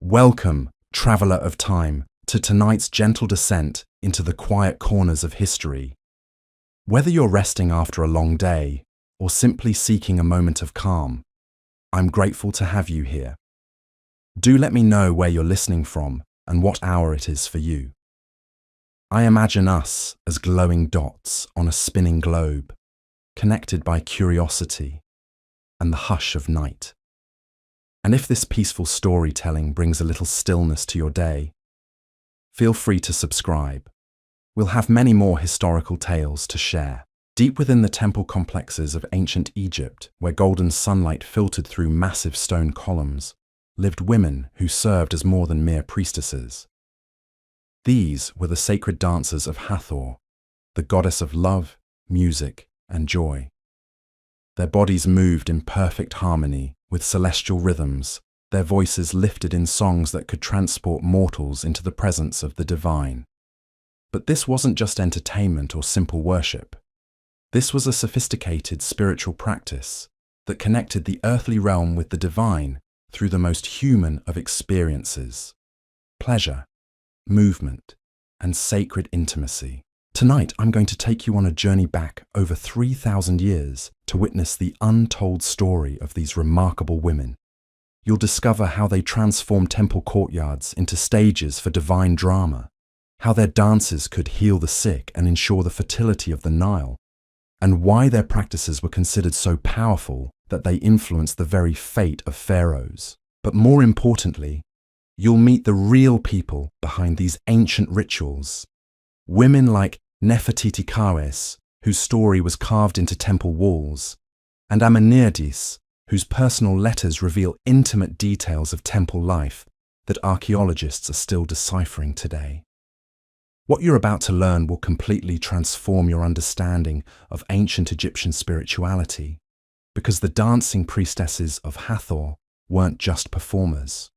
Welcome, traveller of time, to tonight's gentle descent into the quiet corners of history. Whether you're resting after a long day or simply seeking a moment of calm, I'm grateful to have you here. Do let me know where you're listening from and what hour it is for you. I imagine us as glowing dots on a spinning globe, connected by curiosity and the hush of night. And if this peaceful storytelling brings a little stillness to your day, feel free to subscribe. We'll have many more historical tales to share. Deep within the temple complexes of ancient Egypt, where golden sunlight filtered through massive stone columns, lived women who served as more than mere priestesses. These were the sacred dancers of Hathor, the goddess of love, music, and joy. Their bodies moved in perfect harmony with celestial rhythms, their voices lifted in songs that could transport mortals into the presence of the divine. But this wasn't just entertainment or simple worship. This was a sophisticated spiritual practice that connected the earthly realm with the divine through the most human of experiences: pleasure, movement, and sacred intimacy. Tonight, I'm going to take you on a journey back over 3,000 years to witness the untold story of these remarkable women. You'll discover how they transformed temple courtyards into stages for divine drama, how their dances could heal the sick and ensure the fertility of the Nile, and why their practices were considered so powerful that they influenced the very fate of pharaohs. But more importantly, you'll meet the real people behind these ancient rituals. Women like Nefertiti, whose story was carved into temple walls, and Amenirdis, whose personal letters reveal intimate details of temple life that archaeologists are still deciphering today. What you're about to learn will completely transform your understanding of ancient Egyptian spirituality, because the dancing priestesses of Hathor weren't just performers.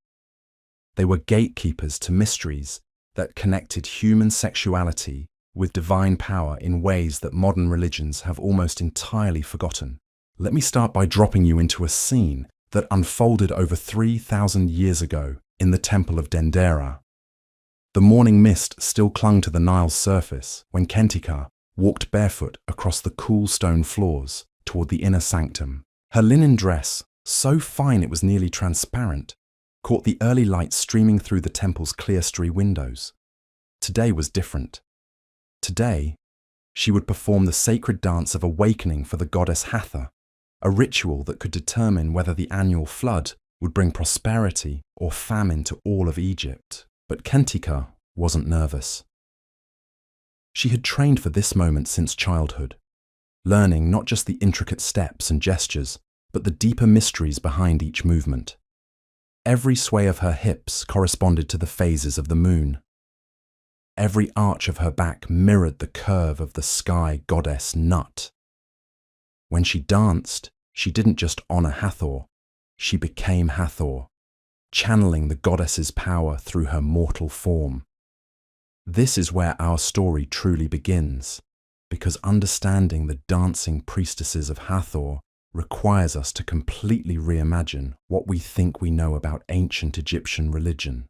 They were gatekeepers to mysteries that connected human sexuality with divine power in ways that modern religions have almost entirely forgotten. Let me start by dropping you into a scene that unfolded over 3,000 years ago in the Temple of Dendera. The morning mist still clung to the Nile's surface when Kentika walked barefoot across the cool stone floors toward the inner sanctum. Her linen dress, so fine it was nearly transparent, caught the early light streaming through the temple's clerestory windows. Today was different. Today, she would perform the sacred dance of awakening for the goddess Hathor, a ritual that could determine whether the annual flood would bring prosperity or famine to all of Egypt. But Kentika wasn't nervous. She had trained for this moment since childhood, learning not just the intricate steps and gestures, but the deeper mysteries behind each movement. Every sway of her hips corresponded to the phases of the moon. Every arch of her back mirrored the curve of the sky goddess Nut. When she danced, she didn't just honor Hathor, she became Hathor, channeling the goddess's power through her mortal form. This is where our story truly begins, because understanding the dancing priestesses of Hathor requires us to completely reimagine what we think we know about ancient Egyptian religion.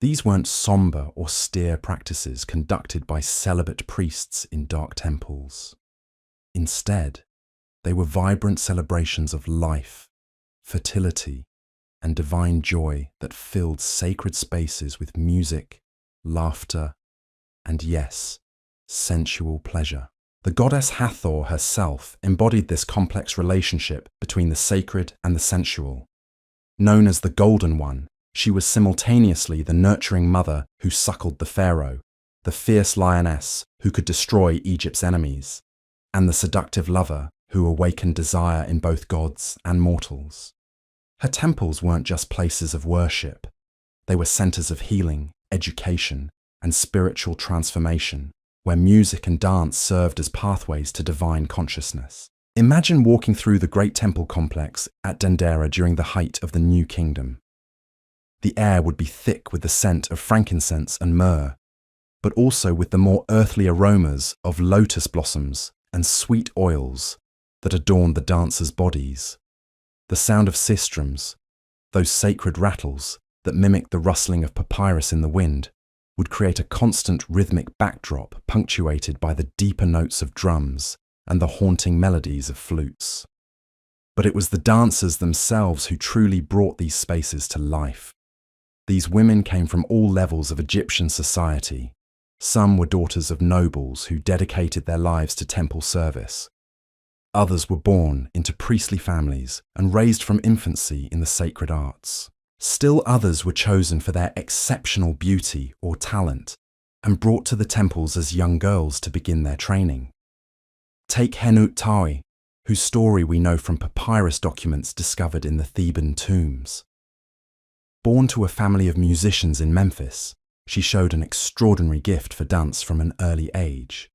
These weren't somber, austere practices conducted by celibate priests in dark temples. Instead, they were vibrant celebrations of life, fertility, and divine joy that filled sacred spaces with music, laughter, and yes, sensual pleasure. The goddess Hathor herself embodied this complex relationship between the sacred and the sensual. Known as the Golden One, she was simultaneously the nurturing mother who suckled the pharaoh, the fierce lioness who could destroy Egypt's enemies, and the seductive lover who awakened desire in both gods and mortals. Her temples weren't just places of worship. They were centers of healing, education, and spiritual transformation, where music and dance served as pathways to divine consciousness. Imagine walking through the great temple complex at Dendera during the height of the New Kingdom. The air would be thick with the scent of frankincense and myrrh, but also with the more earthly aromas of lotus blossoms and sweet oils that adorned the dancers' bodies. The sound of sistrums, those sacred rattles, that mimicked the rustling of papyrus in the wind, would create a constant rhythmic backdrop punctuated by the deeper notes of drums and the haunting melodies of flutes. But it was the dancers themselves who truly brought these spaces to life. These women came from all levels of Egyptian society. Some were daughters of nobles who dedicated their lives to temple service. Others were born into priestly families and raised from infancy in the sacred arts. Still others were chosen for their exceptional beauty or talent and brought to the temples as young girls to begin their training. Take Henut Tawi, whose story we know from papyrus documents discovered in the Theban tombs. Born to a family of musicians in Memphis, she showed an extraordinary gift for dance from an early age.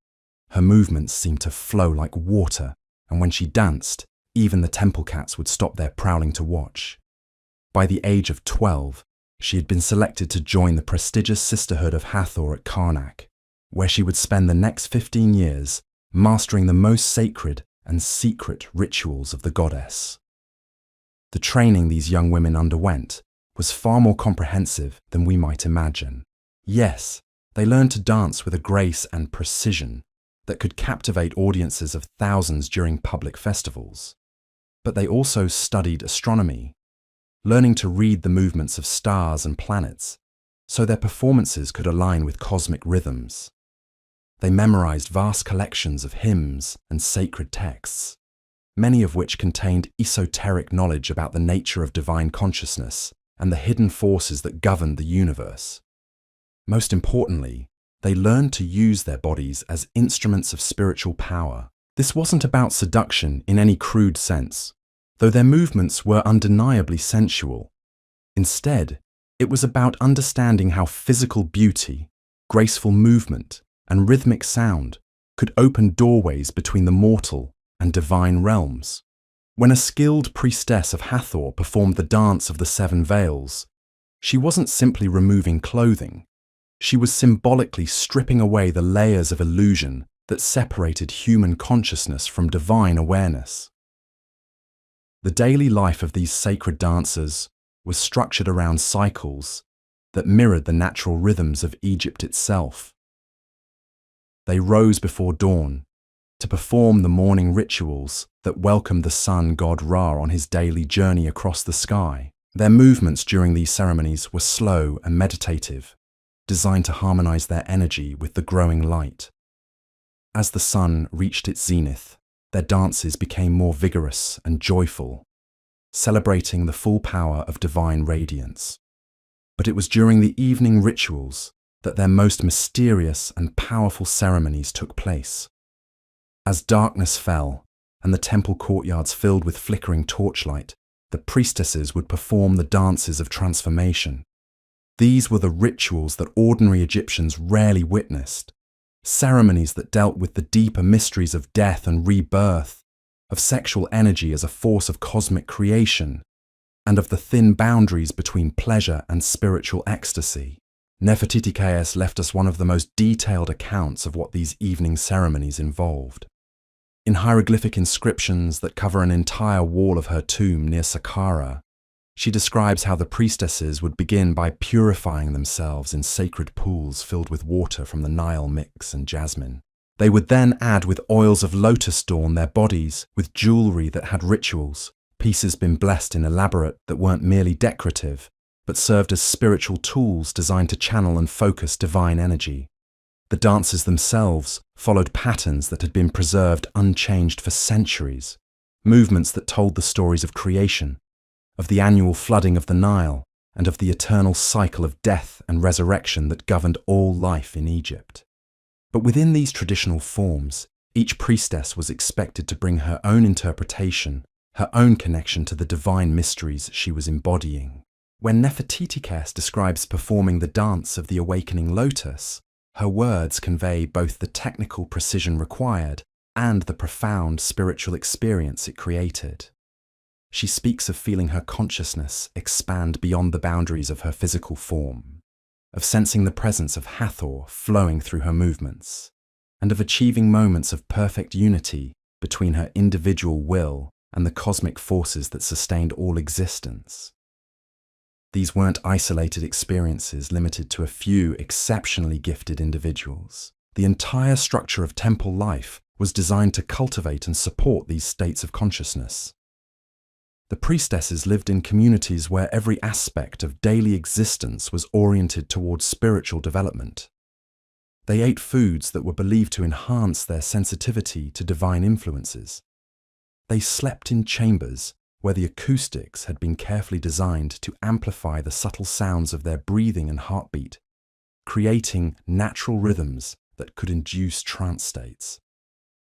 Her movements seemed to flow like water, and when she danced, even the temple cats would stop their prowling to watch. By the age of 12, she had been selected to join the prestigious sisterhood of Hathor at Karnak, where she would spend the next 15 years mastering the most sacred and secret rituals of the goddess. The training these young women underwent was far more comprehensive than we might imagine. Yes, they learned to dance with a grace and precision that could captivate audiences of thousands during public festivals. But they also studied astronomy, learning to read the movements of stars and planets so their performances could align with cosmic rhythms. They memorized vast collections of hymns and sacred texts, many of which contained esoteric knowledge about the nature of divine consciousness and the hidden forces that governed the universe. Most importantly, they learned to use their bodies as instruments of spiritual power. This wasn't about seduction in any crude sense, though their movements were undeniably sensual. Instead, it was about understanding how physical beauty, graceful movement, and rhythmic sound could open doorways between the mortal and divine realms. When a skilled priestess of Hathor performed the dance of the 7 veils, she wasn't simply removing clothing. She was symbolically stripping away the layers of illusion that separated human consciousness from divine awareness. The daily life of these sacred dancers was structured around cycles that mirrored the natural rhythms of Egypt itself. They rose before dawn to perform the morning rituals that welcomed the sun god Ra on his daily journey across the sky. Their movements during these ceremonies were slow and meditative, designed to harmonize their energy with the growing light. As the sun reached its zenith, their dances became more vigorous and joyful, celebrating the full power of divine radiance. But it was during the evening rituals that their most mysterious and powerful ceremonies took place. As darkness fell and the temple courtyards filled with flickering torchlight, the priestesses would perform the dances of transformation. These were the rituals that ordinary Egyptians rarely witnessed, ceremonies that dealt with the deeper mysteries of death and rebirth, of sexual energy as a force of cosmic creation, and of the thin boundaries between pleasure and spiritual ecstasy. Nefertiti left us one of the most detailed accounts of what these evening ceremonies involved. In hieroglyphic inscriptions that cover an entire wall of her tomb near Saqqara, she describes how the priestesses would begin by purifying themselves in sacred pools filled with water from the Nile mix and jasmine. They would then add with oils of lotus dawn their bodies with jewelry that had rituals, pieces been blessed in elaborate that weren't merely decorative, but served as spiritual tools designed to channel and focus divine energy. The dances themselves followed patterns that had been preserved unchanged for centuries, movements that told the stories of creation, of the annual flooding of the Nile, and of the eternal cycle of death and resurrection that governed all life in Egypt. But within these traditional forms, each priestess was expected to bring her own interpretation, her own connection to the divine mysteries she was embodying. When Nefertiti describes performing the dance of the awakening lotus, her words convey both the technical precision required and the profound spiritual experience it created. She speaks of feeling her consciousness expand beyond the boundaries of her physical form, of sensing the presence of Hathor flowing through her movements, and of achieving moments of perfect unity between her individual will and the cosmic forces that sustained all existence. These weren't isolated experiences limited to a few exceptionally gifted individuals. The entire structure of temple life was designed to cultivate and support these states of consciousness. The priestesses lived in communities where every aspect of daily existence was oriented towards spiritual development. They ate foods that were believed to enhance their sensitivity to divine influences. They slept in chambers where the acoustics had been carefully designed to amplify the subtle sounds of their breathing and heartbeat, creating natural rhythms that could induce trance states.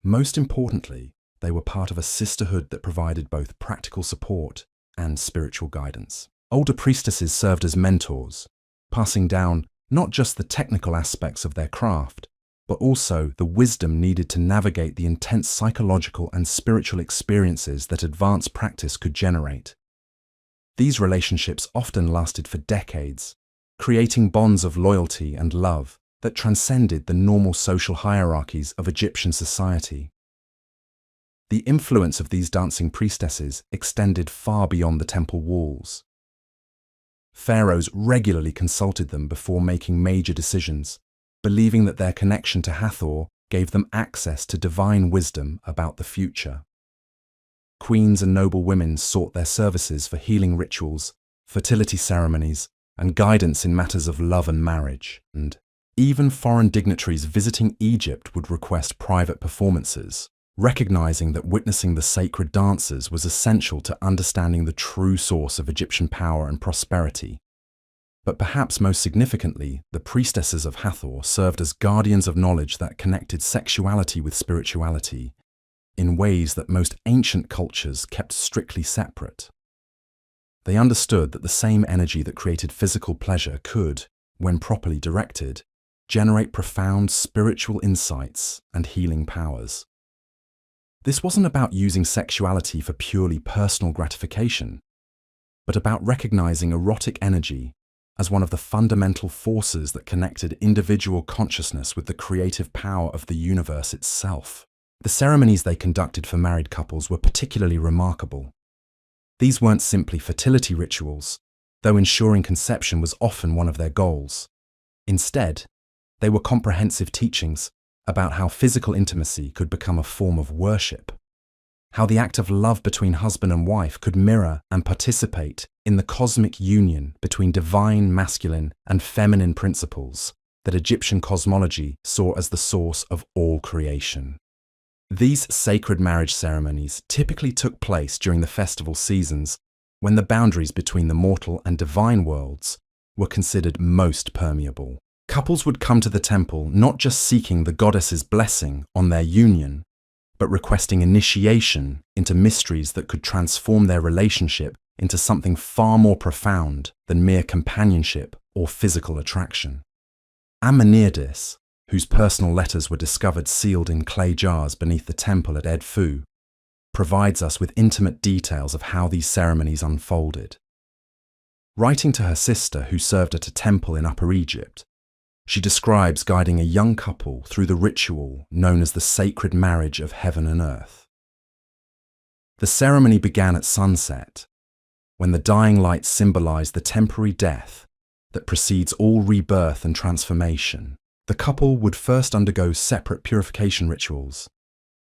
Most importantly, they were part of a sisterhood that provided both practical support and spiritual guidance. Older priestesses served as mentors, passing down not just the technical aspects of their craft, but also the wisdom needed to navigate the intense psychological and spiritual experiences that advanced practice could generate. These relationships often lasted for decades, creating bonds of loyalty and love that transcended the normal social hierarchies of Egyptian society. The influence of these dancing priestesses extended far beyond the temple walls. Pharaohs regularly consulted them before making major decisions, believing that their connection to Hathor gave them access to divine wisdom about the future. Queens and noble women sought their services for healing rituals, fertility ceremonies, and guidance in matters of love and marriage, and even foreign dignitaries visiting Egypt would request private performances, recognizing that witnessing the sacred dances was essential to understanding the true source of Egyptian power and prosperity. But perhaps most significantly, the priestesses of Hathor served as guardians of knowledge that connected sexuality with spirituality in ways that most ancient cultures kept strictly separate. They understood that the same energy that created physical pleasure could, when properly directed, generate profound spiritual insights and healing powers. This wasn't about using sexuality for purely personal gratification, but about recognizing erotic energy as one of the fundamental forces that connected individual consciousness with the creative power of the universe itself. The ceremonies they conducted for married couples were particularly remarkable. These weren't simply fertility rituals, though ensuring conception was often one of their goals. Instead, they were comprehensive teachings about how physical intimacy could become a form of worship, how the act of love between husband and wife could mirror and participate in the cosmic union between divine masculine and feminine principles that Egyptian cosmology saw as the source of all creation. These sacred marriage ceremonies typically took place during the festival seasons when the boundaries between the mortal and divine worlds were considered most permeable. Couples would come to the temple not just seeking the goddess's blessing on their union, but requesting initiation into mysteries that could transform their relationship into something far more profound than mere companionship or physical attraction. Amanirdis, whose personal letters were discovered sealed in clay jars beneath the temple at Edfu, provides us with intimate details of how these ceremonies unfolded. Writing to her sister who served at a temple in Upper Egypt, she describes guiding a young couple through the ritual known as the sacred marriage of heaven and earth. The ceremony began at sunset, when the dying light symbolized the temporary death that precedes all rebirth and transformation. The couple would first undergo separate purification rituals.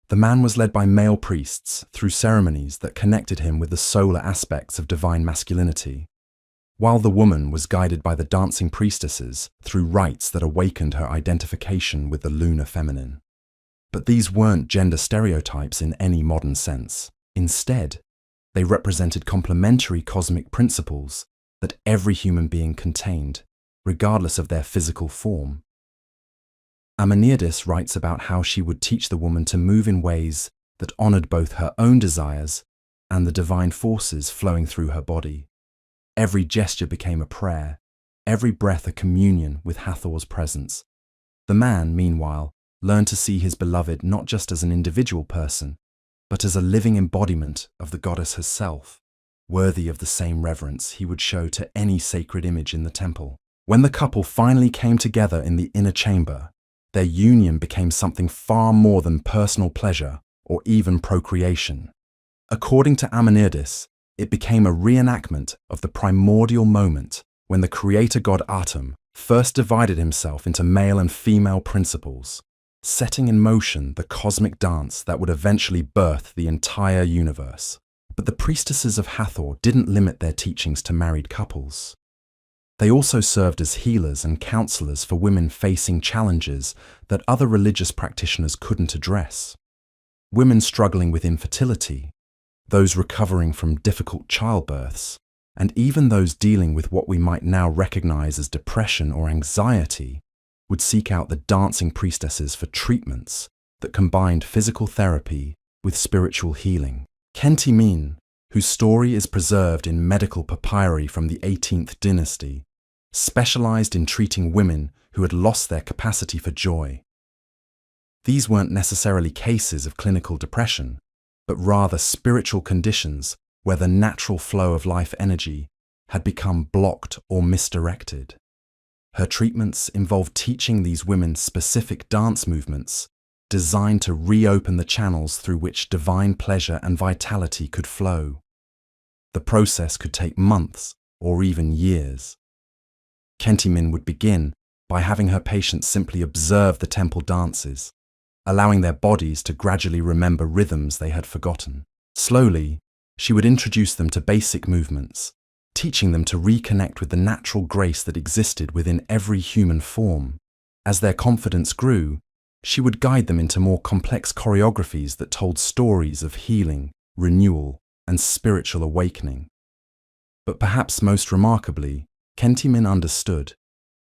The man was led by male priests through ceremonies that connected him with the solar aspects of divine masculinity, while the woman was guided by the dancing priestesses through rites that awakened her identification with the lunar feminine. But these weren't gender stereotypes in any modern sense. Instead, they represented complementary cosmic principles that every human being contained, regardless of their physical form. Amanirdis writes about how she would teach the woman to move in ways that honored both her own desires and the divine forces flowing through her body. Every gesture became a prayer, every breath a communion with Hathor's presence. The man, meanwhile, learned to see his beloved not just as an individual person, but as a living embodiment of the goddess herself, worthy of the same reverence he would show to any sacred image in the temple. When the couple finally came together in the inner chamber, their union became something far more than personal pleasure or even procreation. According to Amanirdis, it became a reenactment of the primordial moment when the creator god Atum first divided himself into male and female principles, setting in motion the cosmic dance that would eventually birth the entire universe. But the priestesses of Hathor didn't limit their teachings to married couples. They also served as healers and counselors for women facing challenges that other religious practitioners couldn't address. Women struggling with infertility, those recovering from difficult childbirths, and even those dealing with what we might now recognize as depression or anxiety would seek out the dancing priestesses for treatments that combined physical therapy with spiritual healing. Khenti Min, whose story is preserved in medical papyri from the 18th dynasty, specialized in treating women who had lost their capacity for joy. These weren't necessarily cases of clinical depression, but rather spiritual conditions where the natural flow of life energy had become blocked or misdirected. Her treatments involved teaching these women specific dance movements designed to reopen the channels through which divine pleasure and vitality could flow. The process could take months or even years. Khenti Min would begin by having her patients simply observe the temple dances, allowing their bodies to gradually remember rhythms they had forgotten. Slowly, she would introduce them to basic movements, teaching them to reconnect with the natural grace that existed within every human form. As their confidence grew, she would guide them into more complex choreographies that told stories of healing, renewal, and spiritual awakening. But perhaps most remarkably, Khenti Min understood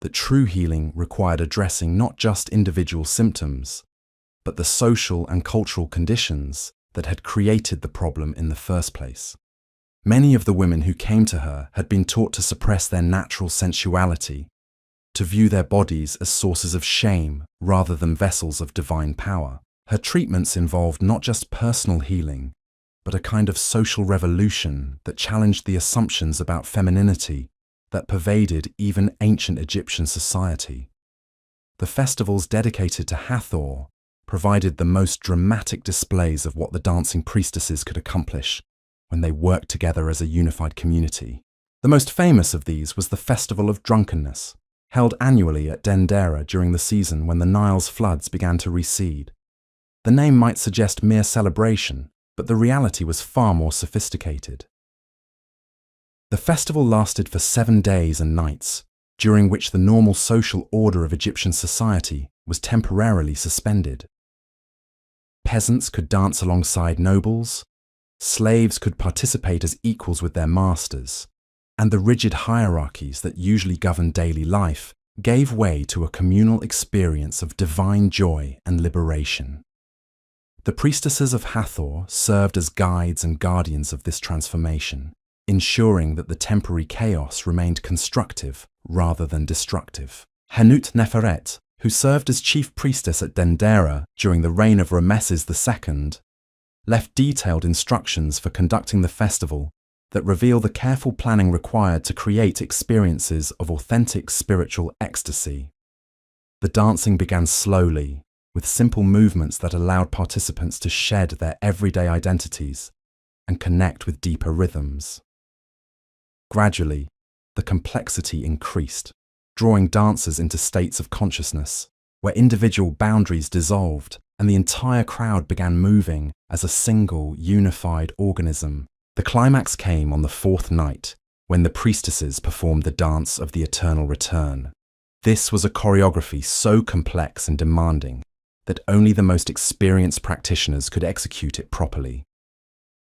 that true healing required addressing not just individual symptoms, but the social and cultural conditions that had created the problem in the first place. Many of the women who came to her had been taught to suppress their natural sensuality, to view their bodies as sources of shame rather than vessels of divine power. Her treatments involved not just personal healing, but a kind of social revolution that challenged the assumptions about femininity that pervaded even ancient Egyptian society. The festivals dedicated to Hathor provided the most dramatic displays of what the dancing priestesses could accomplish when they worked together as a unified community. The most famous of these was the Festival of Drunkenness, held annually at Dendera during the season when the Nile's floods began to recede. The name might suggest mere celebration, but the reality was far more sophisticated. The festival lasted for 7 days and nights, during which the normal social order of Egyptian society was temporarily suspended. Peasants could dance alongside nobles, slaves could participate as equals with their masters, and the rigid hierarchies that usually governed daily life gave way to a communal experience of divine joy and liberation. The priestesses of Hathor served as guides and guardians of this transformation, ensuring that the temporary chaos remained constructive rather than destructive. Hanut Neferet, who served as chief priestess at Dendera during the reign of Rameses II, left detailed instructions for conducting the festival that reveal the careful planning required to create experiences of authentic spiritual ecstasy. The dancing began slowly, with simple movements that allowed participants to shed their everyday identities and connect with deeper rhythms. Gradually, the complexity increased, drawing dancers into states of consciousness, where individual boundaries dissolved and the entire crowd began moving as a single, unified organism. The climax came on the 4th night, when the priestesses performed the dance of the eternal return. This was a choreography so complex and demanding that only the most experienced practitioners could execute it properly.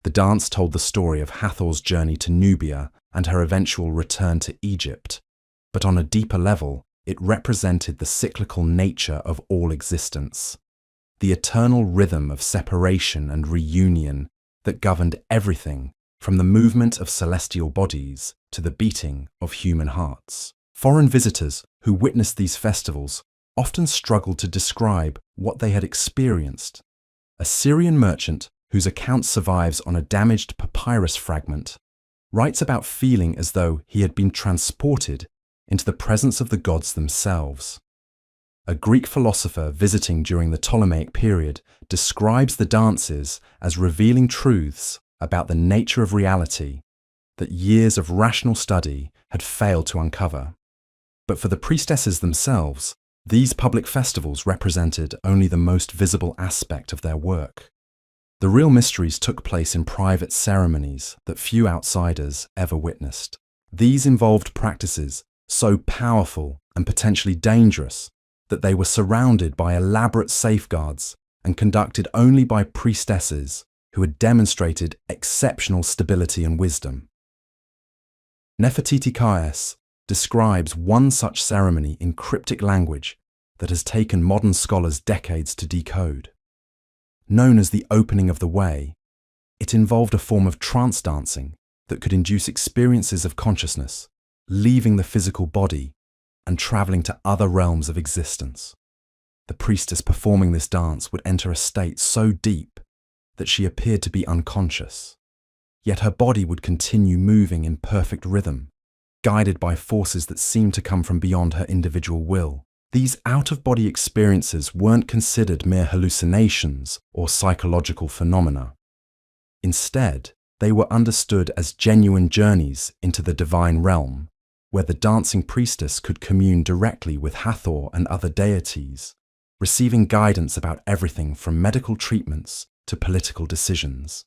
The dance told the story of Hathor's journey to Nubia and her eventual return to Egypt, but on a deeper level, it represented the cyclical nature of all existence, the eternal rhythm of separation and reunion that governed everything from the movement of celestial bodies to the beating of human hearts. Foreign visitors who witnessed these festivals often struggled to describe what they had experienced. A Syrian merchant, whose account survives on a damaged papyrus fragment, writes about feeling as though he had been transported into the presence of the gods themselves. A Greek philosopher visiting during the Ptolemaic period describes the dances as revealing truths about the nature of reality that years of rational study had failed to uncover. But for the priestesses themselves, these public festivals represented only the most visible aspect of their work. The real mysteries took place in private ceremonies that few outsiders ever witnessed. These involved practices so powerful and potentially dangerous that they were surrounded by elaborate safeguards and conducted only by priestesses who had demonstrated exceptional stability and wisdom. Nefertiti Khaes describes one such ceremony in cryptic language that has taken modern scholars decades to decode. Known as the opening of the way, it involved a form of trance dancing that could induce experiences of consciousness, leaving the physical body and traveling to other realms of existence. The priestess performing this dance would enter a state so deep that she appeared to be unconscious, yet her body would continue moving in perfect rhythm, guided by forces that seemed to come from beyond her individual will. These out-of-body experiences weren't considered mere hallucinations or psychological phenomena. Instead, they were understood as genuine journeys into the divine realm, where the dancing priestess could commune directly with Hathor and other deities, receiving guidance about everything from medical treatments to political decisions.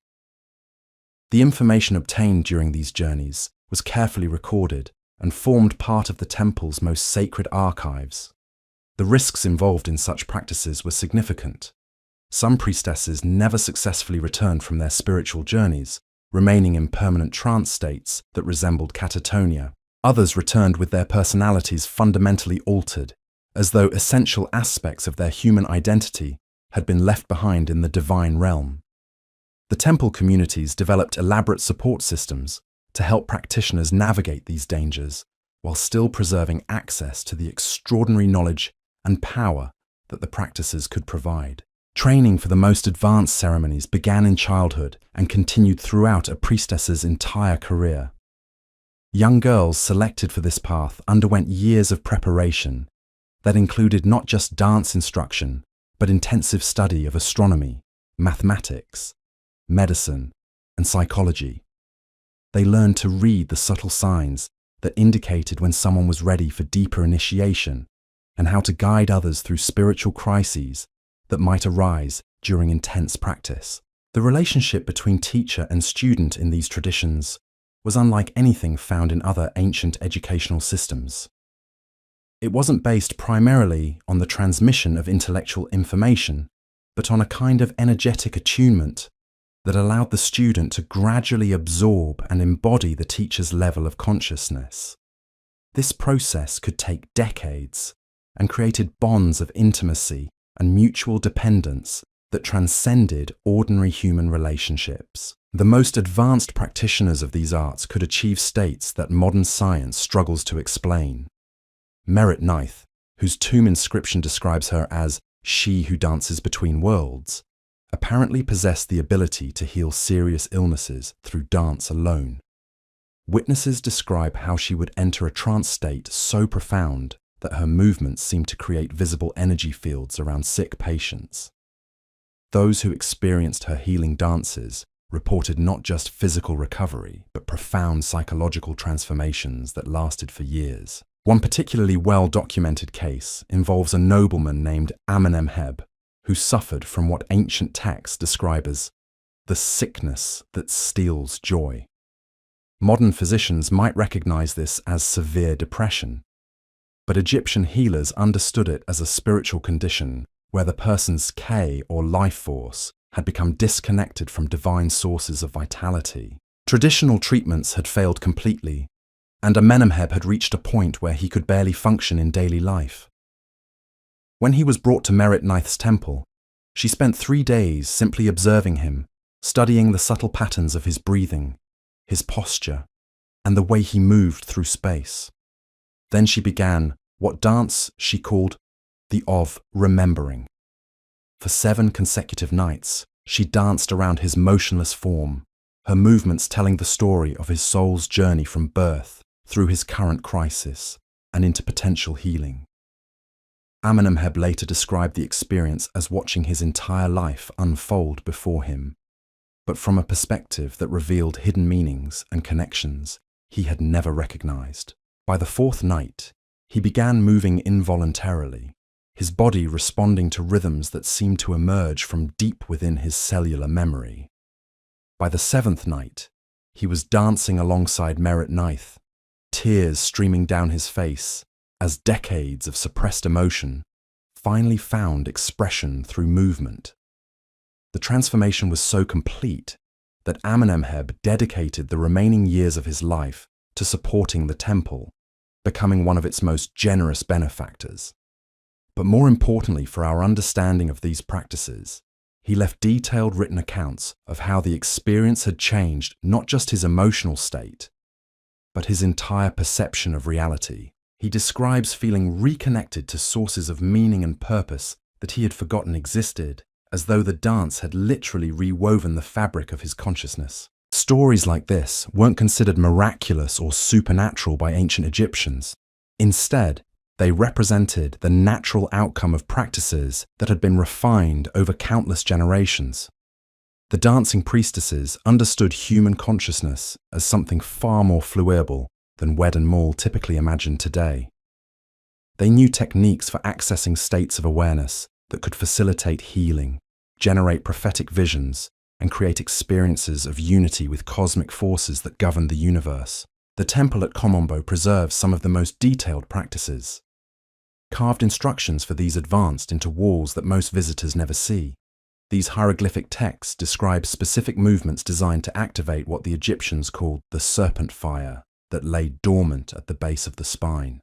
The information obtained during these journeys was carefully recorded and formed part of the temple's most sacred archives. The risks involved in such practices were significant. Some priestesses never successfully returned from their spiritual journeys, remaining in permanent trance states that resembled catatonia. Others returned with their personalities fundamentally altered, as though essential aspects of their human identity had been left behind in the divine realm. The temple communities developed elaborate support systems to help practitioners navigate these dangers while still preserving access to the extraordinary knowledge and power that the practices could provide. Training for the most advanced ceremonies began in childhood and continued throughout a priestess's entire career. Young girls selected for this path underwent years of preparation that included not just dance instruction, but intensive study of astronomy, mathematics, medicine, and psychology. They learned to read the subtle signs that indicated when someone was ready for deeper initiation, and how to guide others through spiritual crises that might arise during intense practice. The relationship between teacher and student in these traditions was unlike anything found in other ancient educational systems. It wasn't based primarily on the transmission of intellectual information, but on a kind of energetic attunement that allowed the student to gradually absorb and embody the teacher's level of consciousness. This process could take decades and created bonds of intimacy and mutual dependence that transcended ordinary human relationships. The most advanced practitioners of these arts could achieve states that modern science struggles to explain. Merit Neith, whose tomb inscription describes her as she who dances between worlds, apparently possessed the ability to heal serious illnesses through dance alone. Witnesses describe how she would enter a trance state so profound that her movements seemed to create visible energy fields around sick patients. Those who experienced her healing dances reported not just physical recovery, but profound psychological transformations that lasted for years. One particularly well-documented case involves a nobleman named Amenemheb, who suffered from what ancient texts describe as the sickness that steals joy. Modern physicians might recognize this as severe depression, but Egyptian healers understood it as a spiritual condition where the person's K or life force had become disconnected from divine sources of vitality. Traditional treatments had failed completely, and Amenemheb had reached a point where he could barely function in daily life. When he was brought to Merit Neith's temple, she spent 3 days simply observing him, studying the subtle patterns of his breathing, his posture, and the way he moved through space. Then she began what dance she called the of remembering. For 7 consecutive nights, she danced around his motionless form, her movements telling the story of his soul's journey from birth through his current crisis and into potential healing. Amenemheb later described the experience as watching his entire life unfold before him. but from a perspective that revealed hidden meanings and connections he had never recognized. By the fourth night, he began moving involuntarily, his body responding to rhythms that seemed to emerge from deep within his cellular memory. By the seventh night, he was dancing alongside Merit Naith, tears streaming down his face as decades of suppressed emotion finally found expression through movement. The transformation was so complete that Amenemheb dedicated the remaining years of his life to supporting the temple, becoming one of its most generous benefactors. But more importantly for our understanding of these practices, he left detailed written accounts of how the experience had changed not just his emotional state, but his entire perception of reality. He describes feeling reconnected to sources of meaning and purpose that he had forgotten existed, as though the dance had literally rewoven the fabric of his consciousness. Stories like this weren't considered miraculous or supernatural by ancient Egyptians. Instead, they represented the natural outcome of practices that had been refined over countless generations. The dancing priestesses understood human consciousness as something far more fluid than Wed and Maul typically imagined today. They knew techniques for accessing states of awareness that could facilitate healing, generate prophetic visions, and create experiences of unity with cosmic forces that govern the universe. The temple at Komombo preserves some of the most detailed practices. Carved instructions for these advanced into walls that most visitors never see. These hieroglyphic texts describe specific movements designed to activate what the Egyptians called the serpent fire that lay dormant at the base of the spine.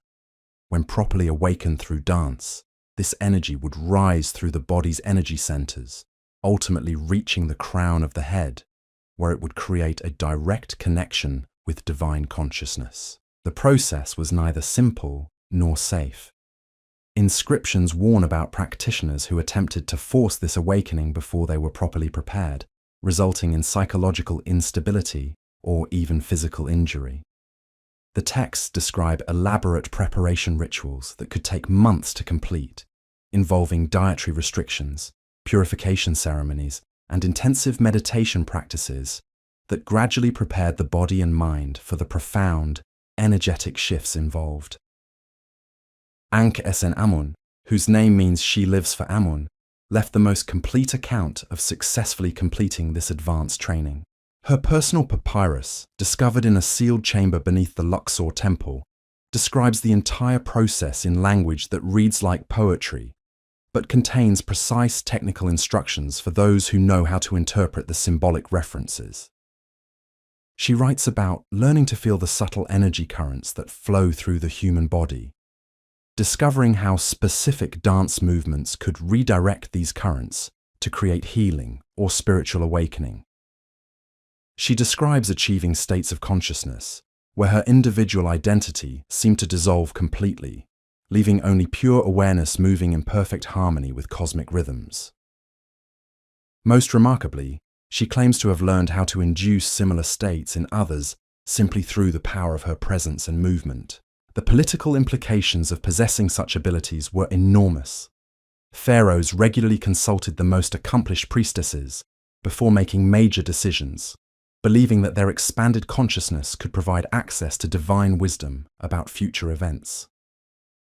When properly awakened through dance, this energy would rise through the body's energy centers, ultimately reaching the crown of the head, where it would create a direct connection with divine consciousness. The process was neither simple nor safe. Inscriptions warn about practitioners who attempted to force this awakening before they were properly prepared, resulting in psychological instability or even physical injury. The texts describe elaborate preparation rituals that could take months to complete, involving dietary restrictions, purification ceremonies, and intensive meditation practices that gradually prepared the body and mind for the profound, energetic shifts involved. Ankh-Esen-Amun, whose name means she lives for Amun, left the most complete account of successfully completing this advanced training. Her personal papyrus, discovered in a sealed chamber beneath the Luxor temple, describes the entire process in language that reads like poetry, but contains precise technical instructions for those who know how to interpret the symbolic references. She writes about learning to feel the subtle energy currents that flow through the human body, discovering how specific dance movements could redirect these currents to create healing or spiritual awakening. She describes achieving states of consciousness where her individual identity seemed to dissolve completely, leaving only pure awareness moving in perfect harmony with cosmic rhythms. Most remarkably, she claims to have learned how to induce similar states in others simply through the power of her presence and movement. The political implications of possessing such abilities were enormous. Pharaohs regularly consulted the most accomplished priestesses before making major decisions, believing that their expanded consciousness could provide access to divine wisdom about future events.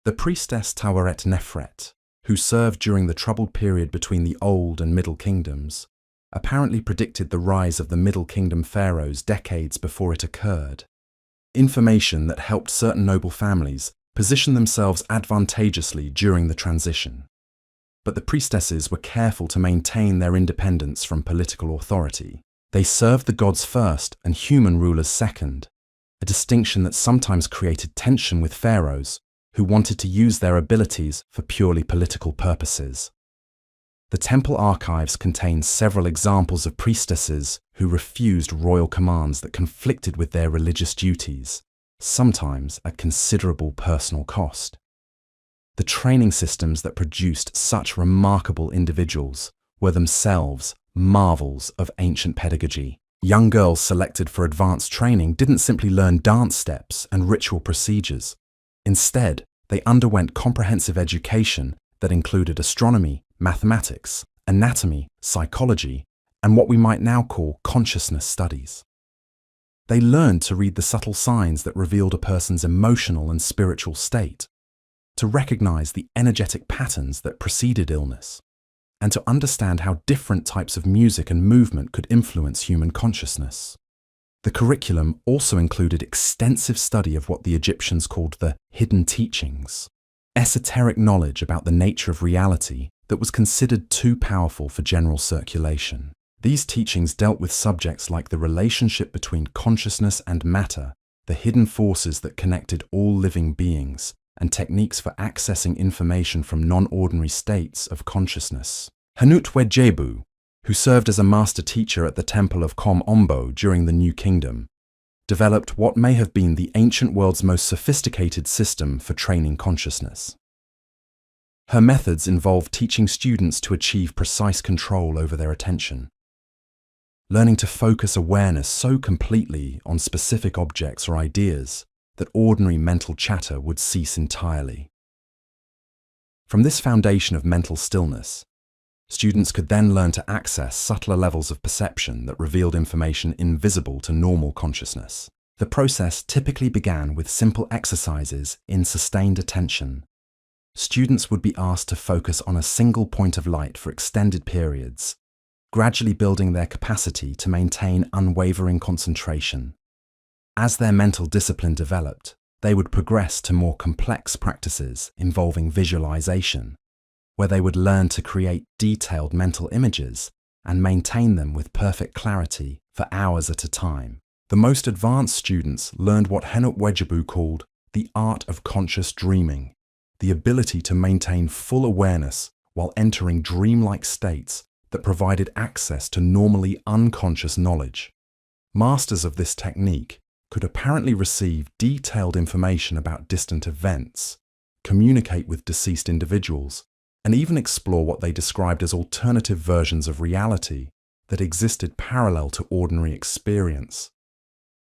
The priestess Taweret Nefret, who served during the troubled period between the Old and Middle Kingdoms, apparently predicted the rise of the Middle Kingdom pharaohs decades before it occurred. Information that helped certain noble families position themselves advantageously during the transition. But the priestesses were careful to maintain their independence from political authority. They served the gods first and human rulers second, a distinction that sometimes created tension with pharaohs who wanted to use their abilities for purely political purposes. The temple archives contain several examples of priestesses who refused royal commands that conflicted with their religious duties, sometimes at considerable personal cost. The training systems that produced such remarkable individuals were themselves marvels of ancient pedagogy. Young girls selected for advanced training didn't simply learn dance steps and ritual procedures. Instead, they underwent comprehensive education that included astronomy, mathematics, anatomy, psychology, and what we might now call consciousness studies. They learned to read the subtle signs that revealed a person's emotional and spiritual state, to recognize the energetic patterns that preceded illness, and to understand how different types of music and movement could influence human consciousness. The curriculum also included extensive study of what the Egyptians called the hidden teachings, esoteric knowledge about the nature of reality that was considered too powerful for general circulation. These teachings dealt with subjects like the relationship between consciousness and matter, the hidden forces that connected all living beings, and techniques for accessing information from non-ordinary states of consciousness. Hanut-Wejebu, who served as a master teacher at the temple of Kom-Ombo during the New Kingdom, developed what may have been the ancient world's most sophisticated system for training consciousness. Her methods involved teaching students to achieve precise control over their attention, learning to focus awareness so completely on specific objects or ideas that ordinary mental chatter would cease entirely. From this foundation of mental stillness, students could then learn to access subtler levels of perception that revealed information invisible to normal consciousness. The process typically began with simple exercises in sustained attention. Students would be asked to focus on a single point of light for extended periods, gradually building their capacity to maintain unwavering concentration. As their mental discipline developed, they would progress to more complex practices involving visualization, where they would learn to create detailed mental images and maintain them with perfect clarity for hours at a time. The most advanced students learned what Hanut-Wejebu called the art of conscious dreaming, the ability to maintain full awareness while entering dreamlike states that provided access to normally unconscious knowledge. Masters of this technique could apparently receive detailed information about distant events, communicate with deceased individuals, and even explore what they described as alternative versions of reality that existed parallel to ordinary experience.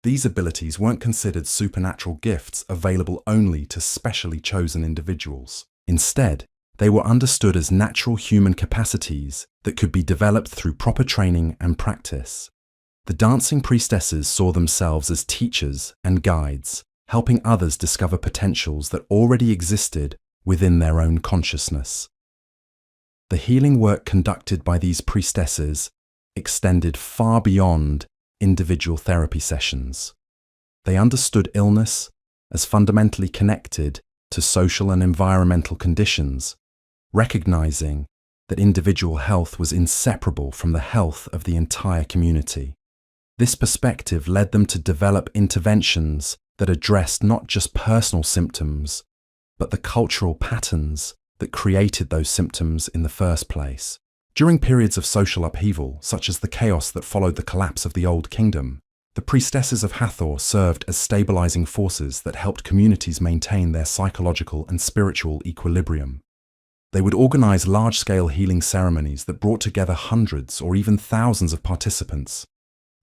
These abilities weren't considered supernatural gifts available only to specially chosen individuals. Instead, they were understood as natural human capacities that could be developed through proper training and practice. The dancing priestesses saw themselves as teachers and guides, helping others discover potentials that already existed within their own consciousness. The healing work conducted by these priestesses extended far beyond individual therapy sessions. They understood illness as fundamentally connected to social and environmental conditions, recognizing that individual health was inseparable from the health of the entire community. This perspective led them to develop interventions that addressed not just personal symptoms, but the cultural patterns that created those symptoms in the first place. During periods of social upheaval, such as the chaos that followed the collapse of the Old Kingdom, the priestesses of Hathor served as stabilizing forces that helped communities maintain their psychological and spiritual equilibrium. They would organize large-scale healing ceremonies that brought together hundreds or even thousands of participants,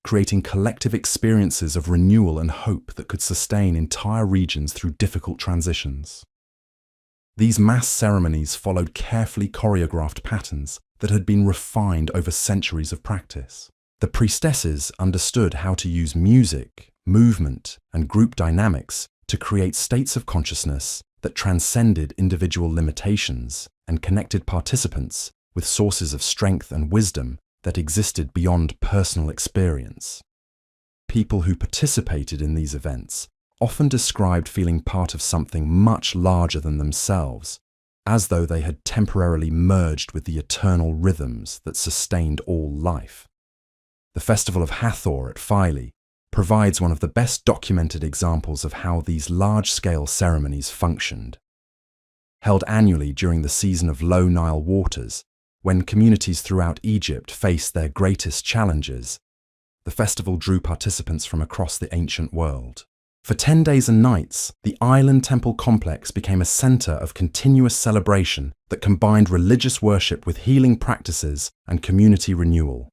creating collective experiences of renewal and hope that could sustain entire regions through difficult transitions. These mass ceremonies followed carefully choreographed patterns that had been refined over centuries of practice. The priestesses understood how to use music, movement, and group dynamics to create states of consciousness that transcended individual limitations and connected participants with sources of strength and wisdom that existed beyond personal experience. People who participated in these events often described feeling part of something much larger than themselves, as though they had temporarily merged with the eternal rhythms that sustained all life. The Festival of Hathor at Philae provides one of the best documented examples of how these large-scale ceremonies functioned. Held annually during the season of low Nile waters, when communities throughout Egypt faced their greatest challenges, the festival drew participants from across the ancient world. For 10 days and nights, the island temple complex became a center of continuous celebration that combined religious worship with healing practices and community renewal.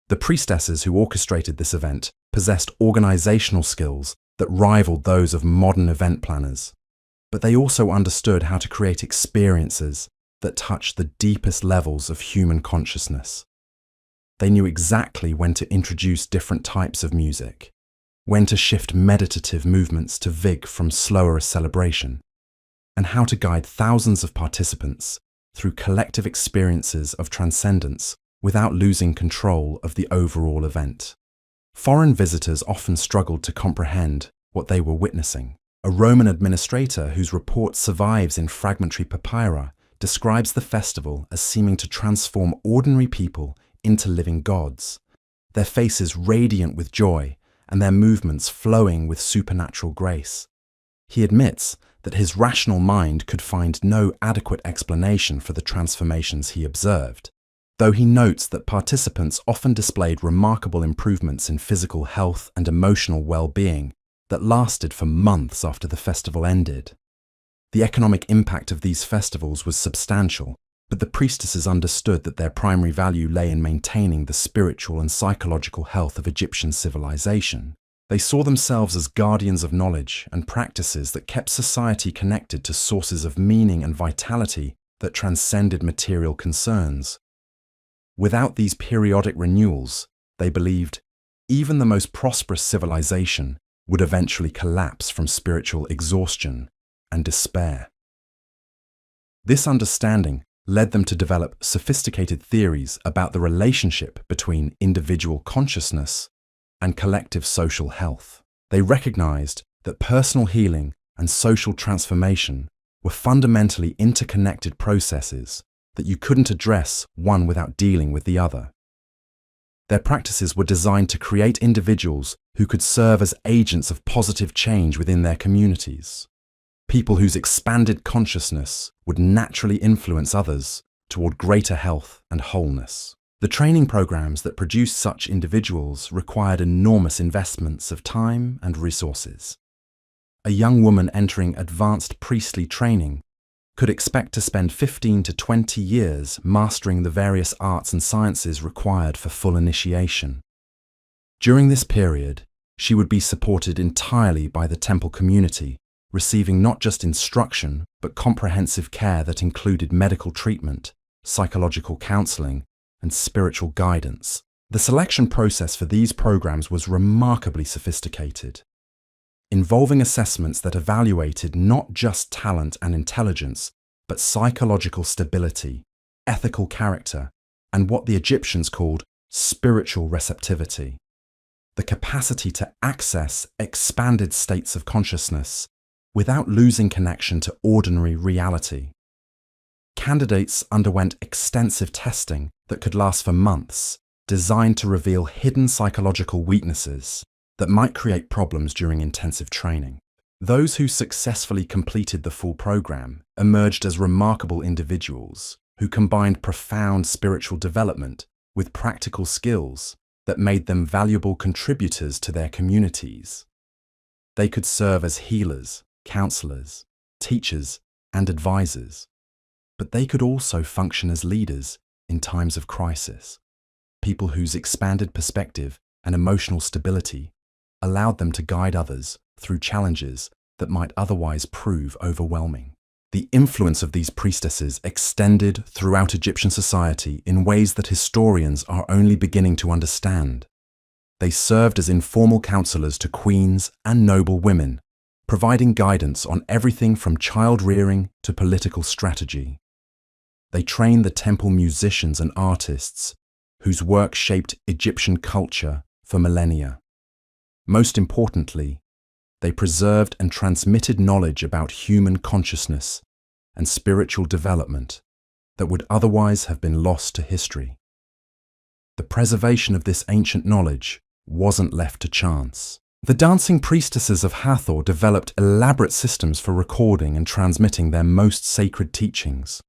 The priestesses who orchestrated this event possessed organizational skills that rivaled those of modern event planners, but they also understood how to create experiences that touched the deepest levels of human consciousness. They knew exactly when to introduce different types of music, when to shift meditative movements to vig from slower celebration, and how to guide thousands of participants through collective experiences of transcendence without losing control of the overall event. Foreign visitors often struggled to comprehend what they were witnessing. A Roman administrator whose report survives in fragmentary papyri describes the festival as seeming to transform ordinary people into living gods, their faces radiant with joy and their movements flowing with supernatural grace. He admits that his rational mind could find no adequate explanation for the transformations he observed, though he notes that participants often displayed remarkable improvements in physical health and emotional well-being that lasted for months after the festival ended. The economic impact of these festivals was substantial, but the priestesses understood that their primary value lay in maintaining the spiritual and psychological health of Egyptian civilization. They saw themselves as guardians of knowledge and practices that kept society connected to sources of meaning and vitality that transcended material concerns. Without these periodic renewals, they believed, even the most prosperous civilization would eventually collapse from spiritual exhaustion and despair. This understanding led them to develop sophisticated theories about the relationship between individual consciousness and collective social health. They recognized that personal healing and social transformation were fundamentally interconnected processes, that you couldn't address one without dealing with the other. Their practices were designed to create individuals who could serve as agents of positive change within their communities, people whose expanded consciousness would naturally influence others toward greater health and wholeness. The training programs that produced such individuals required enormous investments of time and resources. A young woman entering advanced priestly training could expect to spend 15 to 20 years mastering the various arts and sciences required for full initiation. During this period, she would be supported entirely by the temple community, receiving not just instruction, but comprehensive care that included medical treatment, psychological counseling, and spiritual guidance. The selection process for these programs was remarkably sophisticated, involving assessments that evaluated not just talent and intelligence, but psychological stability, ethical character, and what the Egyptians called spiritual receptivity, the capacity to access expanded states of consciousness without losing connection to ordinary reality. Candidates underwent extensive testing that could last for months, designed to reveal hidden psychological weaknesses that might create problems during intensive training. Those who successfully completed the full program emerged as remarkable individuals who combined profound spiritual development with practical skills that made them valuable contributors to their communities. They could serve as healers, counselors, teachers, and advisors, but they could also function as leaders in times of crisis, people whose expanded perspective and emotional stability allowed them to guide others through challenges that might otherwise prove overwhelming. The influence of these priestesses extended throughout Egyptian society in ways that historians are only beginning to understand. They served as informal counselors to queens and noble women, providing guidance on everything from child rearing to political strategy. They trained the temple musicians and artists whose work shaped Egyptian culture for millennia. Most importantly, they preserved and transmitted knowledge about human consciousness and spiritual development that would otherwise have been lost to history. The preservation of this ancient knowledge wasn't left to chance. The dancing priestesses of Hathor developed elaborate systems for recording and transmitting their most sacred teachings,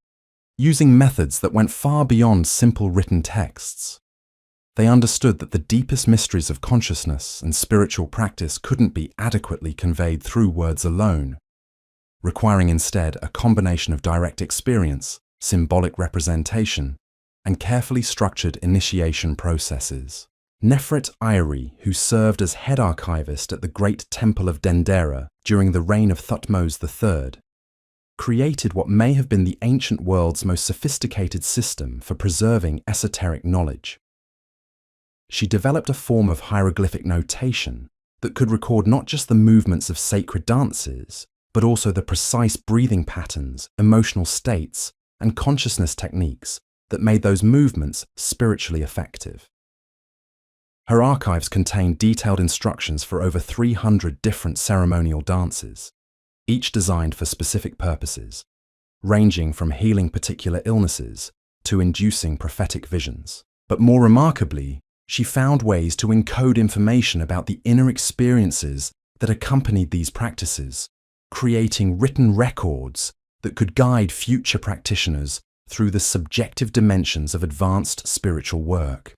using methods that went far beyond simple written texts. They understood that the deepest mysteries of consciousness and spiritual practice couldn't be adequately conveyed through words alone, requiring instead a combination of direct experience, symbolic representation, and carefully structured initiation processes. Nefret Irie, who served as head archivist at the Great Temple of Dendera during the reign of Thutmose III, created what may have been the ancient world's most sophisticated system for preserving esoteric knowledge. she developed a form of hieroglyphic notation that could record not just the movements of sacred dances, but also the precise breathing patterns, emotional states, and consciousness techniques that made those movements spiritually effective. Her archives contain detailed instructions for over 300 different ceremonial dances, each designed for specific purposes, ranging from healing particular illnesses to inducing prophetic visions. But more remarkably, she found ways to encode information about the inner experiences that accompanied these practices, creating written records that could guide future practitioners through the subjective dimensions of advanced spiritual work.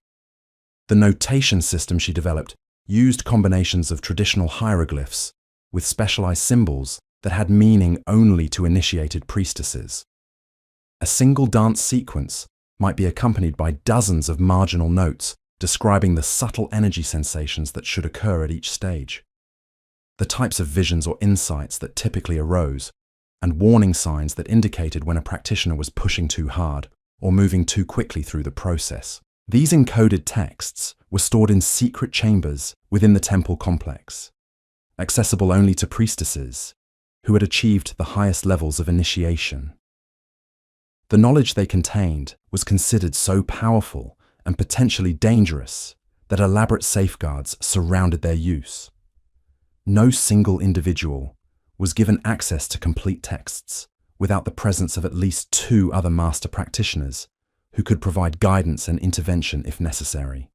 The notation system she developed used combinations of traditional hieroglyphs with specialized symbols that had meaning only to initiated priestesses. A single dance sequence might be accompanied by dozens of marginal notes describing the subtle energy sensations that should occur at each stage, the types of visions or insights that typically arose, and warning signs that indicated when a practitioner was pushing too hard or moving too quickly through the process. These encoded texts were stored in secret chambers within the temple complex, accessible only to priestesses who had achieved the highest levels of initiation. The knowledge they contained was considered so powerful and potentially dangerous that elaborate safeguards surrounded their use. No single individual was given access to complete texts without the presence of at least 2 other master practitioners who could provide guidance and intervention if necessary.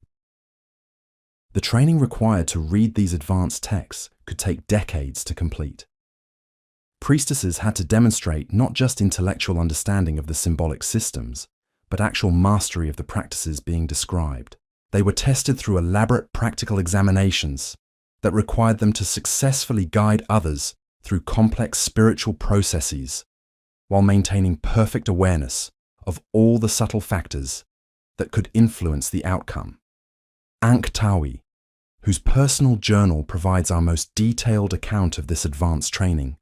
The training required to read these advanced texts could take decades to complete. Priestesses had to demonstrate not just intellectual understanding of the symbolic systems, but actual mastery of the practices being described. They were tested through elaborate practical examinations that required them to successfully guide others through complex spiritual processes while maintaining perfect awareness of all the subtle factors that could influence the outcome. Ankh Tawi, whose personal journal provides our most detailed account of this advanced training,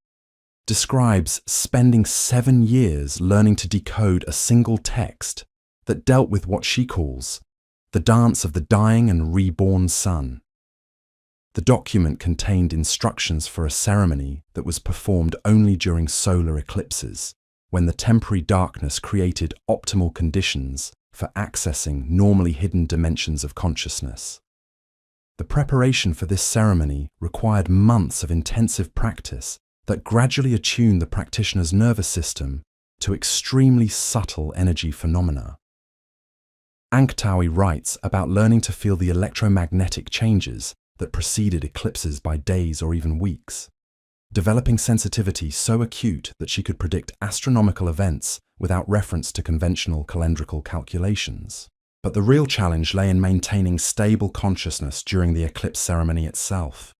describes spending 7 years learning to decode a single text that dealt with what she calls the dance of the dying and reborn sun. The document contained instructions for a ceremony that was performed only during solar eclipses, when the temporary darkness created optimal conditions for accessing normally hidden dimensions of consciousness. The preparation for this ceremony required months of intensive practice that gradually attuned the practitioner's nervous system to extremely subtle energy phenomena. Ankh Tawi writes about learning to feel the electromagnetic changes that preceded eclipses by days or even weeks, developing sensitivity so acute that she could predict astronomical events without reference to conventional calendrical calculations. But the real challenge lay in maintaining stable consciousness during the eclipse ceremony itself.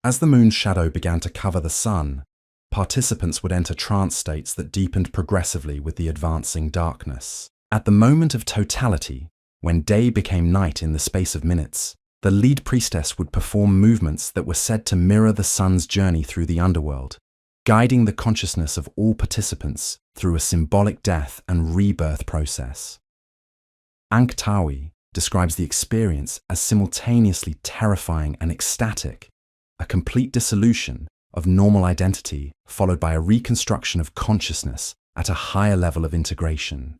As the moon's shadow began to cover the sun, participants would enter trance states that deepened progressively with the advancing darkness. At the moment of totality, when day became night in the space of minutes, the lead priestess would perform movements that were said to mirror the sun's journey through the underworld, guiding the consciousness of all participants through a symbolic death and rebirth process. Ankh Tawi describes the experience as simultaneously terrifying and ecstatic, a complete dissolution of normal identity followed by a reconstruction of consciousness at a higher level of integration.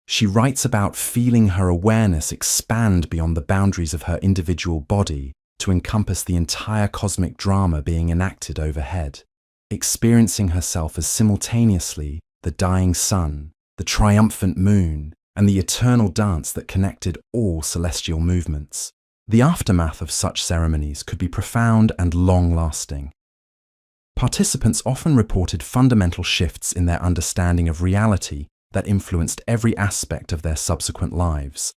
She writes about feeling her awareness expand beyond the boundaries of her individual body to encompass the entire cosmic drama being enacted overhead, experiencing herself as simultaneously the dying sun, the triumphant moon, and the eternal dance that connected all celestial movements. The aftermath of such ceremonies could be profound and long-lasting. Participants often reported fundamental shifts in their understanding of reality that influenced every aspect of their subsequent lives.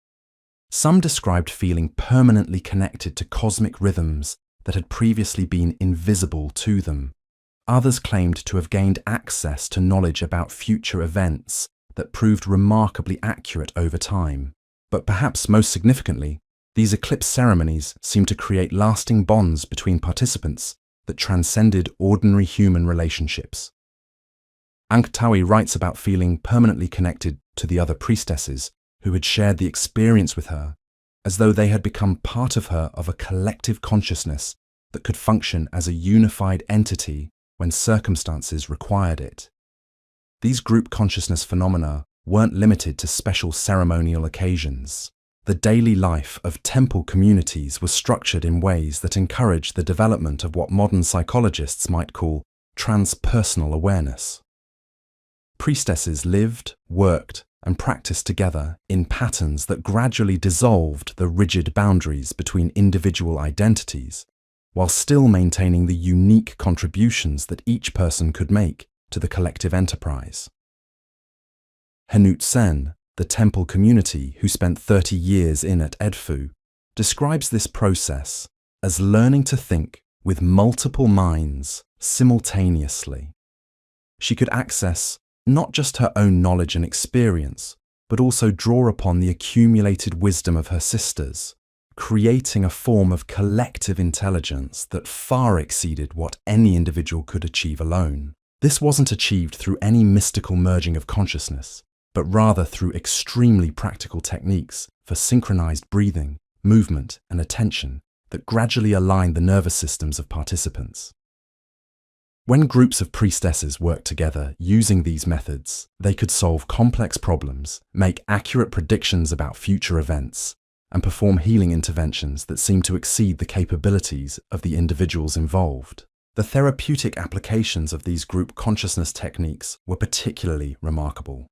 Some described feeling permanently connected to cosmic rhythms that had previously been invisible to them. Others claimed to have gained access to knowledge about future events that proved remarkably accurate over time. But perhaps most significantly, these eclipse ceremonies seemed to create lasting bonds between participants that transcended ordinary human relationships. Ankh Tawi writes about feeling permanently connected to the other priestesses who had shared the experience with her, as though they had become part of a collective consciousness that could function as a unified entity when circumstances required it. These group consciousness phenomena weren't limited to special ceremonial occasions. The daily life of temple communities was structured in ways that encouraged the development of what modern psychologists might call transpersonal awareness. Priestesses lived, worked, and practiced together in patterns that gradually dissolved the rigid boundaries between individual identities, while still maintaining the unique contributions that each person could make to the collective enterprise. Henut Sen, the temple community who spent 30 years at Edfu, describes this process as learning to think with multiple minds simultaneously. She could access not just her own knowledge and experience, but also draw upon the accumulated wisdom of her sisters, creating a form of collective intelligence that far exceeded what any individual could achieve alone. This wasn't achieved through any mystical merging of consciousness, but rather through extremely practical techniques for synchronized breathing, movement, and attention that gradually aligned the nervous systems of participants. When groups of priestesses worked together using these methods, they could solve complex problems, make accurate predictions about future events, and perform healing interventions that seemed to exceed the capabilities of the individuals involved. The therapeutic applications of these group consciousness techniques were particularly remarkable.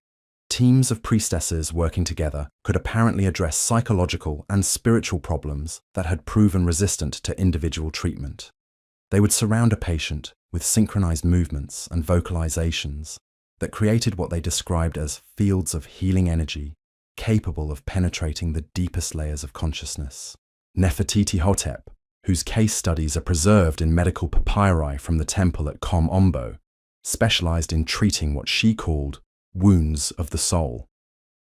Teams of priestesses working together could apparently address psychological and spiritual problems that had proven resistant to individual treatment. They would surround a patient with synchronized movements and vocalizations that created what they described as fields of healing energy capable of penetrating the deepest layers of consciousness. Nefertiti Hotep, whose case studies are preserved in medical papyri from the temple at Kom Ombo, specialized in treating what she called wounds of the soul,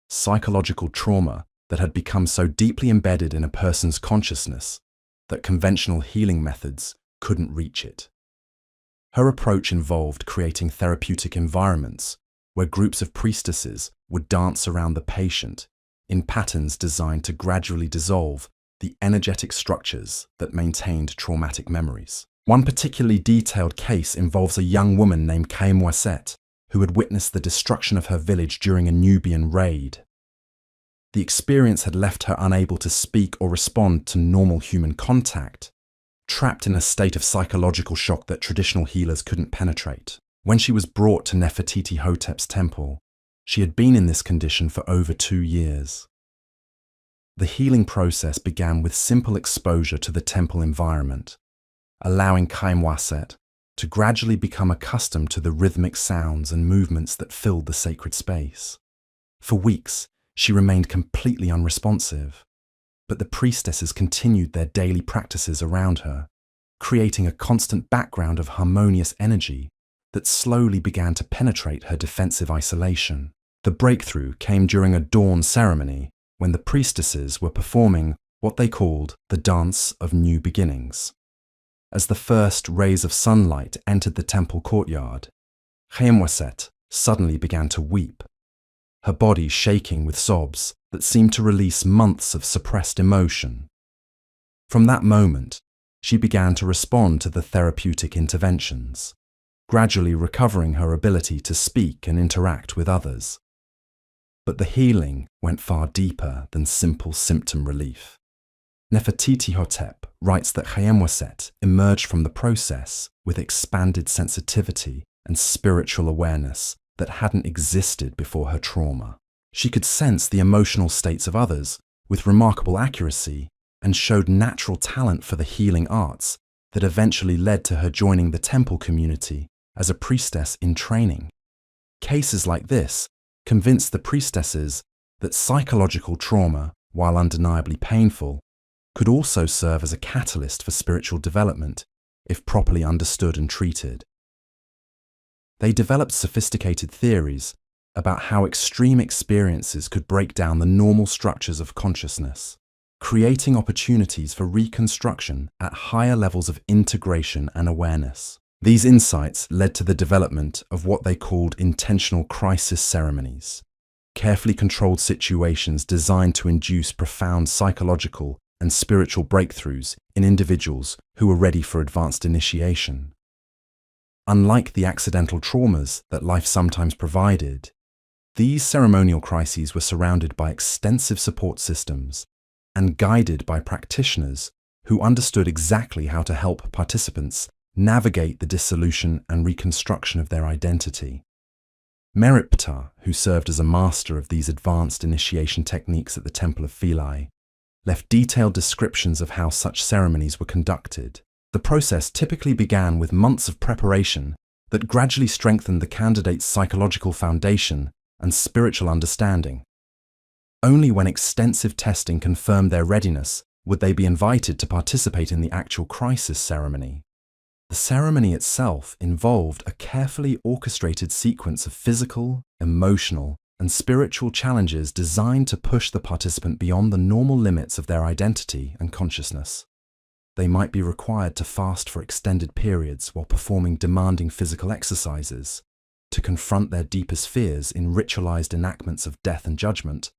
psychological trauma that had become so deeply embedded in a person's consciousness that conventional healing methods couldn't reach it. Her approach involved creating therapeutic environments where groups of priestesses would dance around the patient in patterns designed to gradually dissolve the energetic structures that maintained traumatic memories. One particularly detailed case involves a young woman named Kaimwaset, who had witnessed the destruction of her village during a Nubian raid. The experience had left her unable to speak or respond to normal human contact, trapped in a state of psychological shock that traditional healers couldn't penetrate. When she was brought to Nefertiti Hotep's temple, she had been in this condition for over 2 years. The healing process began with simple exposure to the temple environment, allowing Kaimwaset to gradually become accustomed to the rhythmic sounds and movements that filled the sacred space. For weeks, she remained completely unresponsive, but the priestesses continued their daily practices around her, creating a constant background of harmonious energy that slowly began to penetrate her defensive isolation. The breakthrough came during a dawn ceremony when the priestesses were performing what they called the Dance of New Beginnings. As the first rays of sunlight entered the temple courtyard, Khemwaset suddenly began to weep, her body shaking with sobs that seemed to release months of suppressed emotion. From that moment, she began to respond to the therapeutic interventions, gradually recovering her ability to speak and interact with others. But the healing went far deeper than simple symptom relief. Nefertiti Hotep writes that Khemwaset emerged from the process with expanded sensitivity and spiritual awareness that hadn't existed before her trauma. She could sense the emotional states of others with remarkable accuracy and showed natural talent for the healing arts that eventually led to her joining the temple community as a priestess in training. Cases like this convinced the priestesses that psychological trauma, while undeniably painful, could also serve as a catalyst for spiritual development if properly understood and treated. They developed sophisticated theories about how extreme experiences could break down the normal structures of consciousness, creating opportunities for reconstruction at higher levels of integration and awareness. These insights led to the development of what they called intentional crisis ceremonies, carefully controlled situations designed to induce profound psychological and spiritual breakthroughs in individuals who were ready for advanced initiation. Unlike the accidental traumas that life sometimes provided, these ceremonial crises were surrounded by extensive support systems and guided by practitioners who understood exactly how to help participants navigate the dissolution and reconstruction of their identity. Meripta, who served as a master of these advanced initiation techniques at the Temple of Philae, left detailed descriptions of how such ceremonies were conducted. The process typically began with months of preparation that gradually strengthened the candidate's psychological foundation and spiritual understanding. Only when extensive testing confirmed their readiness would they be invited to participate in the actual crisis ceremony. The ceremony itself involved a carefully orchestrated sequence of physical, emotional, and spiritual challenges designed to push the participant beyond the normal limits of their identity and consciousness. They might be required to fast for extended periods while performing demanding physical exercises, to confront their deepest fears in ritualized enactments of death and judgment,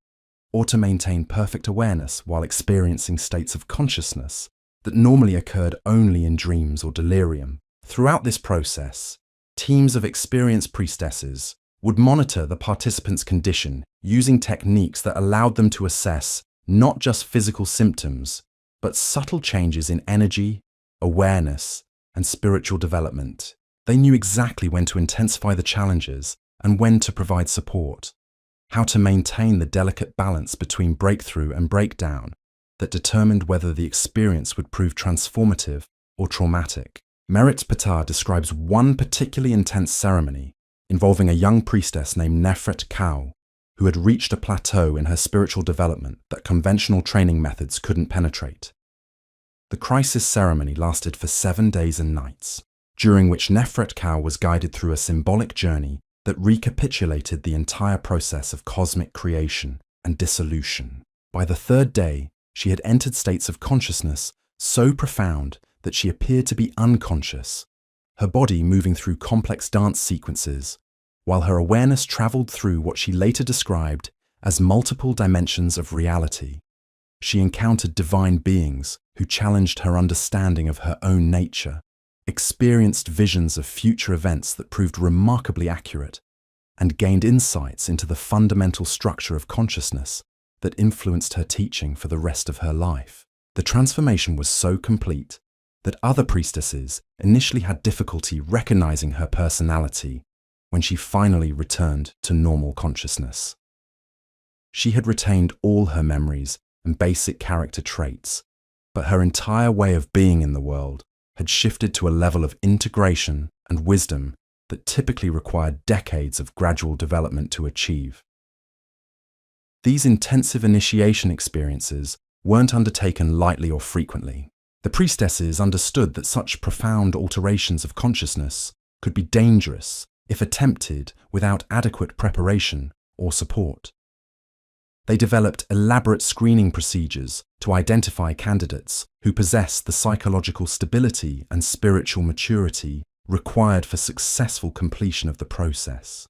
or to maintain perfect awareness while experiencing states of consciousness that normally occurred only in dreams or delirium. Throughout this process, teams of experienced priestesses would monitor the participants' condition using techniques that allowed them to assess not just physical symptoms, but subtle changes in energy, awareness, and spiritual development. They knew exactly when to intensify the challenges and when to provide support, how to maintain the delicate balance between breakthrough and breakdown that determined whether the experience would prove transformative or traumatic. Merit Patar describes one particularly intense ceremony involving a young priestess named Nefret Kau, who had reached a plateau in her spiritual development that conventional training methods couldn't penetrate. The crisis ceremony lasted for 7 days and nights, during which Nefret Kau was guided through a symbolic journey that recapitulated the entire process of cosmic creation and dissolution. By the third day, she had entered states of consciousness so profound that she appeared to be unconscious, her body moving through complex dance sequences, while her awareness traveled through what she later described as multiple dimensions of reality. She encountered divine beings who challenged her understanding of her own nature, experienced visions of future events that proved remarkably accurate, and gained insights into the fundamental structure of consciousness that influenced her teaching for the rest of her life. The transformation was so complete that other priestesses initially had difficulty recognizing her personality when she finally returned to normal consciousness. She had retained all her memories and basic character traits, but her entire way of being in the world had shifted to a level of integration and wisdom that typically required decades of gradual development to achieve. These intensive initiation experiences weren't undertaken lightly or frequently. The priestesses understood that such profound alterations of consciousness could be dangerous if attempted without adequate preparation or support. They developed elaborate screening procedures to identify candidates who possessed the psychological stability and spiritual maturity required for successful completion of the process.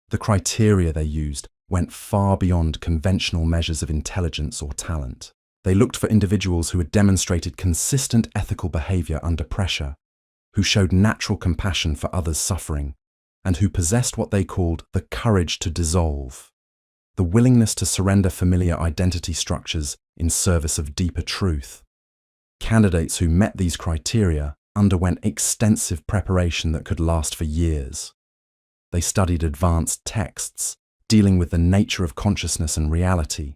The criteria they used went far beyond conventional measures of intelligence or talent. They looked for individuals who had demonstrated consistent ethical behavior under pressure, who showed natural compassion for others' suffering, and who possessed what they called the courage to dissolve, the willingness to surrender familiar identity structures in service of deeper truth. Candidates who met these criteria underwent extensive preparation that could last for years. They studied advanced texts dealing with the nature of consciousness and reality,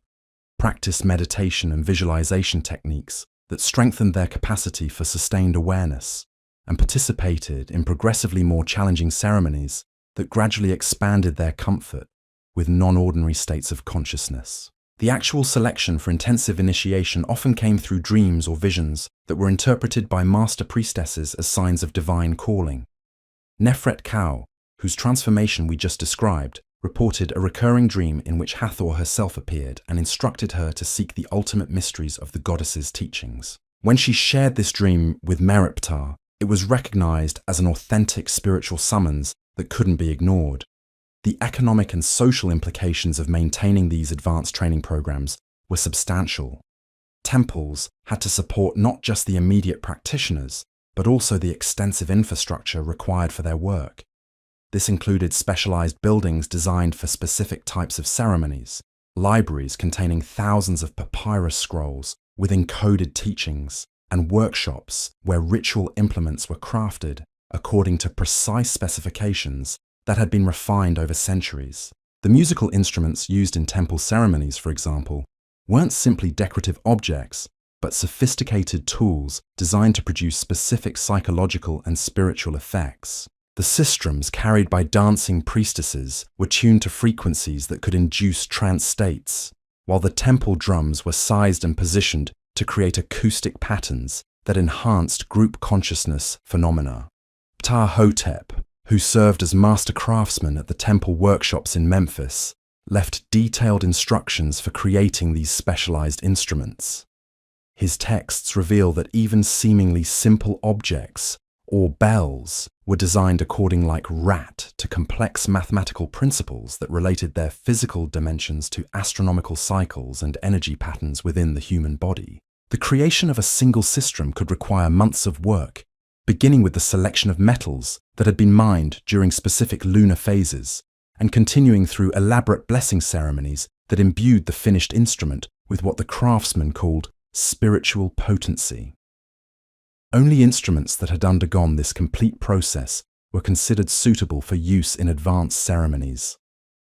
practiced meditation and visualization techniques that strengthened their capacity for sustained awareness, and participated in progressively more challenging ceremonies that gradually expanded their comfort with non-ordinary states of consciousness. The actual selection for intensive initiation often came through dreams or visions that were interpreted by master priestesses as signs of divine calling. Nefret Kau, whose transformation we just described, reported a recurring dream in which Hathor herself appeared and instructed her to seek the ultimate mysteries of the goddess's teachings. When she shared this dream with Meripta, it was recognized as an authentic spiritual summons that couldn't be ignored. The economic and social implications of maintaining these advanced training programs were substantial. Temples had to support not just the immediate practitioners, but also the extensive infrastructure required for their work. This included specialized buildings designed for specific types of ceremonies, libraries containing thousands of papyrus scrolls with encoded teachings, and workshops where ritual implements were crafted according to precise specifications that had been refined over centuries. The musical instruments used in temple ceremonies, for example, weren't simply decorative objects, but sophisticated tools designed to produce specific psychological and spiritual effects. The sistrums carried by dancing priestesses were tuned to frequencies that could induce trance states, while the temple drums were sized and positioned to create acoustic patterns that enhanced group consciousness phenomena. Ptah-hotep, who served as master craftsman at the temple workshops in Memphis, left detailed instructions for creating these specialized instruments. His texts reveal that even seemingly simple objects, or bells, were designed according like rat to complex mathematical principles that related their physical dimensions to astronomical cycles and energy patterns within the human body. The creation of a single sistrum could require months of work, beginning with the selection of metals that had been mined during specific lunar phases, and continuing through elaborate blessing ceremonies that imbued the finished instrument with what the craftsman called spiritual potency. Only instruments that had undergone this complete process were considered suitable for use in advanced ceremonies.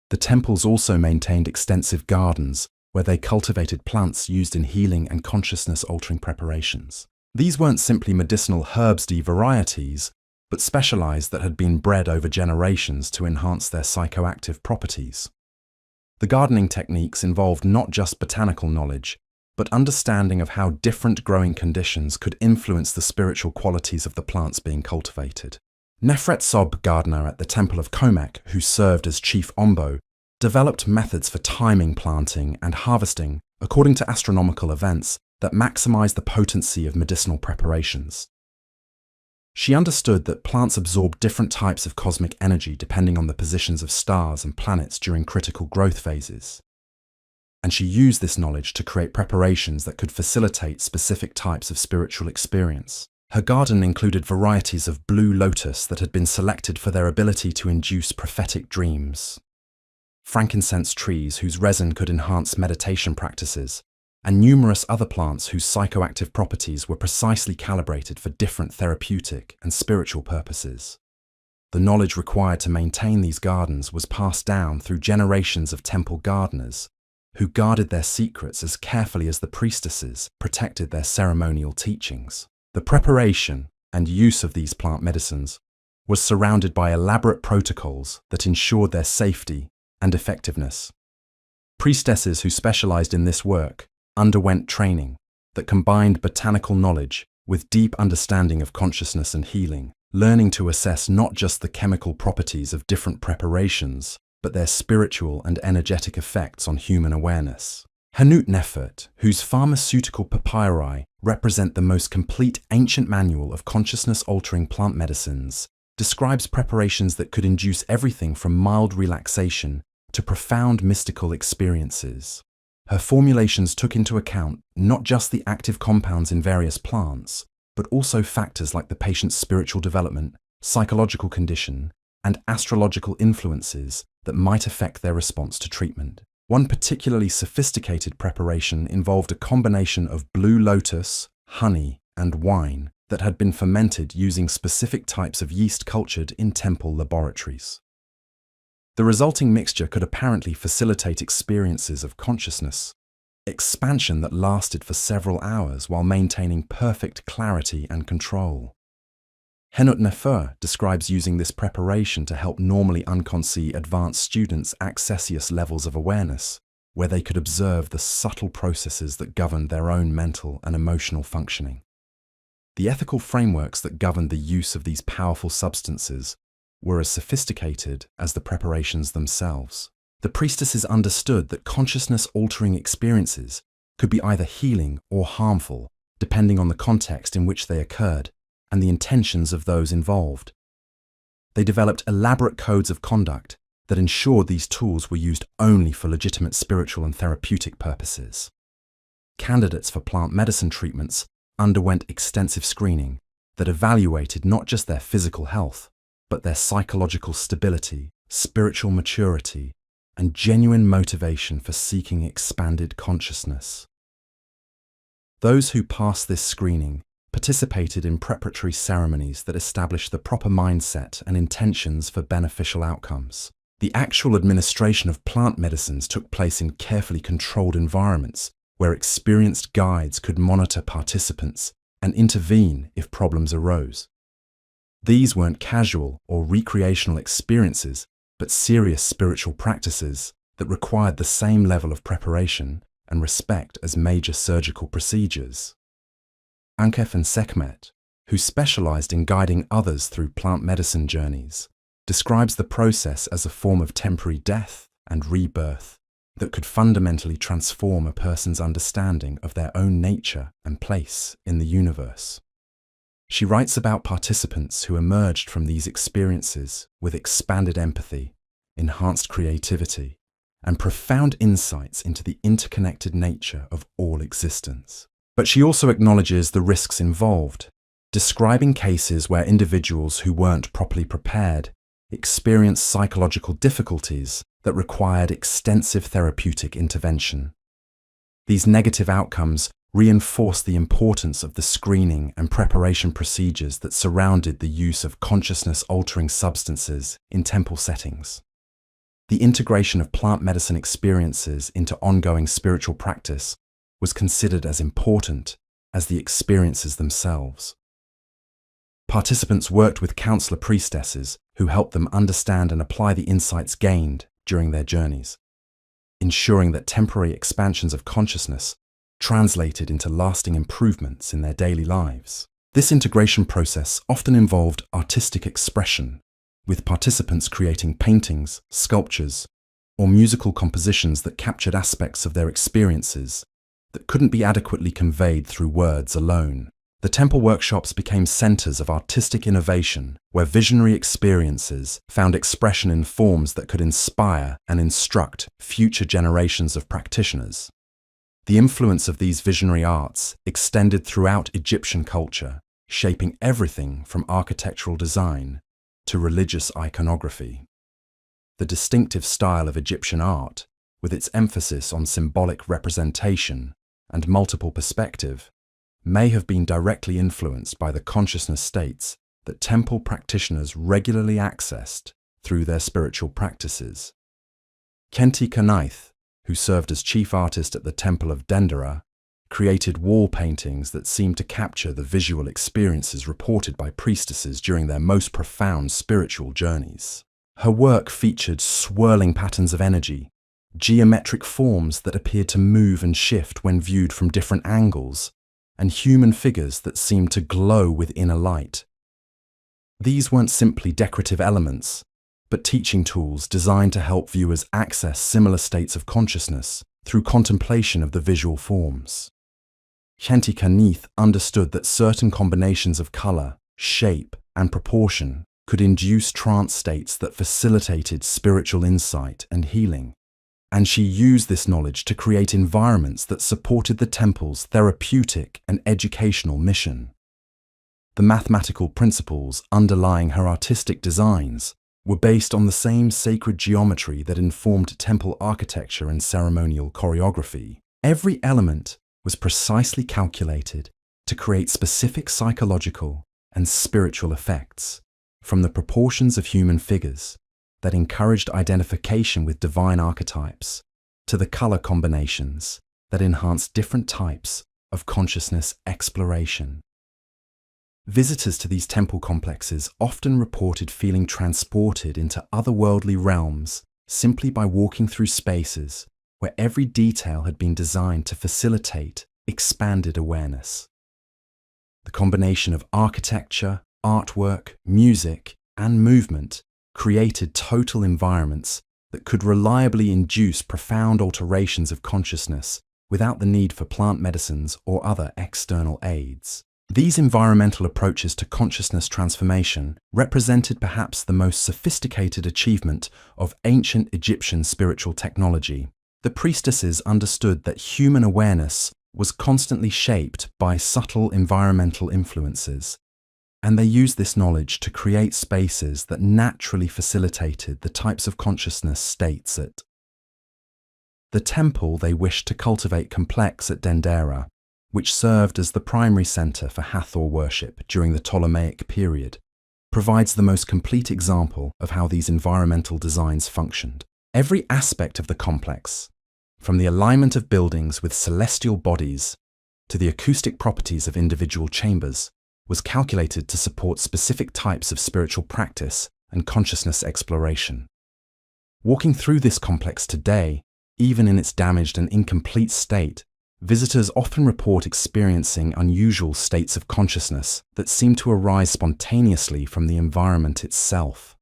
The temples also maintained extensive gardens where they cultivated plants used in healing and consciousness-altering preparations. These weren't simply medicinal herbs-y varieties, but specialized that had been bred over generations to enhance their psychoactive properties. The gardening techniques involved not just botanical knowledge, but understanding of how different growing conditions could influence the spiritual qualities of the plants being cultivated. Nefret Sob gardener at the Temple of Komek, who served as chief ombo, developed methods for timing planting and harvesting according to astronomical events that maximized the potency of medicinal preparations. She understood that plants absorb different types of cosmic energy depending on the positions of stars and planets during critical growth phases. And she used this knowledge to create preparations that could facilitate specific types of spiritual experience. Her garden included varieties of blue lotus that had been selected for their ability to induce prophetic dreams, frankincense trees whose resin could enhance meditation practices, and numerous other plants whose psychoactive properties were precisely calibrated for different therapeutic and spiritual purposes. The knowledge required to maintain these gardens was passed down through generations of temple gardeners, who guarded their secrets as carefully as the priestesses protected their ceremonial teachings. The preparation and use of these plant medicines was surrounded by elaborate protocols that ensured their safety and effectiveness. Priestesses who specialized in this work underwent training that combined botanical knowledge with deep understanding of consciousness and healing, learning to assess not just the chemical properties of different preparations, but their spiritual and energetic effects on human awareness. Hanut Nefert, whose pharmaceutical papyri represent the most complete ancient manual of consciousness-altering plant medicines, describes preparations that could induce everything from mild relaxation to profound mystical experiences. Her formulations took into account not just the active compounds in various plants, but also factors like the patient's spiritual development, psychological condition, and astrological influences that might affect their response to treatment. One particularly sophisticated preparation involved a combination of blue lotus, honey, and wine that had been fermented using specific types of yeast cultured in temple laboratories. The resulting mixture could apparently facilitate experiences of consciousness, expansion that lasted for several hours while maintaining perfect clarity and control. Henut Nefer describes using this preparation to help normally unconscious advanced students access levels of awareness, where they could observe the subtle processes that governed their own mental and emotional functioning. The ethical frameworks that governed the use of these powerful substances were as sophisticated as the preparations themselves. The priestesses understood that consciousness-altering experiences could be either healing or harmful, depending on the context in which they occurred and the intentions of those involved. They developed elaborate codes of conduct that ensured these tools were used only for legitimate spiritual and therapeutic purposes. Candidates for plant medicine treatments underwent extensive screening that evaluated not just their physical health, but their psychological stability, spiritual maturity, and genuine motivation for seeking expanded consciousness. Those who passed this screening participated in preparatory ceremonies that established the proper mindset and intentions for beneficial outcomes. The actual administration of plant medicines took place in carefully controlled environments where experienced guides could monitor participants and intervene if problems arose. These weren't casual or recreational experiences, but serious spiritual practices that required the same level of preparation and respect as major surgical procedures. Ankef and Sekhmet, who specialized in guiding others through plant medicine journeys, describes the process as a form of temporary death and rebirth that could fundamentally transform a person's understanding of their own nature and place in the universe. She writes about participants who emerged from these experiences with expanded empathy, enhanced creativity, and profound insights into the interconnected nature of all existence. But she also acknowledges the risks involved, describing cases where individuals who weren't properly prepared experienced psychological difficulties that required extensive therapeutic intervention. These negative outcomes reinforce the importance of the screening and preparation procedures that surrounded the use of consciousness-altering substances in temple settings. The integration of plant medicine experiences into ongoing spiritual practice was considered as important as the experiences themselves. Participants worked with counselor priestesses who helped them understand and apply the insights gained during their journeys, ensuring that temporary expansions of consciousness translated into lasting improvements in their daily lives. This integration process often involved artistic expression, with participants creating paintings, sculptures, or musical compositions that captured aspects of their experiences that couldn't be adequately conveyed through words alone. The temple workshops became centers of artistic innovation, where visionary experiences found expression in forms that could inspire and instruct future generations of practitioners. The influence of these visionary arts extended throughout Egyptian culture, shaping everything from architectural design to religious iconography. The distinctive style of Egyptian art, with its emphasis on symbolic representation and multiple perspective, may have been directly influenced by the consciousness states that temple practitioners regularly accessed through their spiritual practices. Khenti Kanaith, who served as chief artist at the Temple of Dendera, created wall paintings that seemed to capture the visual experiences reported by priestesses during their most profound spiritual journeys. Her work featured swirling patterns of energy, geometric forms that appeared to move and shift when viewed from different angles, and human figures that seemed to glow with inner light. These weren't simply decorative elements, but teaching tools designed to help viewers access similar states of consciousness through contemplation of the visual forms. Khenti Kanaith understood that certain combinations of color, shape, and proportion could induce trance states that facilitated spiritual insight and healing, and she used this knowledge to create environments that supported the temple's therapeutic and educational mission. The mathematical principles underlying her artistic designs were based on the same sacred geometry that informed temple architecture and ceremonial choreography. Every element was precisely calculated to create specific psychological and spiritual effects, from the proportions of human figures that encouraged identification with divine archetypes to the color combinations that enhanced different types of consciousness exploration. Visitors to these temple complexes often reported feeling transported into otherworldly realms simply by walking through spaces where every detail had been designed to facilitate expanded awareness. The combination of architecture, artwork, music, and movement created total environments that could reliably induce profound alterations of consciousness without the need for plant medicines or other external aids. These environmental approaches to consciousness transformation represented perhaps the most sophisticated achievement of ancient Egyptian spiritual technology. The priestesses understood that human awareness was constantly shaped by subtle environmental influences, and they used this knowledge to create spaces that naturally facilitated the types of consciousness states at the temple they wished to cultivate complex at Dendera, which served as the primary center for Hathor worship during the Ptolemaic period, provides the most complete example of how these environmental designs functioned. Every aspect of the complex, from the alignment of buildings with celestial bodies to the acoustic properties of individual chambers, was calculated to support specific types of spiritual practice and consciousness exploration. Walking through this complex today, even in its damaged and incomplete state, visitors often report experiencing unusual states of consciousness that seem to arise spontaneously from the environment itself.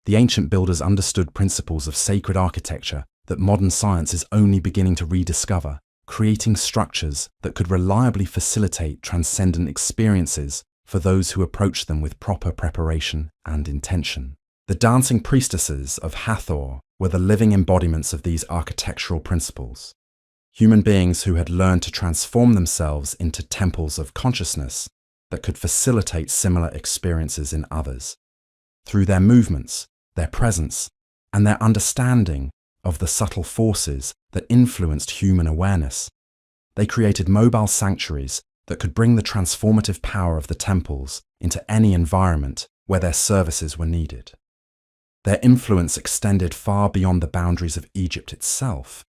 The ancient builders understood principles of sacred architecture that modern science is only beginning to rediscover, creating structures that could reliably facilitate transcendent experiences for those who approach them with proper preparation and intention. The dancing priestesses of Hathor were the living embodiments of these architectural principles. Human beings who had learned to transform themselves into temples of consciousness that could facilitate similar experiences in others. Through their movements, their presence, and their understanding of the subtle forces that influenced human awareness, they created mobile sanctuaries that could bring the transformative power of the temples into any environment where their services were needed. Their influence extended far beyond the boundaries of Egypt itself,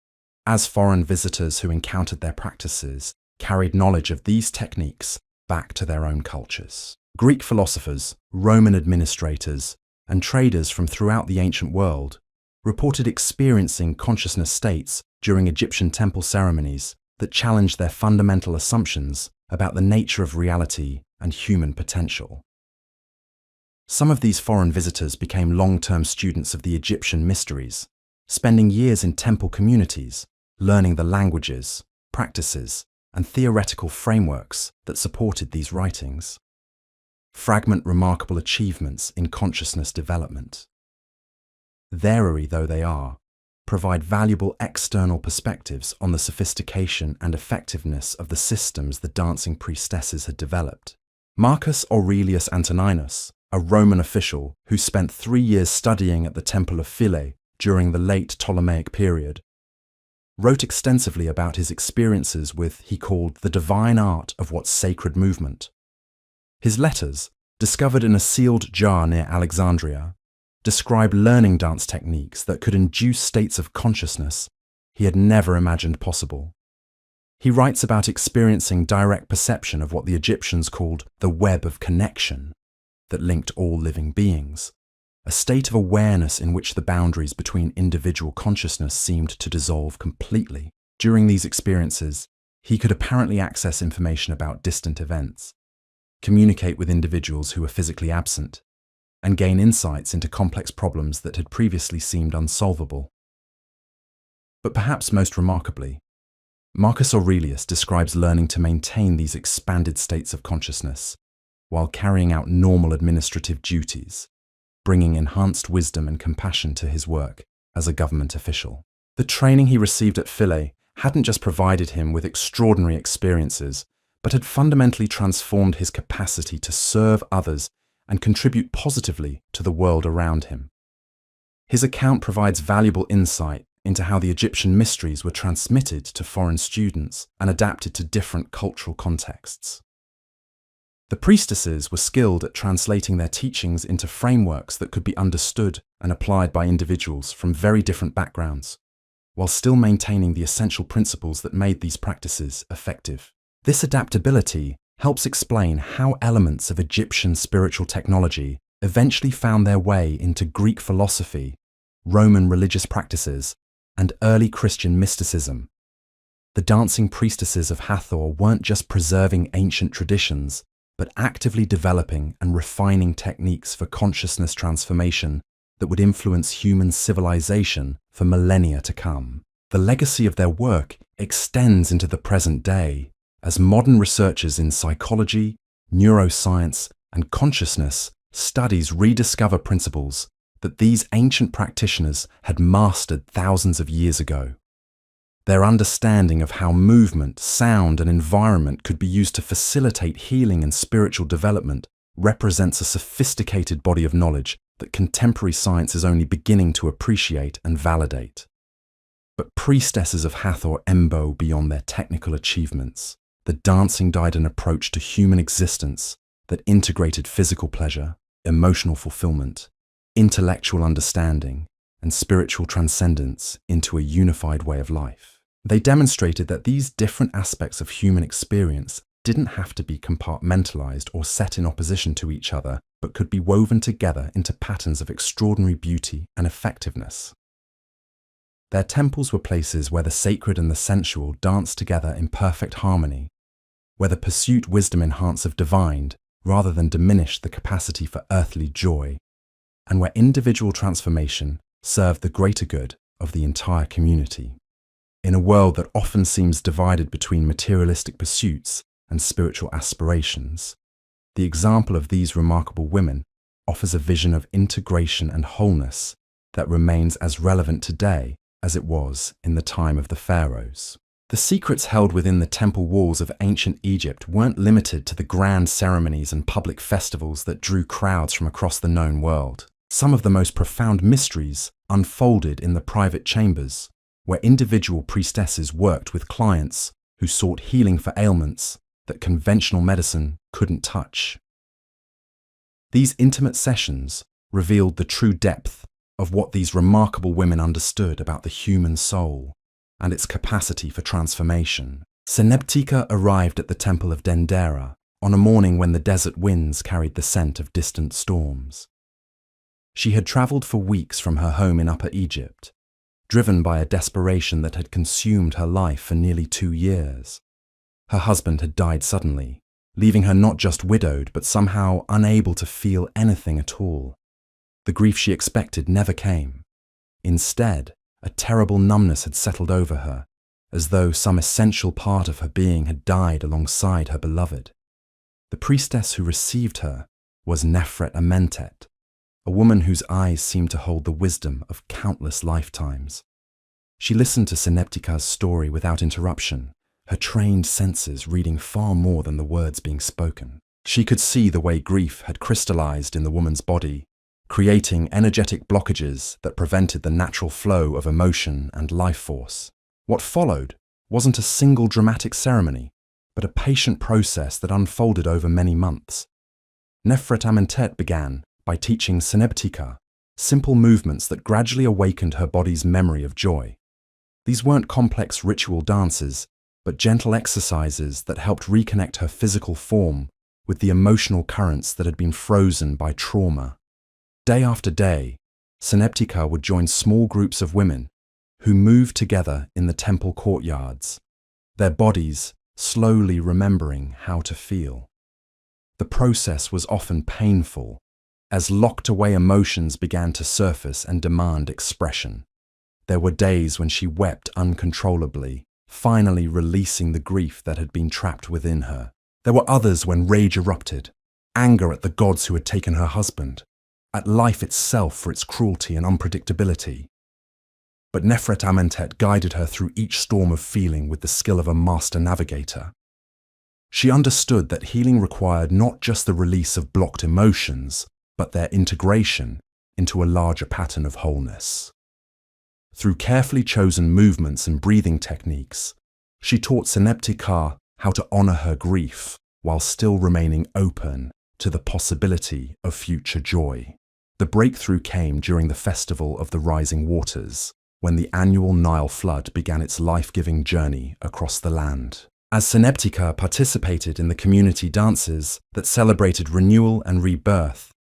as foreign visitors who encountered their practices carried knowledge of these techniques back to their own cultures. Greek philosophers, Roman administrators, and traders from throughout the ancient world reported experiencing consciousness states during Egyptian temple ceremonies that challenged their fundamental assumptions about the nature of reality and human potential. Some of these foreign visitors became long-term students of the Egyptian mysteries, spending years in temple communities, learning the languages, practices, and theoretical frameworks that supported these writings. Fragment remarkable achievements in consciousness development. Varied though they are, provide valuable external perspectives on the sophistication and effectiveness of the systems the dancing priestesses had developed. Marcus Aurelius Antoninus, a Roman official who spent 3 years studying at the Temple of Philae during the late Ptolemaic period, wrote extensively about his experiences with, he called, the divine art of what's sacred movement. His letters, discovered in a sealed jar near Alexandria, describe learning dance techniques that could induce states of consciousness he had never imagined possible. He writes about experiencing direct perception of what the Egyptians called the web of connection that linked all living beings, a state of awareness in which the boundaries between individual consciousness seemed to dissolve completely. During these experiences, he could apparently access information about distant events, communicate with individuals who were physically absent, and gain insights into complex problems that had previously seemed unsolvable. But perhaps most remarkably, Marcus Aurelius describes learning to maintain these expanded states of consciousness while carrying out normal administrative duties, bringing enhanced wisdom and compassion to his work as a government official. The training he received at Philae hadn't just provided him with extraordinary experiences, but had fundamentally transformed his capacity to serve others and contribute positively to the world around him. His account provides valuable insight into how the Egyptian mysteries were transmitted to foreign students and adapted to different cultural contexts. The priestesses were skilled at translating their teachings into frameworks that could be understood and applied by individuals from very different backgrounds, while still maintaining the essential principles that made these practices effective. This adaptability helps explain how elements of Egyptian spiritual technology eventually found their way into Greek philosophy, Roman religious practices, and early Christian mysticism. The dancing priestesses of Hathor weren't just preserving ancient traditions, but actively developing and refining techniques for consciousness transformation that would influence human civilization for millennia to come. The legacy of their work extends into the present day, As modern researchers in psychology, neuroscience, and consciousness studies rediscover principles that these ancient practitioners had mastered thousands of years ago. Their understanding of how movement, sound, and environment could be used to facilitate healing and spiritual development represents a sophisticated body of knowledge that contemporary science is only beginning to appreciate and validate. But priestesses of Hathor embody beyond their technical achievements. The dancing died an approach to human existence that integrated physical pleasure, emotional fulfillment, intellectual understanding, and spiritual transcendence into a unified way of life. They demonstrated that these different aspects of human experience didn't have to be compartmentalized or set in opposition to each other, but could be woven together into patterns of extraordinary beauty and effectiveness. Their temples were places where the sacred and the sensual danced together in perfect harmony, where the pursuit wisdom enhanced of divine rather than diminished the capacity for earthly joy, and where individual transformation served the greater good of the entire community. In a world that often seems divided between materialistic pursuits and spiritual aspirations, the example of these remarkable women offers a vision of integration and wholeness that remains as relevant today as it was in the time of the pharaohs. The secrets held within the temple walls of ancient Egypt weren't limited to the grand ceremonies and public festivals that drew crowds from across the known world. Some of the most profound mysteries unfolded in the private chambers, where individual priestesses worked with clients who sought healing for ailments that conventional medicine couldn't touch. These intimate sessions revealed the true depth of what these remarkable women understood about the human soul and its capacity for transformation. Senebtika arrived at the temple of Dendera on a morning when the desert winds carried the scent of distant storms. She had traveled for weeks from her home in Upper Egypt, driven by a desperation that had consumed her life for nearly 2 years. Her husband had died suddenly, leaving her not just widowed but somehow unable to feel anything at all. The grief she expected never came. Instead, a terrible numbness had settled over her, as though some essential part of her being had died alongside her beloved. The priestess who received her was Nefret Amentet, a woman whose eyes seemed to hold the wisdom of countless lifetimes. She listened to Senebtika's story without interruption, her trained senses reading far more than the words being spoken. She could see the way grief had crystallized in the woman's body, creating energetic blockages that prevented the natural flow of emotion and life force. What followed wasn't a single dramatic ceremony, but a patient process that unfolded over many months. Nefret Amentet began by teaching Senebtika simple movements that gradually awakened her body's memory of joy. These weren't complex ritual dances, but gentle exercises that helped reconnect her physical form with the emotional currents that had been frozen by trauma. Day after day, Senebtika would join small groups of women who moved together in the temple courtyards, their bodies slowly remembering how to feel. The process was often painful, as locked-away emotions began to surface and demand expression. There were days when she wept uncontrollably, finally releasing the grief that had been trapped within her. There were others when rage erupted, anger at the gods who had taken her husband, at life itself for its cruelty and unpredictability. But Nefret Amentet guided her through each storm of feeling with the skill of a master navigator. She understood that healing required not just the release of blocked emotions, but their integration into a larger pattern of wholeness. Through carefully chosen movements and breathing techniques, she taught Senebtika how to honor her grief while still remaining open to the possibility of future joy. The breakthrough came during the Festival of the Rising Waters, when the annual Nile flood began its life-giving journey across the land. As Senebtika participated in the community dances that celebrated renewal and rebirth,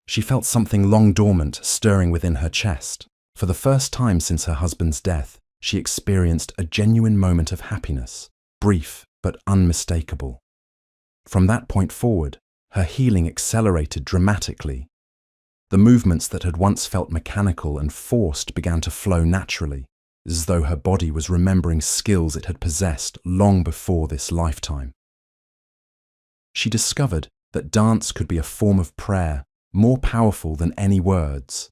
she felt something long dormant stirring within her chest. For the first time since her husband's death, she experienced a genuine moment of happiness, brief but unmistakable. From that point forward, her healing accelerated dramatically. The movements that had once felt mechanical and forced began to flow naturally, as though her body was remembering skills it had possessed long before this lifetime. She discovered that dance could be a form of prayer more powerful than any words,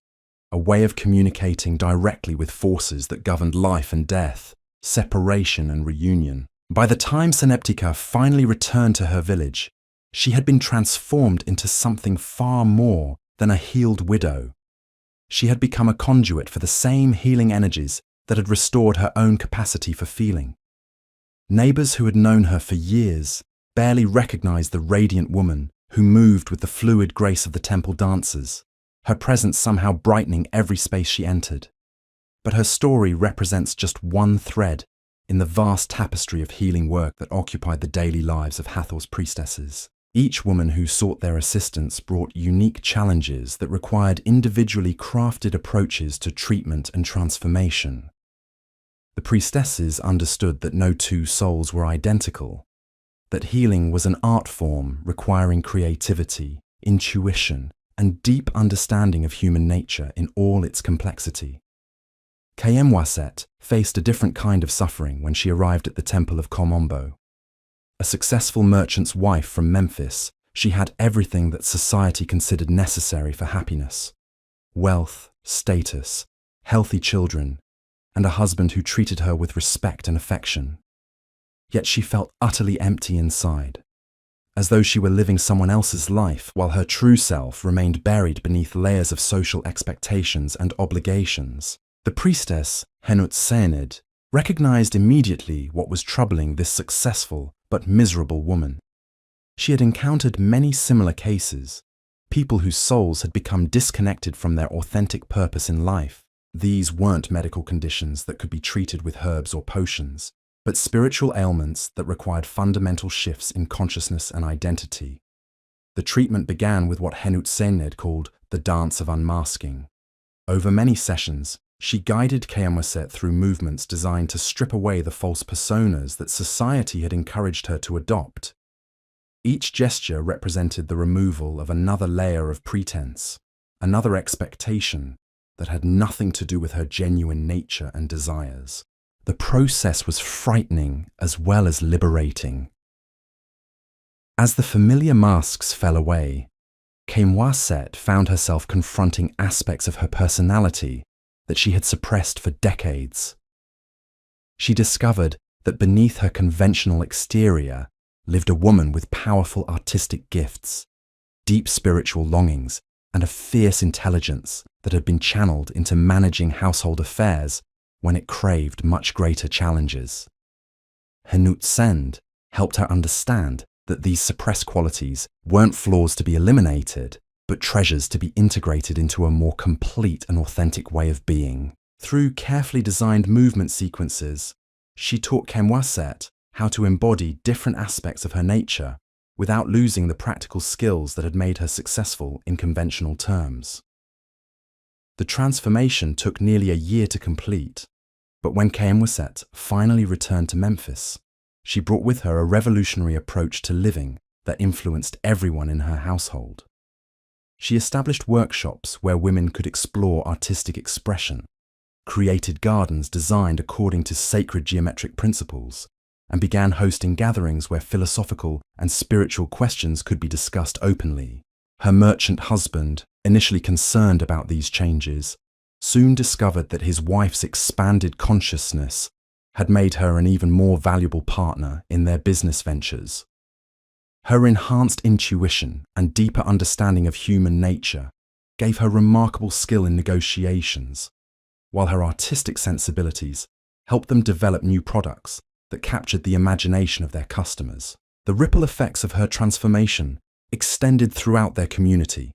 a way of communicating directly with forces that governed life and death, separation and reunion. By the time Seneptika finally returned to her village, she had been transformed into something far more than a healed widow. She had become a conduit for the same healing energies that had restored her own capacity for feeling. Neighbors who had known her for years barely recognized the radiant woman who moved with the fluid grace of the temple dancers, her presence somehow brightening every space she entered. But her story represents just one thread in the vast tapestry of healing work that occupied the daily lives of Hathor's priestesses. Each woman who sought their assistance brought unique challenges that required individually crafted approaches to treatment and transformation. The priestesses understood that no two souls were identical, that healing was an art form requiring creativity, intuition, and deep understanding of human nature in all its complexity. Kayemwaset faced a different kind of suffering when she arrived at the temple of Komombo. A successful merchant's wife from Memphis, she had everything that society considered necessary for happiness: wealth, status, healthy children, and a husband who treated her with respect and affection. Yet she felt utterly empty inside, as though she were living someone else's life while her true self remained buried beneath layers of social expectations and obligations. The priestess, Henut Sened, recognized immediately what was troubling this successful but miserable woman. She had encountered many similar cases, people whose souls had become disconnected from their authentic purpose in life. These weren't medical conditions that could be treated with herbs or potions, but spiritual ailments that required fundamental shifts in consciousness and identity. The treatment began with what Henut Sened called the dance of unmasking. Over many sessions, she guided Kayemwaset through movements designed to strip away the false personas that society had encouraged her to adopt. Each gesture represented the removal of another layer of pretense, another expectation that had nothing to do with her genuine nature and desires. The process was frightening as well as liberating. As the familiar masks fell away, Kayemwaset found herself confronting aspects of her personality that she had suppressed for decades. She discovered that beneath her conventional exterior lived a woman with powerful artistic gifts, deep spiritual longings, and a fierce intelligence that had been channeled into managing household affairs when it craved much greater challenges. Henut Sened helped her understand that these suppressed qualities weren't flaws to be eliminated, but treasures to be integrated into a more complete and authentic way of being. Through carefully designed movement sequences, she taught Kayemwaset how to embody different aspects of her nature without losing the practical skills that had made her successful in conventional terms. The transformation took nearly a year to complete, but when Kayemwaset finally returned to Memphis, she brought with her a revolutionary approach to living that influenced everyone in her household. She established workshops where women could explore artistic expression, created gardens designed according to sacred geometric principles, and began hosting gatherings where philosophical and spiritual questions could be discussed openly. Her merchant husband, initially concerned about these changes, soon discovered that his wife's expanded consciousness had made her an even more valuable partner in their business ventures. Her enhanced intuition and deeper understanding of human nature gave her remarkable skill in negotiations, while her artistic sensibilities helped them develop new products that captured the imagination of their customers. The ripple effects of her transformation extended throughout their community,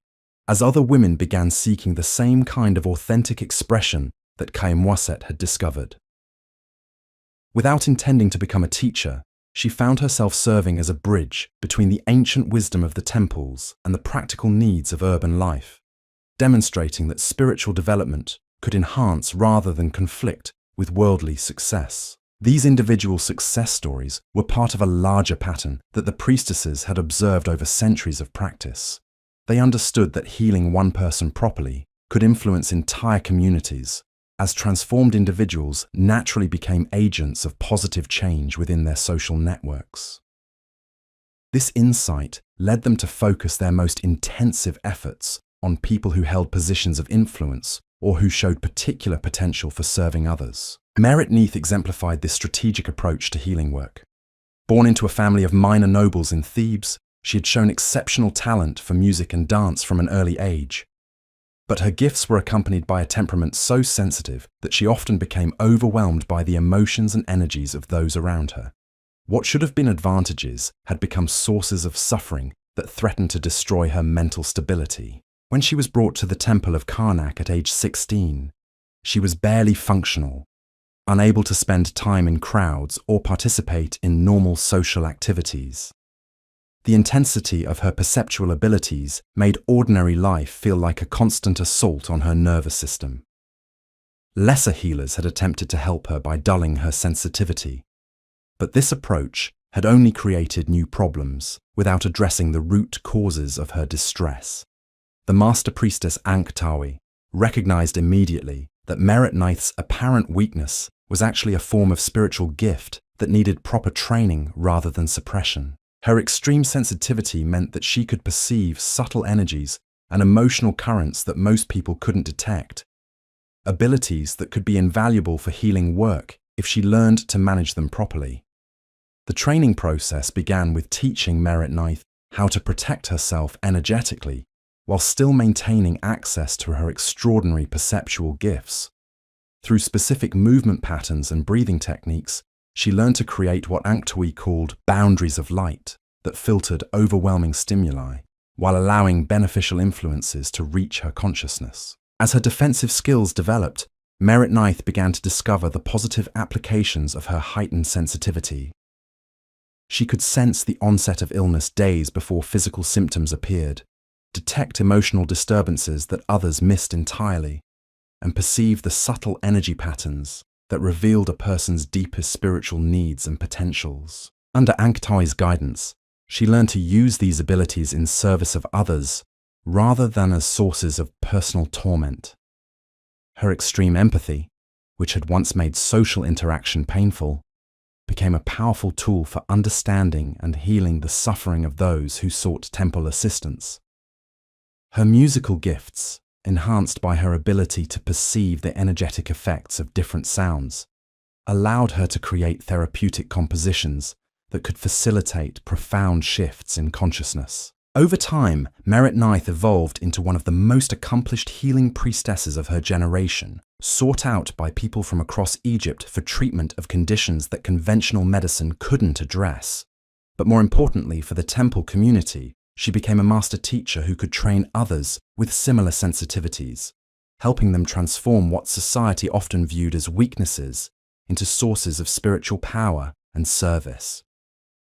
as other women began seeking the same kind of authentic expression that Kayemwaset had discovered. Without intending to become a teacher, she found herself serving as a bridge between the ancient wisdom of the temples and the practical needs of urban life, demonstrating that spiritual development could enhance rather than conflict with worldly success. These individual success stories were part of a larger pattern that the priestesses had observed over centuries of practice. They understood that healing one person properly could influence entire communities, as transformed individuals naturally became agents of positive change within their social networks. This insight led them to focus their most intensive efforts on people who held positions of influence or who showed particular potential for serving others. Merit Neith exemplified this strategic approach to healing work. Born into a family of minor nobles in Thebes, she had shown exceptional talent for music and dance from an early age. But her gifts were accompanied by a temperament so sensitive that she often became overwhelmed by the emotions and energies of those around her. What should have been advantages had become sources of suffering that threatened to destroy her mental stability. When she was brought to the temple of Karnak at age 16, she was barely functional, unable to spend time in crowds or participate in normal social activities. The intensity of her perceptual abilities made ordinary life feel like a constant assault on her nervous system. Lesser healers had attempted to help her by dulling her sensitivity, but this approach had only created new problems without addressing the root causes of her distress. The master priestess Ankhtawi recognized immediately that Merit Neith's apparent weakness was actually a form of spiritual gift that needed proper training rather than suppression. Her extreme sensitivity meant that she could perceive subtle energies and emotional currents that most people couldn't detect, abilities that could be invaluable for healing work if she learned to manage them properly. The training process began with teaching Merit Neith how to protect herself energetically while still maintaining access to her extraordinary perceptual gifts. Through specific movement patterns and breathing techniques, she learned to create what Ankhtawi called boundaries of light that filtered overwhelming stimuli, while allowing beneficial influences to reach her consciousness. As her defensive skills developed, Merit Neith began to discover the positive applications of her heightened sensitivity. She could sense the onset of illness days before physical symptoms appeared, detect emotional disturbances that others missed entirely, and perceive the subtle energy patterns that revealed a person's deepest spiritual needs and potentials. Under Ankhtawi's guidance, she learned to use these abilities in service of others rather than as sources of personal torment. Her extreme empathy, which had once made social interaction painful, became a powerful tool for understanding and healing the suffering of those who sought temple assistance. Her musical gifts, enhanced by her ability to perceive the energetic effects of different sounds, allowed her to create therapeutic compositions that could facilitate profound shifts in consciousness. Over time, Merit Neith evolved into one of the most accomplished healing priestesses of her generation, sought out by people from across Egypt for treatment of conditions that conventional medicine couldn't address. But more importantly, for the temple community, she became a master teacher who could train others with similar sensitivities, helping them transform what society often viewed as weaknesses into sources of spiritual power and service.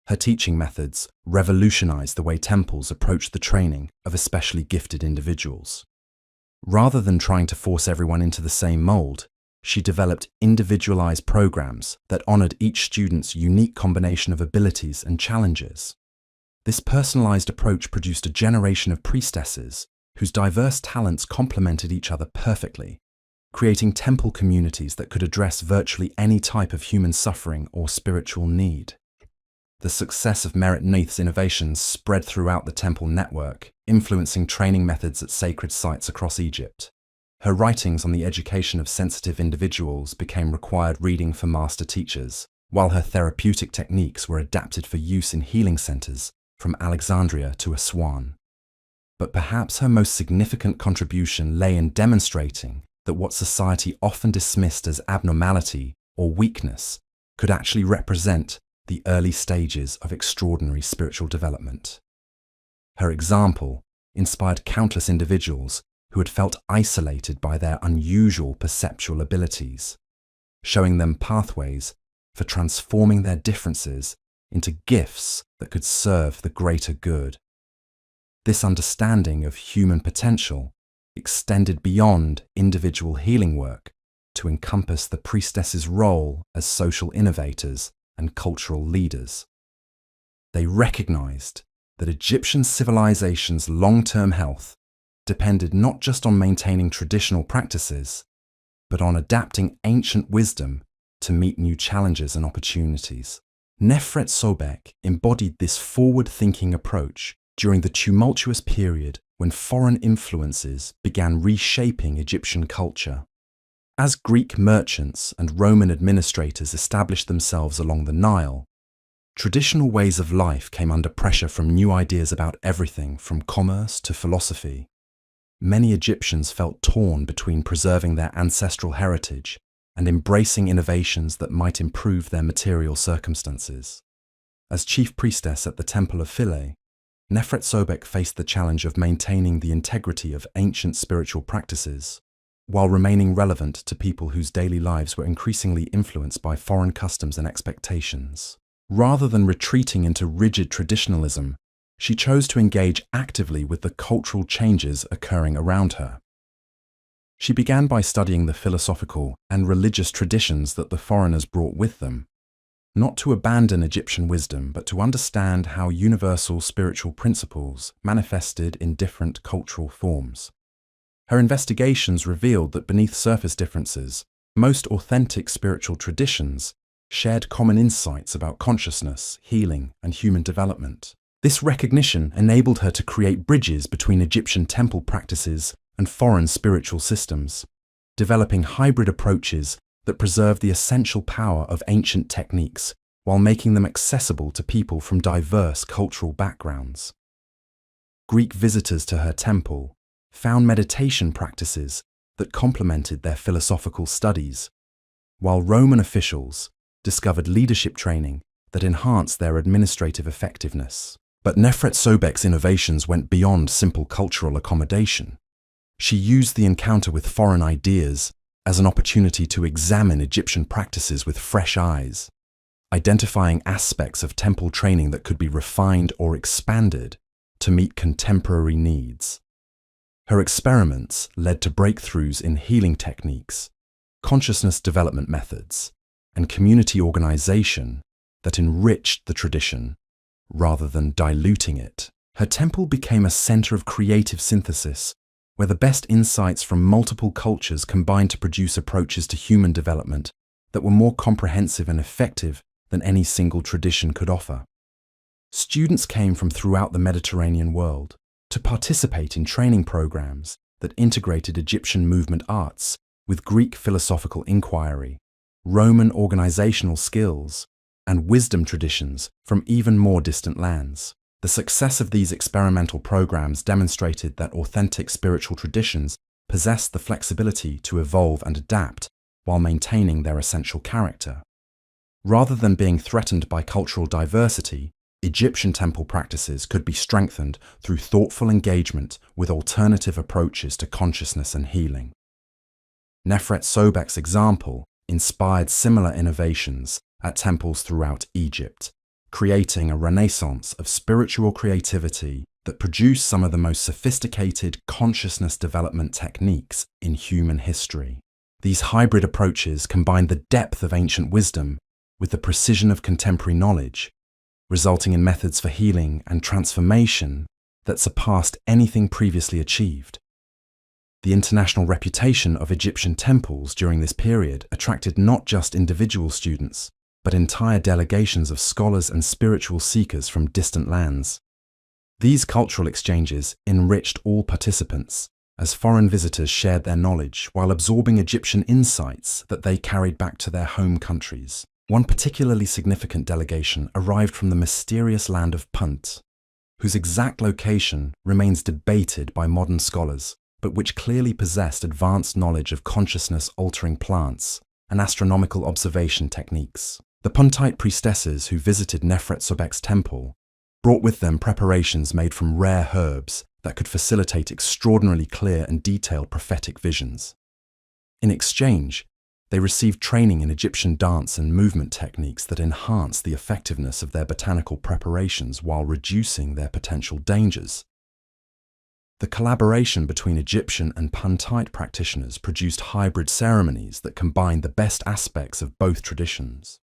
Her teaching methods revolutionized the way temples approached the training of especially gifted individuals. Rather than trying to force everyone into the same mold, she developed individualized programs that honored each student's unique combination of abilities and challenges. This personalized approach produced a generation of priestesses whose diverse talents complemented each other perfectly, creating temple communities that could address virtually any type of human suffering or spiritual need. The success of Merit Neith's innovations spread throughout the temple network, influencing training methods at sacred sites across Egypt. Her writings on the education of sensitive individuals became required reading for master teachers, while her therapeutic techniques were adapted for use in healing centers from Alexandria to Aswan. But perhaps her most significant contribution lay in demonstrating that what society often dismissed as abnormality or weakness could actually represent the early stages of extraordinary spiritual development. Her example inspired countless individuals who had felt isolated by their unusual perceptual abilities, showing them pathways for transforming their differences into gifts that could serve the greater good. This understanding of human potential extended beyond individual healing work to encompass the priestesses' role as social innovators and cultural leaders. They recognized that Egyptian civilization's long-term health depended not just on maintaining traditional practices, but on adapting ancient wisdom to meet new challenges and opportunities. Nefret Sobek embodied this forward-thinking approach during the tumultuous period when foreign influences began reshaping Egyptian culture. As Greek merchants and Roman administrators established themselves along the Nile, traditional ways of life came under pressure from new ideas about everything from commerce to philosophy. Many Egyptians felt torn between preserving their ancestral heritage and embracing innovations that might improve their material circumstances. As chief priestess at the Temple of Philae, Nefret Sobek faced the challenge of maintaining the integrity of ancient spiritual practices while remaining relevant to people whose daily lives were increasingly influenced by foreign customs and expectations. Rather than retreating into rigid traditionalism, she chose to engage actively with the cultural changes occurring around her. She began by studying the philosophical and religious traditions that the foreigners brought with them, not to abandon Egyptian wisdom, but to understand how universal spiritual principles manifested in different cultural forms. Her investigations revealed that beneath surface differences, most authentic spiritual traditions shared common insights about consciousness, healing, and human development. This recognition enabled her to create bridges between Egyptian temple practices and foreign spiritual systems, developing hybrid approaches that preserve the essential power of ancient techniques while making them accessible to people from diverse cultural backgrounds. Greek visitors to her temple found meditation practices that complemented their philosophical studies, while Roman officials discovered leadership training that enhanced their administrative effectiveness. But Nefret Sobek's innovations went beyond simple cultural accommodation. She used the encounter with foreign ideas as an opportunity to examine Egyptian practices with fresh eyes, identifying aspects of temple training that could be refined or expanded to meet contemporary needs. Her experiments led to breakthroughs in healing techniques, consciousness development methods, and community organization that enriched the tradition rather than diluting it. Her temple became a center of creative synthesis, where the best insights from multiple cultures combined to produce approaches to human development that were more comprehensive and effective than any single tradition could offer. Students came from throughout the Mediterranean world to participate in training programs that integrated Egyptian movement arts with Greek philosophical inquiry, Roman organizational skills, and wisdom traditions from even more distant lands. The success of these experimental programs demonstrated that authentic spiritual traditions possessed the flexibility to evolve and adapt while maintaining their essential character. Rather than being threatened by cultural diversity, Egyptian temple practices could be strengthened through thoughtful engagement with alternative approaches to consciousness and healing. Nefret Sobek's example inspired similar innovations at temples throughout Egypt, creating a renaissance of spiritual creativity that produced some of the most sophisticated consciousness development techniques in human history. These hybrid approaches combined the depth of ancient wisdom with the precision of contemporary knowledge, resulting in methods for healing and transformation that surpassed anything previously achieved. The international reputation of Egyptian temples during this period attracted not just individual students, but entire delegations of scholars and spiritual seekers from distant lands. These cultural exchanges enriched all participants, as foreign visitors shared their knowledge while absorbing Egyptian insights that they carried back to their home countries. One particularly significant delegation arrived from the mysterious land of Punt, whose exact location remains debated by modern scholars, but which clearly possessed advanced knowledge of consciousness-altering plants and astronomical observation techniques. The Puntite priestesses who visited Nefret Sobek's temple brought with them preparations made from rare herbs that could facilitate extraordinarily clear and detailed prophetic visions. In exchange, they received training in Egyptian dance and movement techniques that enhanced the effectiveness of their botanical preparations while reducing their potential dangers. The collaboration between Egyptian and Puntite practitioners produced hybrid ceremonies that combined the best aspects of both traditions,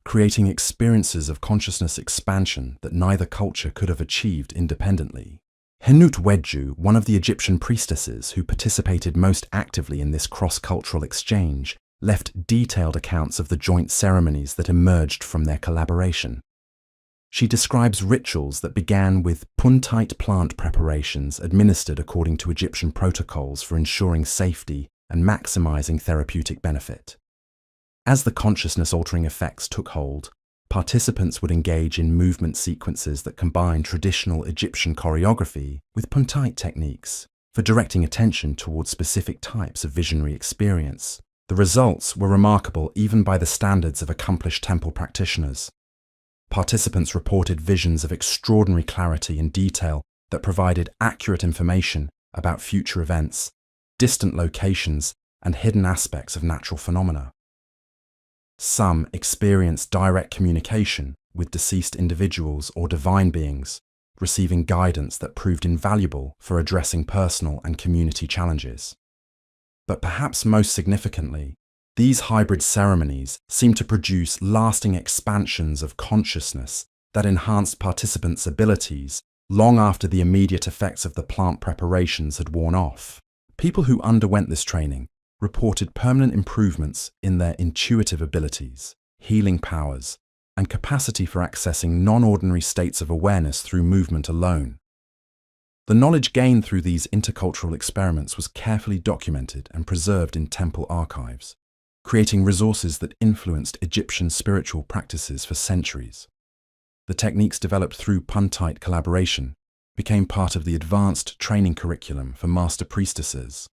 creating experiences of consciousness expansion that neither culture could have achieved independently. Henut-Wedju, one of the Egyptian priestesses who participated most actively in this cross-cultural exchange, left detailed accounts of the joint ceremonies that emerged from their collaboration. She describes rituals that began with puntite plant preparations administered according to Egyptian protocols for ensuring safety and maximizing therapeutic benefit. As the consciousness-altering effects took hold, participants would engage in movement sequences that combine traditional Egyptian choreography with puntite techniques for directing attention towards specific types of visionary experience. The results were remarkable even by the standards of accomplished temple practitioners. Participants reported visions of extraordinary clarity and detail that provided accurate information about future events, distant locations, and hidden aspects of natural phenomena. Some experienced direct communication with deceased individuals or divine beings, receiving guidance that proved invaluable for addressing personal and community challenges. But perhaps most significantly, these hybrid ceremonies seem to produce lasting expansions of consciousness that enhanced participants' abilities long after the immediate effects of the plant preparations had worn off. People who underwent this training reported permanent improvements in their intuitive abilities, healing powers, and capacity for accessing non-ordinary states of awareness through movement alone. The knowledge gained through these intercultural experiments was carefully documented and preserved in temple archives, creating resources that influenced Egyptian spiritual practices for centuries. The techniques developed through puntite collaboration became part of the advanced training curriculum for master priestesses,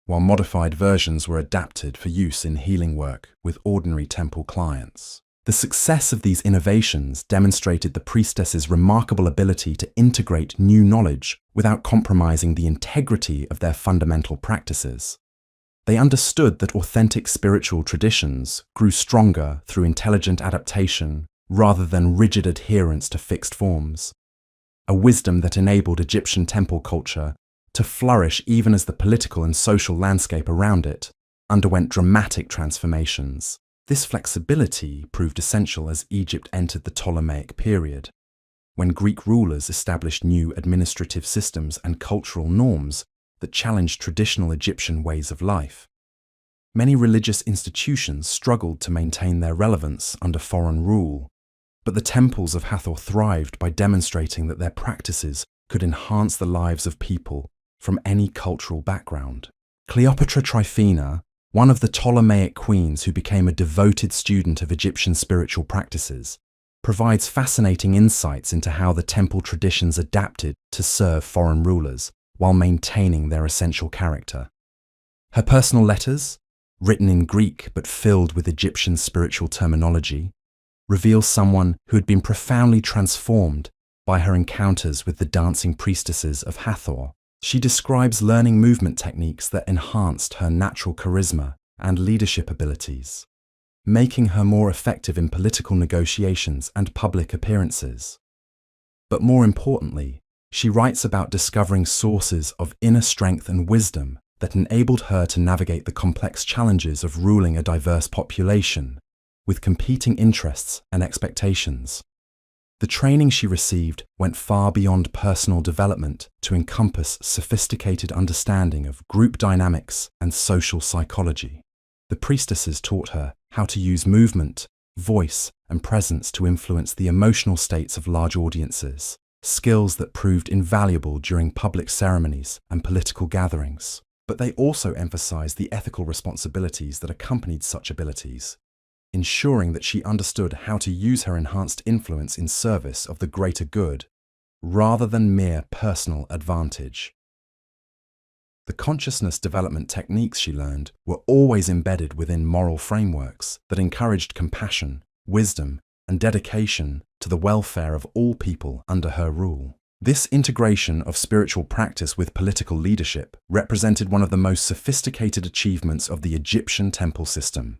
while modified versions were adapted for use in healing work with ordinary temple clients. The success of these innovations demonstrated the priestesses' remarkable ability to integrate new knowledge without compromising the integrity of their fundamental practices. They understood that authentic spiritual traditions grew stronger through intelligent adaptation rather than rigid adherence to fixed forms, a wisdom that enabled Egyptian temple culture to flourish even as the political and social landscape around it underwent dramatic transformations. This flexibility proved essential as Egypt entered the Ptolemaic period, when Greek rulers established new administrative systems and cultural norms that challenged traditional Egyptian ways of life. Many religious institutions struggled to maintain their relevance under foreign rule, but the temples of Hathor thrived by demonstrating that their practices could enhance the lives of people from any cultural background. Cleopatra Tryphena, one of the Ptolemaic queens who became a devoted student of Egyptian spiritual practices, provides fascinating insights into how the temple traditions adapted to serve foreign rulers while maintaining their essential character. Her personal letters, written in Greek but filled with Egyptian spiritual terminology, reveal someone who had been profoundly transformed by her encounters with the dancing priestesses of Hathor. She describes learning movement techniques that enhanced her natural charisma and leadership abilities, making her more effective in political negotiations and public appearances. But more importantly, she writes about discovering sources of inner strength and wisdom that enabled her to navigate the complex challenges of ruling a diverse population with competing interests and expectations. The training she received went far beyond personal development to encompass sophisticated understanding of group dynamics and social psychology. The priestesses taught her how to use movement, voice, and presence to influence the emotional states of large audiences, skills that proved invaluable during public ceremonies and political gatherings. But they also emphasized the ethical responsibilities that accompanied such abilities, ensuring that she understood how to use her enhanced influence in service of the greater good, rather than mere personal advantage. The consciousness development techniques she learned were always embedded within moral frameworks that encouraged compassion, wisdom, and dedication to the welfare of all people under her rule. This integration of spiritual practice with political leadership represented one of the most sophisticated achievements of the Egyptian temple system.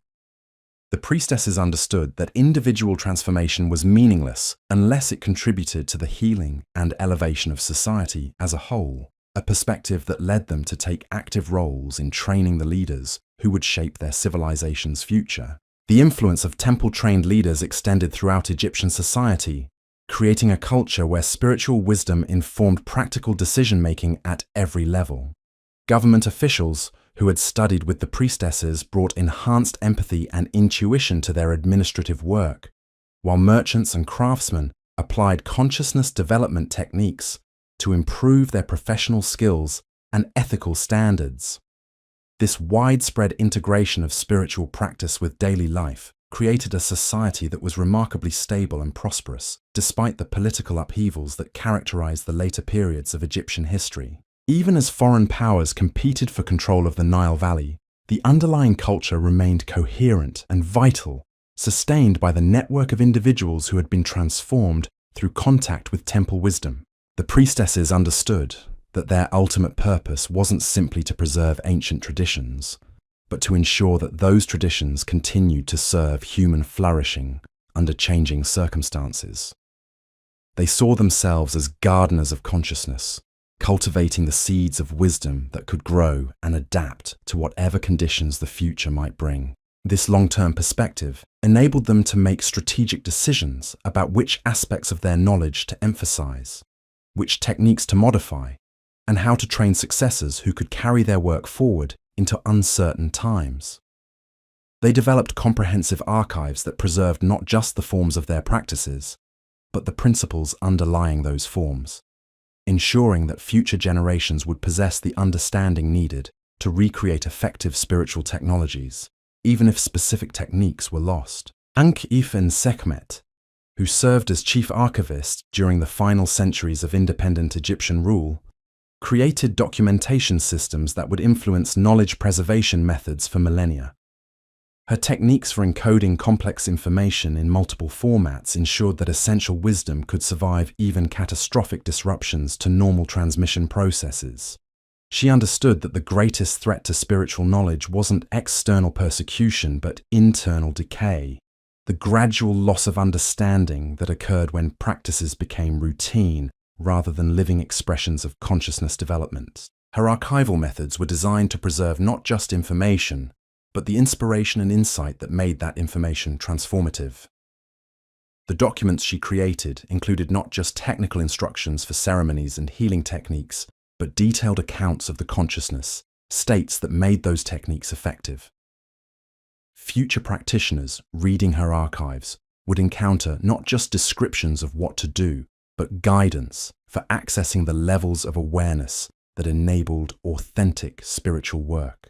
The priestesses understood that individual transformation was meaningless unless it contributed to the healing and elevation of society as a whole, a perspective that led them to take active roles in training the leaders who would shape their civilization's future. The influence of temple-trained leaders extended throughout Egyptian society, creating a culture where spiritual wisdom informed practical decision-making at every level. Government officials who had studied with the priestesses brought enhanced empathy and intuition to their administrative work, while merchants and craftsmen applied consciousness development techniques to improve their professional skills and ethical standards. This widespread integration of spiritual practice with daily life created a society that was remarkably stable and prosperous, despite the political upheavals that characterized the later periods of Egyptian history. Even as foreign powers competed for control of the Nile Valley, the underlying culture remained coherent and vital, sustained by the network of individuals who had been transformed through contact with temple wisdom. The priestesses understood that their ultimate purpose wasn't simply to preserve ancient traditions, but to ensure that those traditions continued to serve human flourishing under changing circumstances. They saw themselves as gardeners of consciousness, cultivating the seeds of wisdom that could grow and adapt to whatever conditions the future might bring. This long-term perspective enabled them to make strategic decisions about which aspects of their knowledge to emphasize, which techniques to modify, and how to train successors who could carry their work forward into uncertain times. They developed comprehensive archives that preserved not just the forms of their practices, but the principles underlying those forms, ensuring that future generations would possess the understanding needed to recreate effective spiritual technologies, even if specific techniques were lost. Ankh-Ifn Sekhmet, who served as chief archivist during the final centuries of independent Egyptian rule, created documentation systems that would influence knowledge preservation methods for millennia. Her techniques for encoding complex information in multiple formats ensured that essential wisdom could survive even catastrophic disruptions to normal transmission processes. She understood that the greatest threat to spiritual knowledge wasn't external persecution but internal decay, the gradual loss of understanding that occurred when practices became routine rather than living expressions of consciousness development. Her archival methods were designed to preserve not just information, but the inspiration and insight that made that information transformative. The documents she created included not just technical instructions for ceremonies and healing techniques, but detailed accounts of the consciousness, states that made those techniques effective. Future practitioners reading her archives would encounter not just descriptions of what to do, but guidance for accessing the levels of awareness that enabled authentic spiritual work.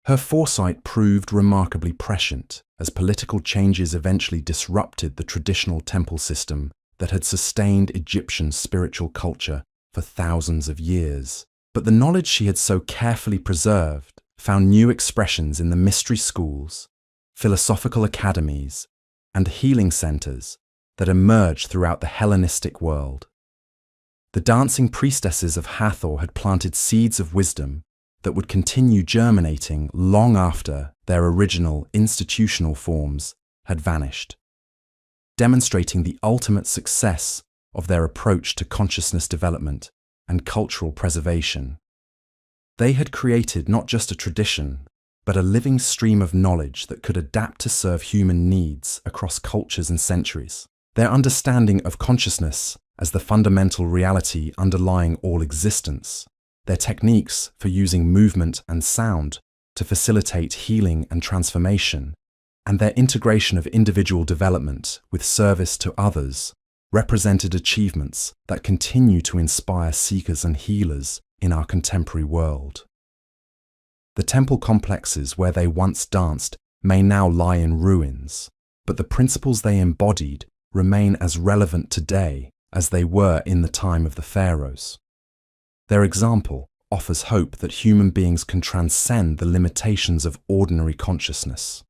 Her foresight proved remarkably prescient as political changes eventually disrupted the traditional temple system that had sustained Egyptian spiritual culture for thousands of years. But the knowledge she had so carefully preserved found new expressions in the mystery schools, philosophical academies, and healing centers that emerged throughout the Hellenistic world. The dancing priestesses of Hathor had planted seeds of wisdom that would continue germinating long after their original institutional forms had vanished, demonstrating the ultimate success of their approach to consciousness development and cultural preservation. They had created not just a tradition, but a living stream of knowledge that could adapt to serve human needs across cultures and centuries. Their understanding of consciousness as the fundamental reality underlying all existence, their techniques for using movement and sound to facilitate healing and transformation, and their integration of individual development with service to others represented achievements that continue to inspire seekers and healers in our contemporary world. The temple complexes where they once danced may now lie in ruins, but the principles they embodied remain as relevant today as they were in the time of the pharaohs. Their example offers hope that human beings can transcend the limitations of ordinary consciousness,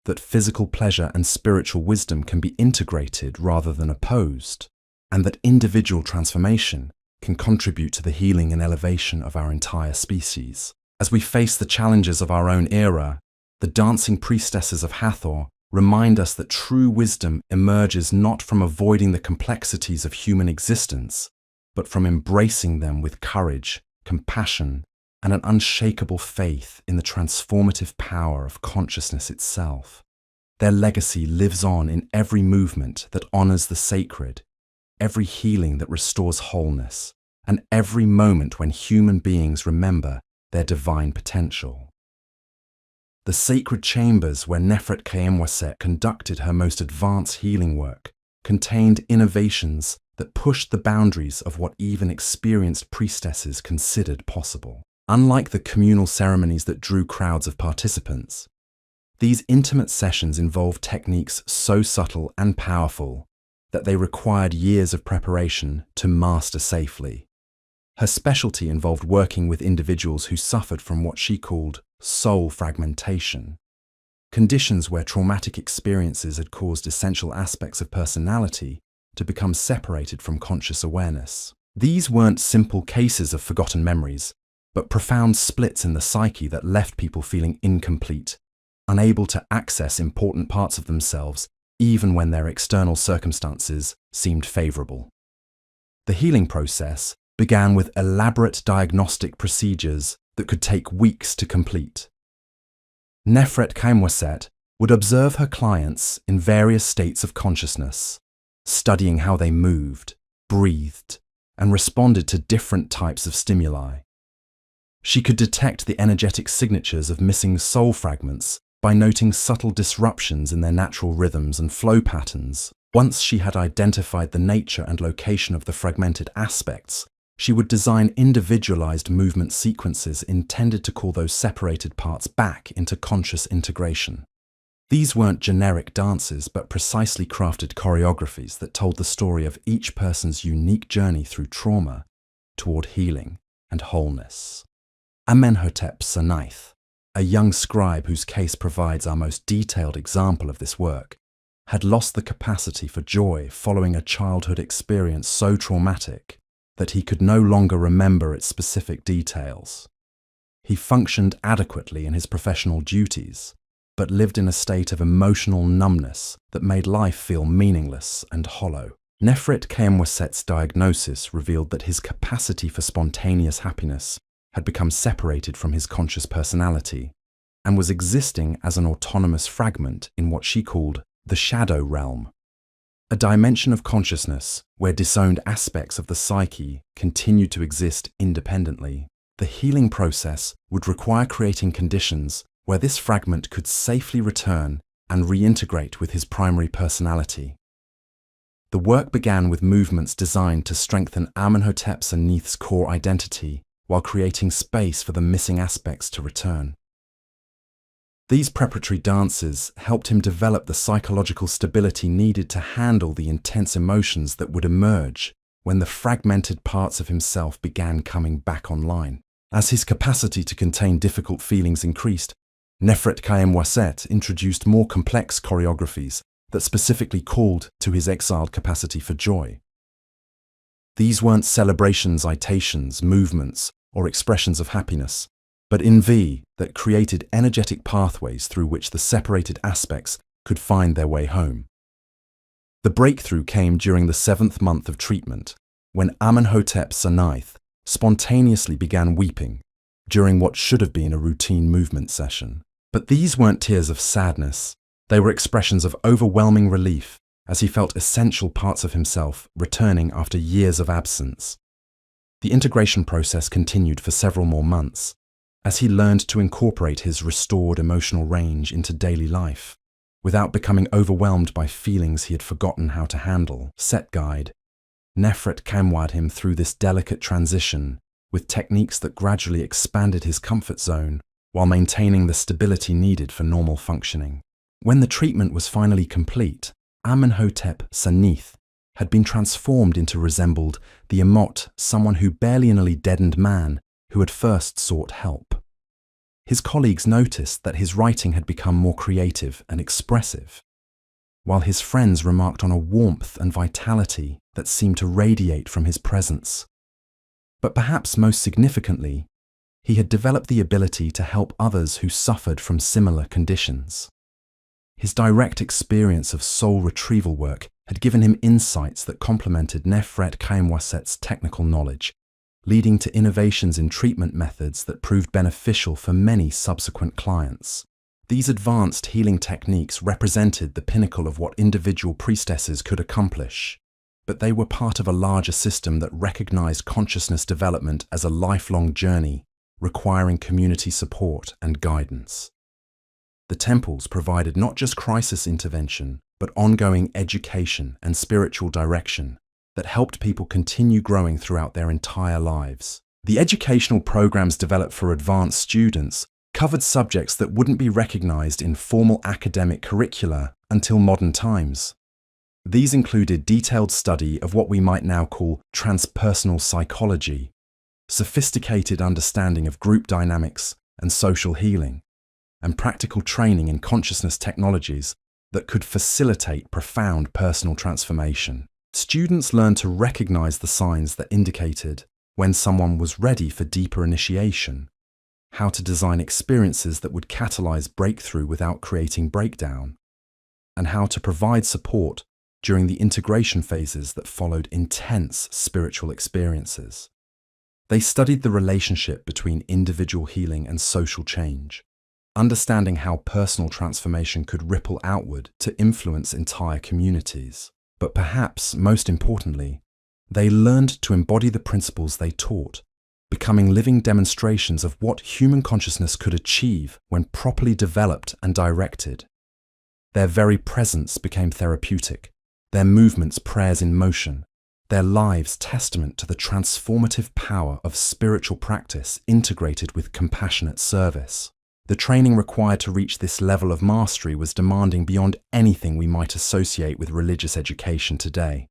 that physical pleasure and spiritual wisdom can be integrated rather than opposed, and that individual transformation can contribute to the healing and elevation of our entire species. As we face the challenges of our own era, the dancing priestesses of Hathor remind us that true wisdom emerges not from avoiding the complexities of human existence, but from embracing them with courage, compassion, and an unshakable faith in the transformative power of consciousness itself. Their legacy lives on in every movement that honors the sacred, every healing that restores wholeness, and every moment when human beings remember their divine potential. The sacred chambers where Nefret Kayemwaset conducted her most advanced healing work contained innovations that pushed the boundaries of what even experienced priestesses considered possible. Unlike the communal ceremonies that drew crowds of participants, these intimate sessions involved techniques so subtle and powerful that they required years of preparation to master safely. Her specialty involved working with individuals who suffered from what she called soul fragmentation, conditions where traumatic experiences had caused essential aspects of personality to become separated from conscious awareness. These weren't simple cases of forgotten memories, but profound splits in the psyche that left people feeling incomplete, unable to access important parts of themselves even when their external circumstances seemed favorable. The healing process began with elaborate diagnostic procedures that could take weeks to complete. Nefret Kayemwaset would observe her clients in various states of consciousness, studying how they moved, breathed, and responded to different types of stimuli. She could detect the energetic signatures of missing soul fragments by noting subtle disruptions in their natural rhythms and flow patterns. Once she had identified the nature and location of the fragmented aspects, she would design individualized movement sequences intended to call those separated parts back into conscious integration. These weren't generic dances, but precisely crafted choreographies that told the story of each person's unique journey through trauma toward healing and wholeness. Amenhotep Sanaith, a young scribe whose case provides our most detailed example of this work, had lost the capacity for joy following a childhood experience so traumatic that he could no longer remember its specific details. He functioned adequately in his professional duties, but lived in a state of emotional numbness that made life feel meaningless and hollow. Nefret Kayemwaset's diagnosis revealed that his capacity for spontaneous happiness had become separated from his conscious personality and was existing as an autonomous fragment in what she called the shadow realm, a dimension of consciousness where disowned aspects of the psyche continued to exist independently. The healing process would require creating conditions where this fragment could safely return and reintegrate with his primary personality. The work began with movements designed to strengthen Amenhotep Sanaith's core identity while creating space for the missing aspects to return. These preparatory dances helped him develop the psychological stability needed to handle the intense emotions that would emerge when the fragmented parts of himself began coming back online. As his capacity to contain difficult feelings increased, Nefret Kayemwaset introduced more complex choreographies that specifically called to his exiled capacity for joy. These weren't celebrations, itations, movements, or expressions of happiness, but invi that created energetic pathways through which the separated aspects could find their way home. The breakthrough came during the 7th month of treatment, when Amenhotep Sanaith spontaneously began weeping during what should have been a routine movement session. But these weren't tears of sadness, they were expressions of overwhelming relief as he felt essential parts of himself returning after years of absence. The integration process continued for several more months, as he learned to incorporate his restored emotional range into daily life, without becoming overwhelmed by feelings he had forgotten how to handle. Set guide, Nefret Kayemwad him through this delicate transition with techniques that gradually expanded his comfort zone while maintaining the stability needed for normal functioning. When the treatment was finally complete, Amenhotep Sanaith had been transformed into resembled the Emot, someone who barely deadened man who had first sought help. His colleagues noticed that his writing had become more creative and expressive, while his friends remarked on a warmth and vitality that seemed to radiate from his presence. But perhaps most significantly, he had developed the ability to help others who suffered from similar conditions. His direct experience of soul retrieval work had given him insights that complemented Nefret Kayemwaset's technical knowledge, leading to innovations in treatment methods that proved beneficial for many subsequent clients. These advanced healing techniques represented the pinnacle of what individual priestesses could accomplish, but they were part of a larger system that recognized consciousness development as a lifelong journey, requiring community support and guidance. The temples provided not just crisis intervention, but ongoing education and spiritual direction that helped people continue growing throughout their entire lives. The educational programs developed for advanced students covered subjects that wouldn't be recognized in formal academic curricula until modern times. These included detailed study of what we might now call transpersonal psychology, sophisticated understanding of group dynamics and social healing, and practical training in consciousness technologies that could facilitate profound personal transformation. Students learned to recognize the signs that indicated when someone was ready for deeper initiation, how to design experiences that would catalyze breakthrough without creating breakdown, and how to provide support during the integration phases that followed intense spiritual experiences. They studied the relationship between individual healing and social change, understanding how personal transformation could ripple outward to influence entire communities. But perhaps most importantly, they learned to embody the principles they taught, becoming living demonstrations of what human consciousness could achieve when properly developed and directed. Their very presence became therapeutic, their movements prayers in motion, their lives testament to the transformative power of spiritual practice integrated with compassionate service. The training required to reach this level of mastery was demanding beyond anything we might associate with religious education today.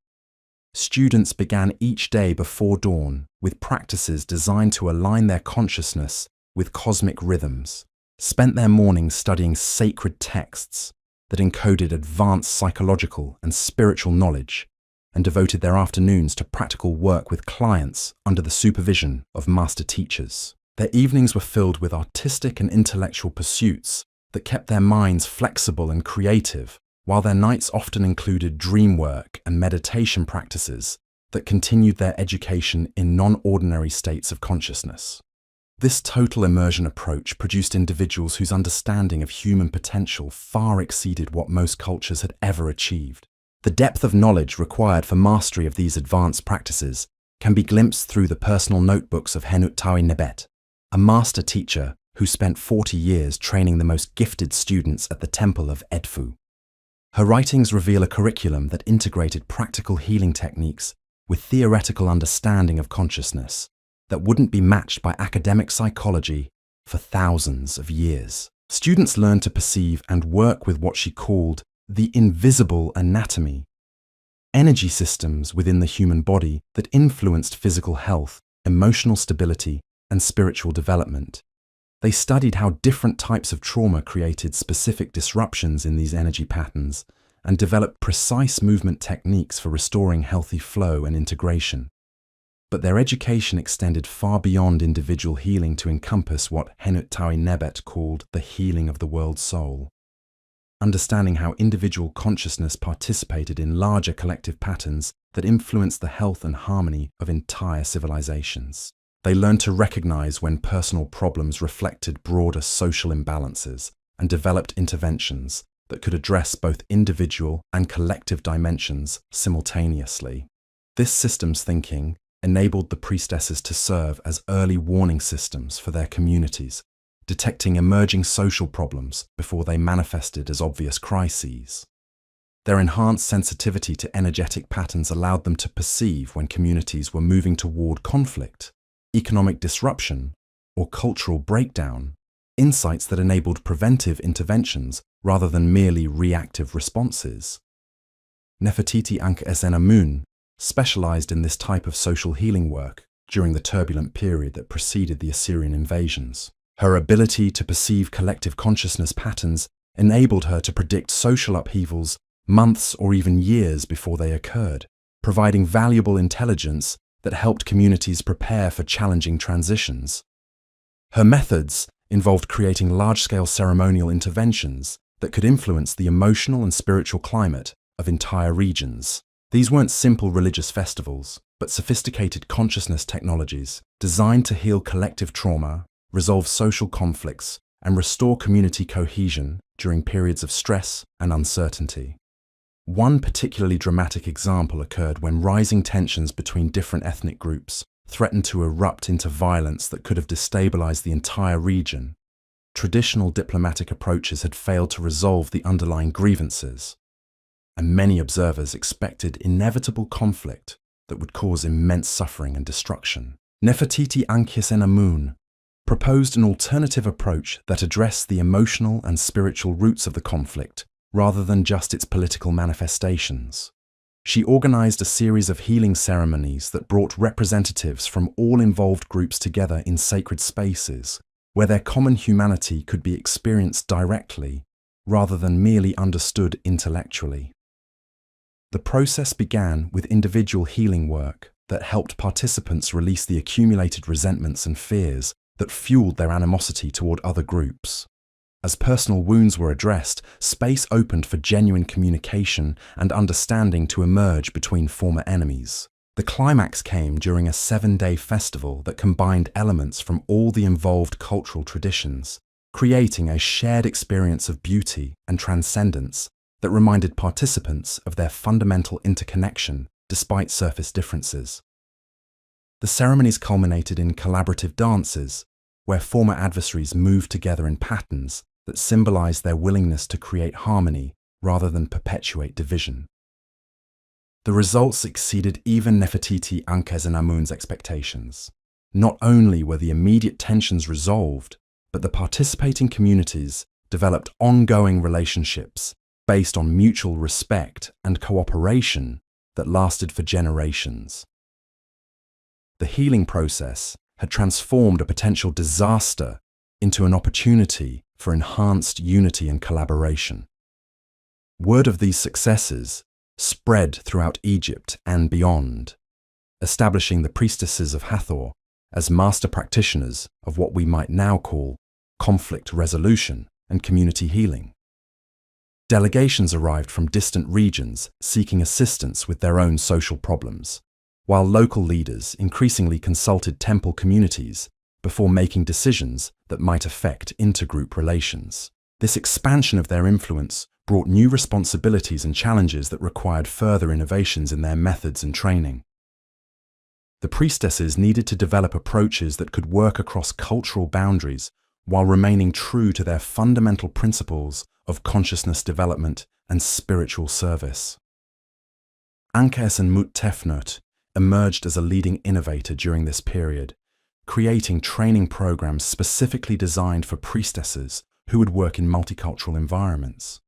Students began each day before dawn with practices designed to align their consciousness with cosmic rhythms, spent their mornings studying sacred texts that encoded advanced psychological and spiritual knowledge, and devoted their afternoons to practical work with clients under the supervision of master teachers. Their evenings were filled with artistic and intellectual pursuits that kept their minds flexible and creative, while their nights often included dream work and meditation practices that continued their education in non-ordinary states of consciousness. This total immersion approach produced individuals whose understanding of human potential far exceeded what most cultures had ever achieved. The depth of knowledge required for mastery of these advanced practices can be glimpsed through the personal notebooks of Hathor Nebet, a master teacher who spent 40 years training the most gifted students at the Temple of Edfu. Her writings reveal a curriculum that integrated practical healing techniques with theoretical understanding of consciousness that wouldn't be matched by academic psychology for thousands of years. Students learned to perceive and work with what she called the invisible anatomy, energy systems within the human body that influenced physical health, emotional stability, and spiritual development. They studied how different types of trauma created specific disruptions in these energy patterns and developed precise movement techniques for restoring healthy flow and integration. But their education extended far beyond individual healing to encompass what Hathor Nebet called the healing of the world soul. Understanding how individual consciousness participated in larger collective patterns that influenced the health and harmony of entire civilizations. They learned to recognize when personal problems reflected broader social imbalances and developed interventions that could address both individual and collective dimensions simultaneously. This systems thinking enabled the priestesses to serve as early warning systems for their communities, detecting emerging social problems before they manifested as obvious crises. Their enhanced sensitivity to energetic patterns allowed them to perceive when communities were moving toward conflict, economic disruption, or cultural breakdown, insights that enabled preventive interventions rather than merely reactive responses. Nefertiti Ankh-Esenamun specialized in this type of social healing work during the turbulent period that preceded the Assyrian invasions. Her ability to perceive collective consciousness patterns enabled her to predict social upheavals months or even years before they occurred, providing valuable intelligence that helped communities prepare for challenging transitions. Her methods involved creating large-scale ceremonial interventions that could influence the emotional and spiritual climate of entire regions. These weren't simple religious festivals, but sophisticated consciousness technologies designed to heal collective trauma, resolve social conflicts, and restore community cohesion during periods of stress and uncertainty. One particularly dramatic example occurred when rising tensions between different ethnic groups threatened to erupt into violence that could have destabilized the entire region. Traditional diplomatic approaches had failed to resolve the underlying grievances, and many observers expected inevitable conflict that would cause immense suffering and destruction. Nefertiti Ankhesenamun proposed an alternative approach that addressed the emotional and spiritual roots of the conflict rather than just its political manifestations. She organized a series of healing ceremonies that brought representatives from all involved groups together in sacred spaces, where their common humanity could be experienced directly rather than merely understood intellectually. The process began with individual healing work that helped participants release the accumulated resentments and fears that fueled their animosity toward other groups. As personal wounds were addressed, space opened for genuine communication and understanding to emerge between former enemies. The climax came during a 7-day festival that combined elements from all the involved cultural traditions, creating a shared experience of beauty and transcendence that reminded participants of their fundamental interconnection despite surface differences. The ceremonies culminated in collaborative dances, where former adversaries moved together in patterns that symbolized their willingness to create harmony rather than perpetuate division. The results exceeded even Nefertiti Ankhesenamun's expectations. Not only were the immediate tensions resolved, but the participating communities developed ongoing relationships based on mutual respect and cooperation that lasted for generations. The healing process had transformed a potential disaster into an opportunity for enhanced unity and collaboration. Word of these successes spread throughout Egypt and beyond, establishing the Priestesses of Hathor as master practitioners of what we might now call conflict resolution and community healing. Delegations arrived from distant regions seeking assistance with their own social problems, while local leaders increasingly consulted temple communities before making decisions that might affect intergroup relations. This expansion of their influence brought new responsibilities and challenges that required further innovations in their methods and training. The priestesses needed to develop approaches that could work across cultural boundaries while remaining true to their fundamental principles of consciousness development and spiritual service. Ankhesenmut Tefnut emerged as a leading innovator during this period, creating training programs specifically designed for priestesses who would work in multicultural environments.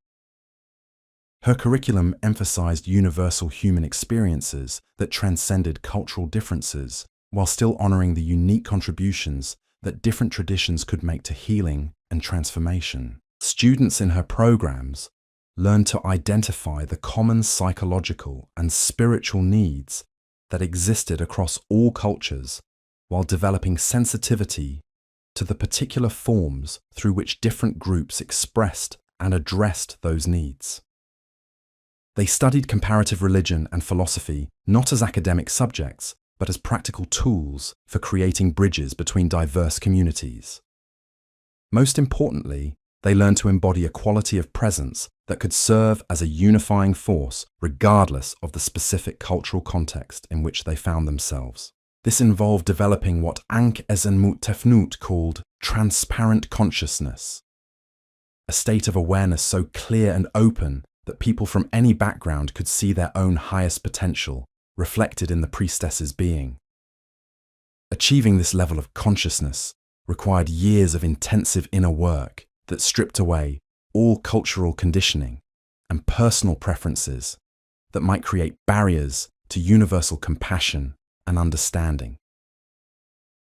Her curriculum emphasized universal human experiences that transcended cultural differences while still honoring the unique contributions that different traditions could make to healing and transformation. Students in her programs learned to identify the common psychological and spiritual needs that existed across all cultures while developing sensitivity to the particular forms through which different groups expressed and addressed those needs. They studied comparative religion and philosophy not as academic subjects, but as practical tools for creating bridges between diverse communities. Most importantly, they learned to embody a quality of presence that could serve as a unifying force regardless of the specific cultural context in which they found themselves. This involved developing what Ankhesenmut Tefnut called transparent consciousness, a state of awareness so clear and open that people from any background could see their own highest potential reflected in the priestess's being. Achieving this level of consciousness required years of intensive inner work that stripped away all cultural conditioning and personal preferences that might create barriers to universal compassion and understanding.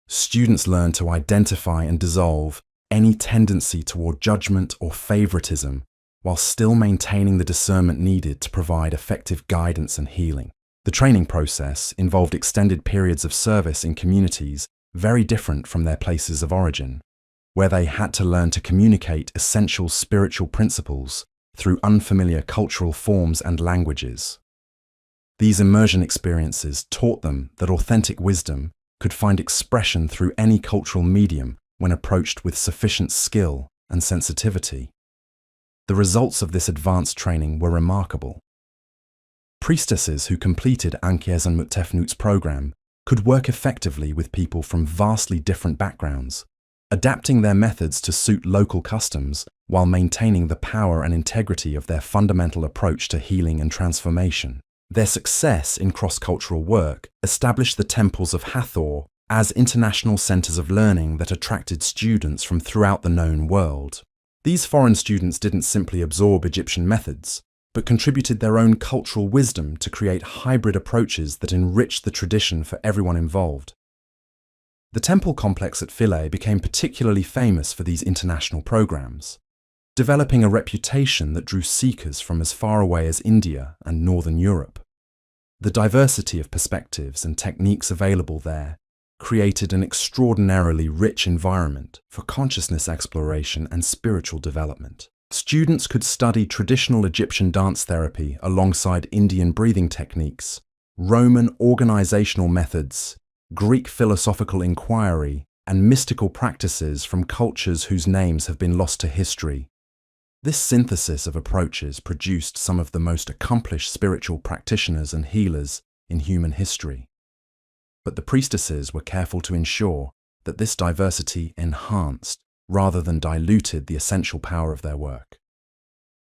Students learn to identify and dissolve any tendency toward judgment or favoritism while still maintaining the discernment needed to provide effective guidance and healing. The training process involved extended periods of service in communities very different from their places of origin, where they had to learn to communicate essential spiritual principles through unfamiliar cultural forms and languages. These immersion experiences taught them that authentic wisdom could find expression through any cultural medium when approached with sufficient skill and sensitivity. The results of this advanced training were remarkable. Priestesses who completed Ankes and Muttefnut's program could work effectively with people from vastly different backgrounds, adapting their methods to suit local customs while maintaining the power and integrity of their fundamental approach to healing and transformation. Their success in cross-cultural work established the temples of Hathor as international centers of learning that attracted students from throughout the known world. These foreign students didn't simply absorb Egyptian methods, but contributed their own cultural wisdom to create hybrid approaches that enriched the tradition for everyone involved. The temple complex at Philae became particularly famous for these international programs, developing a reputation that drew seekers from as far away as India and Northern Europe. The diversity of perspectives and techniques available there created an extraordinarily rich environment for consciousness exploration and spiritual development. Students could study traditional Egyptian dance therapy alongside Indian breathing techniques, Roman organizational methods, Greek philosophical inquiry, and mystical practices from cultures whose names have been lost to history. This synthesis of approaches produced some of the most accomplished spiritual practitioners and healers in human history. But the priestesses were careful to ensure that this diversity enhanced rather than diluted the essential power of their work.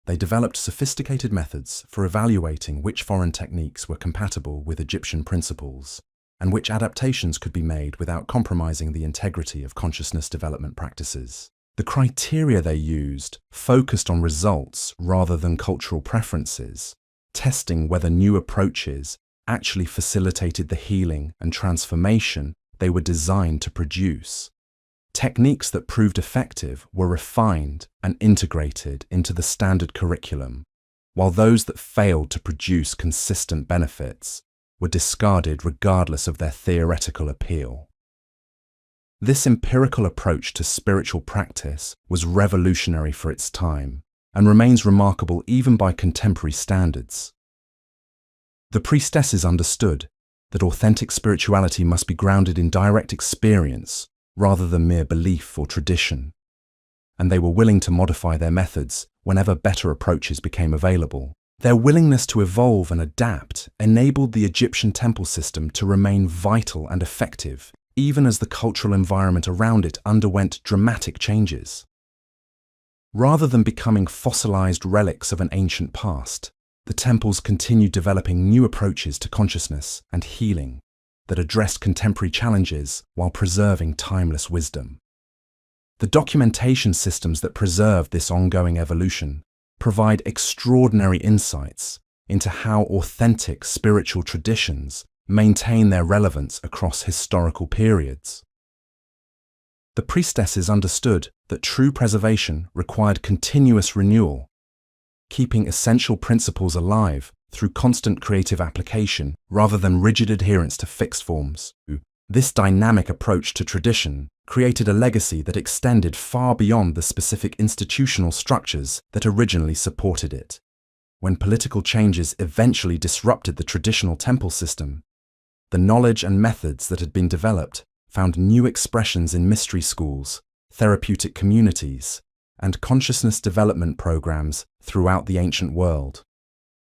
They developed sophisticated methods for evaluating which foreign techniques were compatible with Egyptian principles and which adaptations could be made without compromising the integrity of consciousness development practices. The criteria they used focused on results rather than cultural preferences, testing whether new approaches actually facilitated the healing and transformation they were designed to produce. Techniques that proved effective were refined and integrated into the standard curriculum, while those that failed to produce consistent benefits were discarded regardless of their theoretical appeal. This empirical approach to spiritual practice was revolutionary for its time and remains remarkable even by contemporary standards. The priestesses understood that authentic spirituality must be grounded in direct experience rather than mere belief or tradition, and they were willing to modify their methods whenever better approaches became available. Their willingness to evolve and adapt enabled the Egyptian temple system to remain vital and effective, even as the cultural environment around it underwent dramatic changes. Rather than becoming fossilized relics of an ancient past, the temples continued developing new approaches to consciousness and healing that addressed contemporary challenges while preserving timeless wisdom. The documentation systems that preserve this ongoing evolution provide extraordinary insights into how authentic spiritual traditions maintain their relevance across historical periods. The priestesses understood that true preservation required continuous renewal, keeping essential principles alive through constant creative application rather than rigid adherence to fixed forms. This dynamic approach to tradition created a legacy that extended far beyond the specific institutional structures that originally supported it. When political changes eventually disrupted the traditional temple system, the knowledge and methods that had been developed found new expressions in mystery schools, therapeutic communities, and consciousness development programs throughout the ancient world.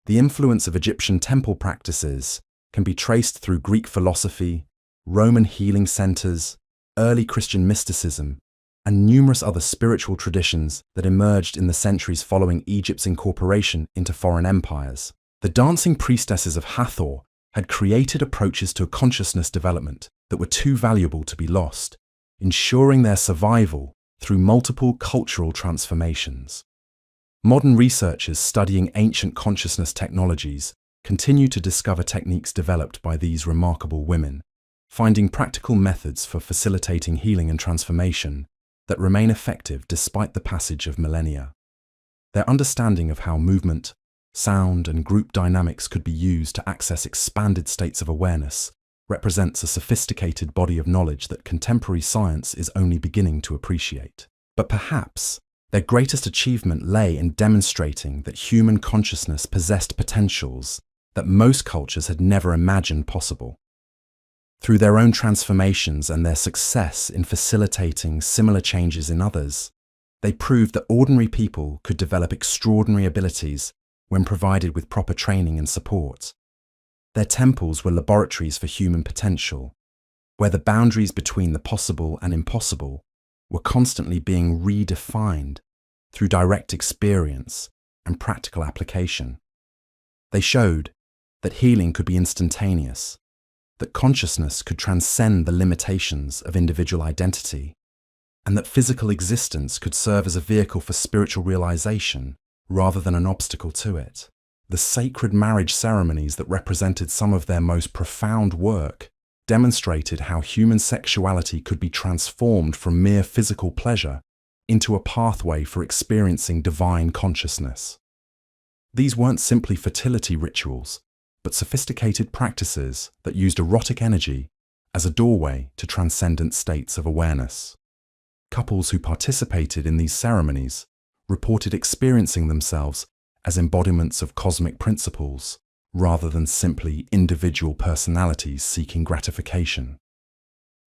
The influence of Egyptian temple practices can be traced through Greek philosophy, Roman healing centers, early Christian mysticism, and numerous other spiritual traditions that emerged in the centuries following Egypt's incorporation into foreign empires. The dancing priestesses of Hathor had created approaches to consciousness development that were too valuable to be lost, ensuring their survival through multiple cultural transformations. Modern researchers studying ancient consciousness technologies continue to discover techniques developed by these remarkable women, finding practical methods for facilitating healing and transformation that remain effective despite the passage of millennia. Their understanding of how movement, sound, and group dynamics could be used to access expanded states of awareness represents a sophisticated body of knowledge that contemporary science is only beginning to appreciate. But perhaps their greatest achievement lay in demonstrating that human consciousness possessed potentials that most cultures had never imagined possible. Through their own transformations and their success in facilitating similar changes in others, They proved that ordinary people could develop extraordinary abilities when provided with proper training and support. Their temples were laboratories for human potential, where the boundaries between the possible and impossible were constantly being redefined through direct experience and practical application. They showed that healing could be instantaneous, that consciousness could transcend the limitations of individual identity, and that physical existence could serve as a vehicle for spiritual realization rather than an obstacle to it. The sacred marriage ceremonies that represented some of their most profound work demonstrated how human sexuality could be transformed from mere physical pleasure into a pathway for experiencing divine consciousness. These weren't simply fertility rituals, but sophisticated practices that used erotic energy as a doorway to transcendent states of awareness. Couples who participated in these ceremonies reported experiencing themselves as embodiments of cosmic principles rather than simply individual personalities seeking gratification.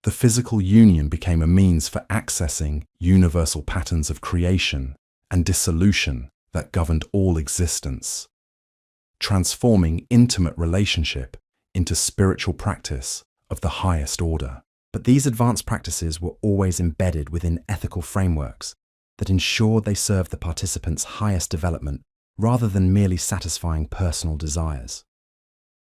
The physical union became a means for accessing universal patterns of creation and dissolution that governed all existence, transforming intimate relationship into spiritual practice of the highest order. But these advanced practices were always embedded within ethical frameworks that ensured they served the participants' highest development rather than merely satisfying personal desires.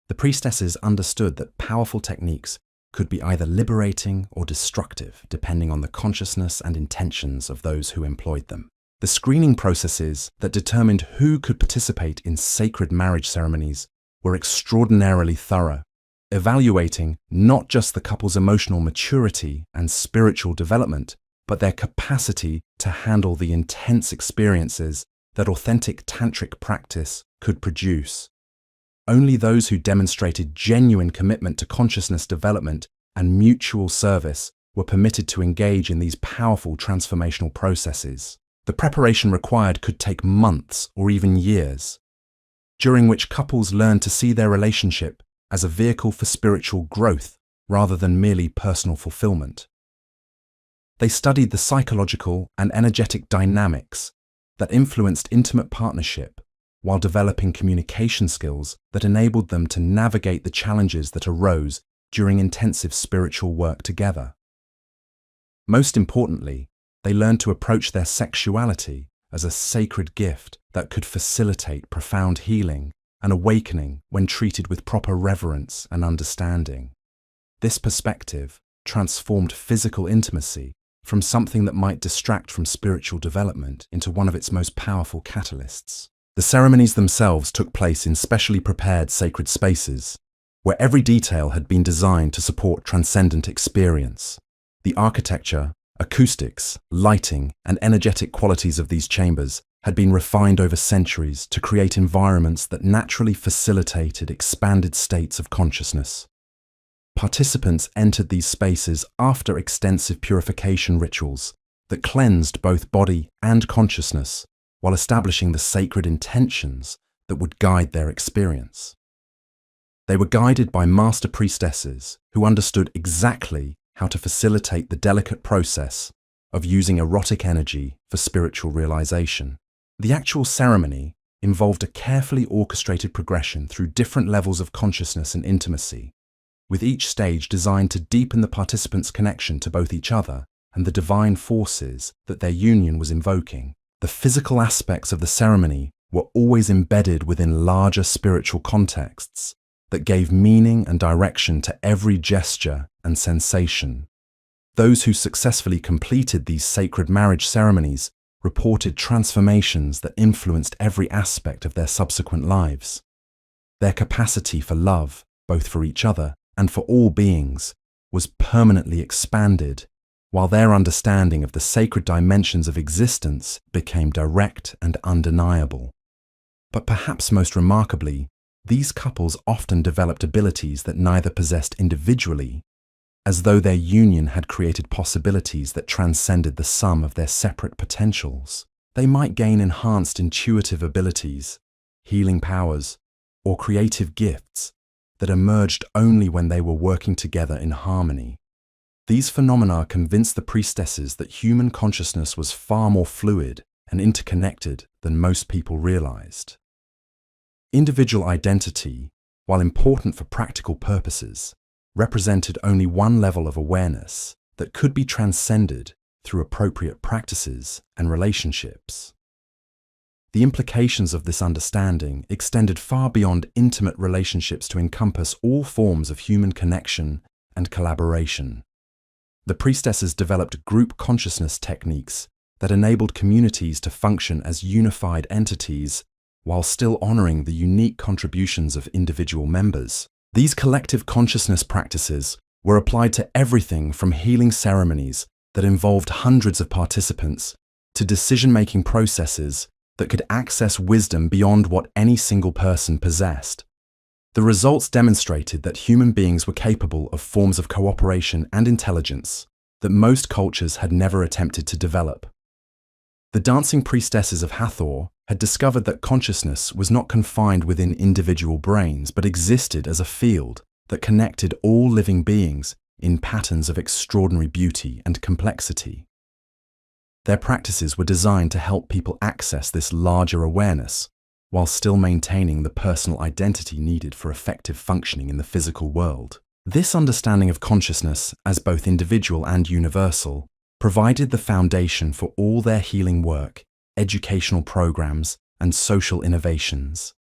The priestesses understood that powerful techniques could be either liberating or destructive depending on the consciousness and intentions of those who employed them. The screening processes that determined who could participate in sacred marriage ceremonies were extraordinarily thorough, evaluating not just the couple's emotional maturity and spiritual development, but their capacity to handle the intense experiences that authentic tantric practice could produce. Only those who demonstrated genuine commitment to consciousness development and mutual service were permitted to engage in these powerful transformational processes. The preparation required could take months or even years, during which couples learned to see their relationship as a vehicle for spiritual growth rather than merely personal fulfillment. They studied the psychological and energetic dynamics that influenced intimate partnership while developing communication skills that enabled them to navigate the challenges that arose during intensive spiritual work together. Most importantly, they learned to approach their sexuality as a sacred gift that could facilitate profound healing and awakening when treated with proper reverence and understanding. This perspective transformed physical intimacy from something that might distract from spiritual development into one of its most powerful catalysts. The ceremonies themselves took place in specially prepared sacred spaces, where every detail had been designed to support transcendent experience. The architecture, acoustics, lighting, and energetic qualities of these chambers had been refined over centuries to create environments that naturally facilitated expanded states of consciousness. Participants entered these spaces after extensive purification rituals that cleansed both body and consciousness while establishing the sacred intentions that would guide their experience. They were guided by master priestesses who understood exactly how to facilitate the delicate process of using erotic energy for spiritual realization. The actual ceremony involved a carefully orchestrated progression through different levels of consciousness and intimacy, with each stage designed to deepen the participants' connection to both each other and the divine forces that their union was invoking. The physical aspects of the ceremony were always embedded within larger spiritual contexts that gave meaning and direction to every gesture and sensation. Those who successfully completed these sacred marriage ceremonies reported transformations that influenced every aspect of their subsequent lives. Their capacity for love, both for each other and for all beings, was permanently expanded, while their understanding of the sacred dimensions of existence became direct and undeniable. But perhaps most remarkably, these couples often developed abilities that neither possessed individually, as though their union had created possibilities that transcended the sum of their separate potentials. They might gain enhanced intuitive abilities, healing powers, or creative gifts that emerged only when they were working together in harmony. These phenomena convinced the priestesses that human consciousness was far more fluid and interconnected than most people realized. Individual identity, while important for practical purposes, represented only one level of awareness that could be transcended through appropriate practices and relationships. The implications of this understanding extended far beyond intimate relationships to encompass all forms of human connection and collaboration. The priestesses developed group consciousness techniques that enabled communities to function as unified entities while still honoring the unique contributions of individual members. These collective consciousness practices were applied to everything from healing ceremonies that involved hundreds of participants to decision-making processes that could access wisdom beyond what any single person possessed. The results demonstrated that human beings were capable of forms of cooperation and intelligence that most cultures had never attempted to develop. The dancing priestesses of Hathor had discovered that consciousness was not confined within individual brains, but existed as a field that connected all living beings in patterns of extraordinary beauty and complexity. Their practices were designed to help people access this larger awareness while still maintaining the personal identity needed for effective functioning in the physical world. This understanding of consciousness as both individual and universal provided the foundation for all their healing work, educational programs, and social innovations.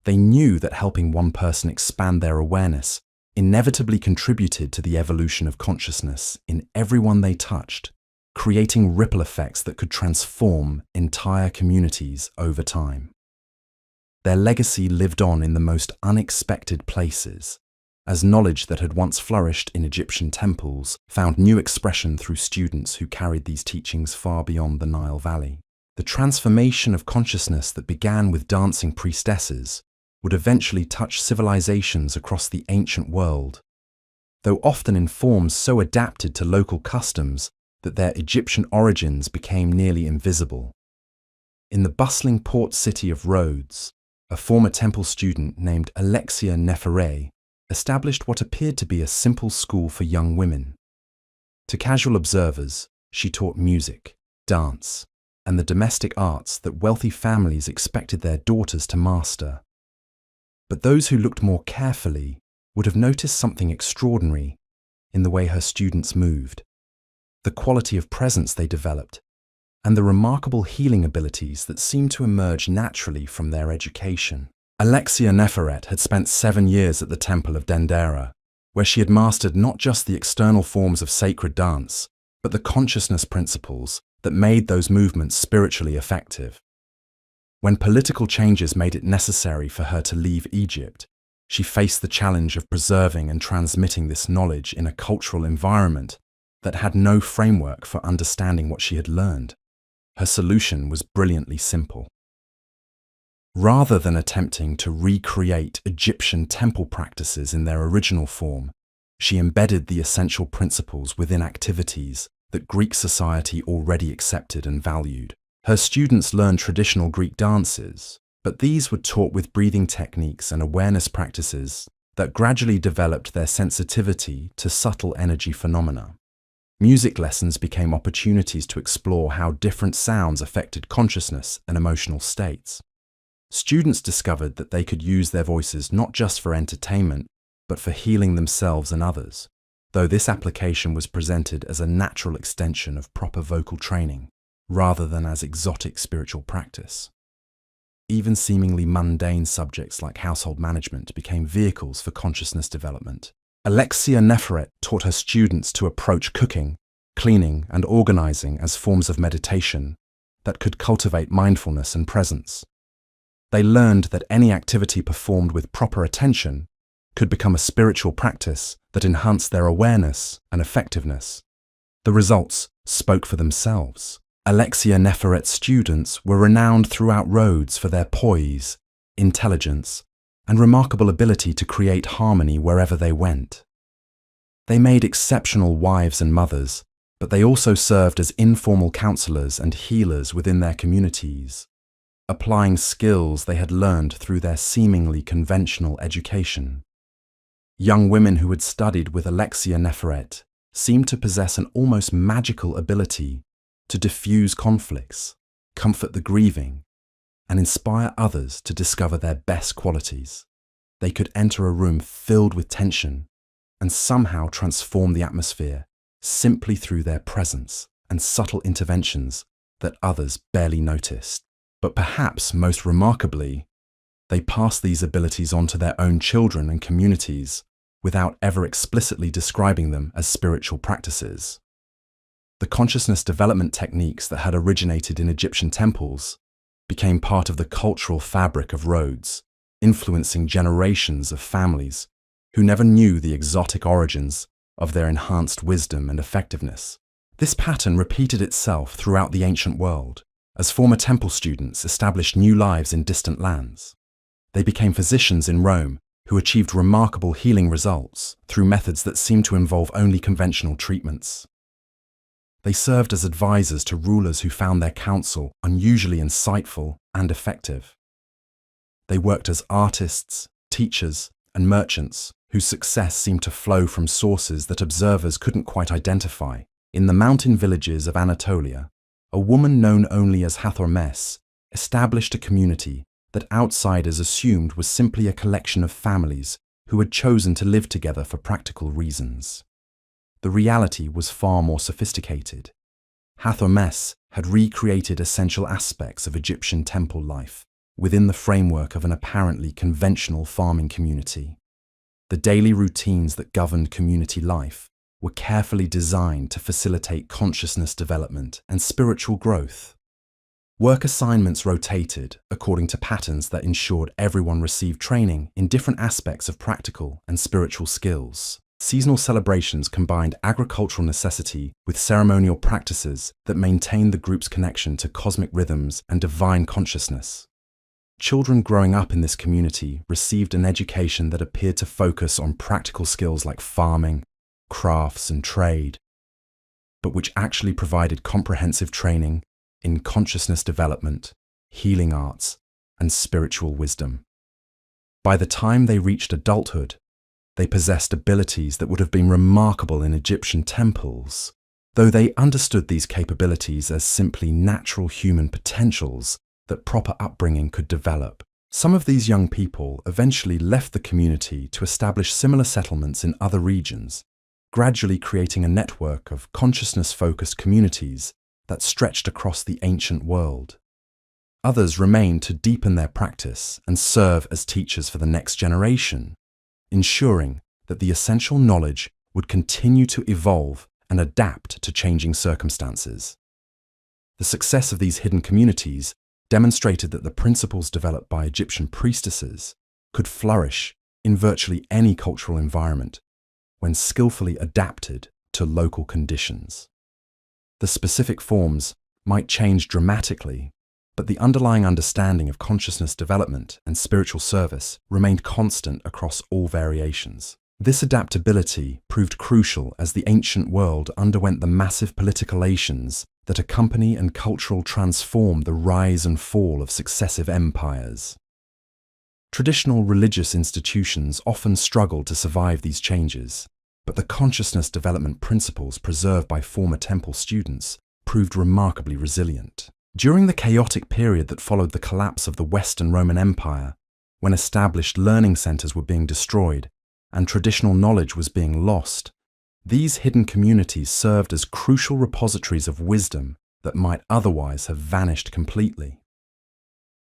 They knew that helping one person expand their awareness inevitably contributed to the evolution of consciousness in everyone they touched, creating ripple effects that could transform entire communities over time. Their legacy lived on in the most unexpected places, as knowledge that had once flourished in Egyptian temples found new expression through students who carried these teachings far beyond the Nile Valley. The transformation of consciousness that began with dancing priestesses would eventually touch civilizations across the ancient world, though often in forms so adapted to local customs that their Egyptian origins became nearly invisible. In the bustling port city of Rhodes, a former temple student named Alexia Neferre established what appeared to be a simple school for young women. To casual observers, she taught music, dance, and the domestic arts that wealthy families expected their daughters to master. But those who looked more carefully would have noticed something extraordinary in the way her students moved, the quality of presence they developed, and the remarkable healing abilities that seemed to emerge naturally from their education. Alexia Neferret had spent 7 years at the Temple of Dendera, where she had mastered not just the external forms of sacred dance, but the consciousness principles that made those movements spiritually effective. When political changes made it necessary for her to leave Egypt, she faced the challenge of preserving and transmitting this knowledge in a cultural environment that had no framework for understanding what she had learned. Her solution was brilliantly simple. Rather than attempting to recreate Egyptian temple practices in their original form, she embedded the essential principles within activities that Greek society already accepted and valued. Her students learned traditional Greek dances, but these were taught with breathing techniques and awareness practices that gradually developed their sensitivity to subtle energy phenomena. Music lessons became opportunities to explore how different sounds affected consciousness and emotional states. Students discovered that they could use their voices not just for entertainment, but for healing themselves and others, though this application was presented as a natural extension of proper vocal training, rather than as exotic spiritual practice. Even seemingly mundane subjects like household management became vehicles for consciousness development. Alexia Neferret taught her students to approach cooking, cleaning, and organizing as forms of meditation that could cultivate mindfulness and presence. They learned that any activity performed with proper attention could become a spiritual practice that enhanced their awareness and effectiveness. The results spoke for themselves. Alexia Neferret's students were renowned throughout Rhodes for their poise, intelligence, and remarkable ability to create harmony wherever they went. They made exceptional wives and mothers, but they also served as informal counselors and healers within their communities, applying skills they had learned through their seemingly conventional education. Young women who had studied with Alexia Neferret seemed to possess an almost magical ability to diffuse conflicts, comfort the grieving, and inspire others to discover their best qualities. They could enter a room filled with tension and somehow transform the atmosphere simply through their presence and subtle interventions that others barely noticed. But perhaps most remarkably, they passed these abilities on to their own children and communities without ever explicitly describing them as spiritual practices. The consciousness development techniques that had originated in Egyptian temples became part of the cultural fabric of Rhodes, influencing generations of families who never knew the exotic origins of their enhanced wisdom and effectiveness. This pattern repeated itself throughout the ancient world, as former temple students established new lives in distant lands. They became physicians in Rome who achieved remarkable healing results through methods that seemed to involve only conventional treatments. They served as advisors to rulers who found their counsel unusually insightful and effective. They worked as artists, teachers, and merchants whose success seemed to flow from sources that observers couldn't quite identify. In the mountain villages of Anatolia, a woman known only as Hathor established a community that outsiders assumed was simply a collection of families who had chosen to live together for practical reasons. The reality was far more sophisticated. Hathor had recreated essential aspects of Egyptian temple life within the framework of an apparently conventional farming community. The daily routines that governed community life were carefully designed to facilitate consciousness development and spiritual growth. Work assignments rotated according to patterns that ensured everyone received training in different aspects of practical and spiritual skills. Seasonal celebrations combined agricultural necessity with ceremonial practices that maintained the group's connection to cosmic rhythms and divine consciousness. Children growing up in this community received an education that appeared to focus on practical skills like farming, crafts, and trade, but which actually provided comprehensive training in consciousness development, healing arts, and spiritual wisdom. By the time they reached adulthood, they possessed abilities that would have been remarkable in Egyptian temples, though they understood these capabilities as simply natural human potentials that proper upbringing could develop. Some of these young people eventually left the community to establish similar settlements in other regions, gradually creating a network of consciousness-focused communities that stretched across the ancient world. Others remained to deepen their practice and serve as teachers for the next generation, ensuring that the essential knowledge would continue to evolve and adapt to changing circumstances. The success of these hidden communities demonstrated that the principles developed by Egyptian priestesses could flourish in virtually any cultural environment when skillfully adapted to local conditions. The specific forms might change dramatically, but the underlying understanding of consciousness development and spiritual service remained constant across all variations. This adaptability proved crucial as the ancient world underwent the massive politicalations that accompany and cultural transform the rise and fall of successive empires. Traditional religious institutions often struggled to survive these changes, but the consciousness development principles preserved by former temple students proved remarkably resilient. During the chaotic period that followed the collapse of the Western Roman Empire, when established learning centers were being destroyed and traditional knowledge was being lost, these hidden communities served as crucial repositories of wisdom that might otherwise have vanished completely.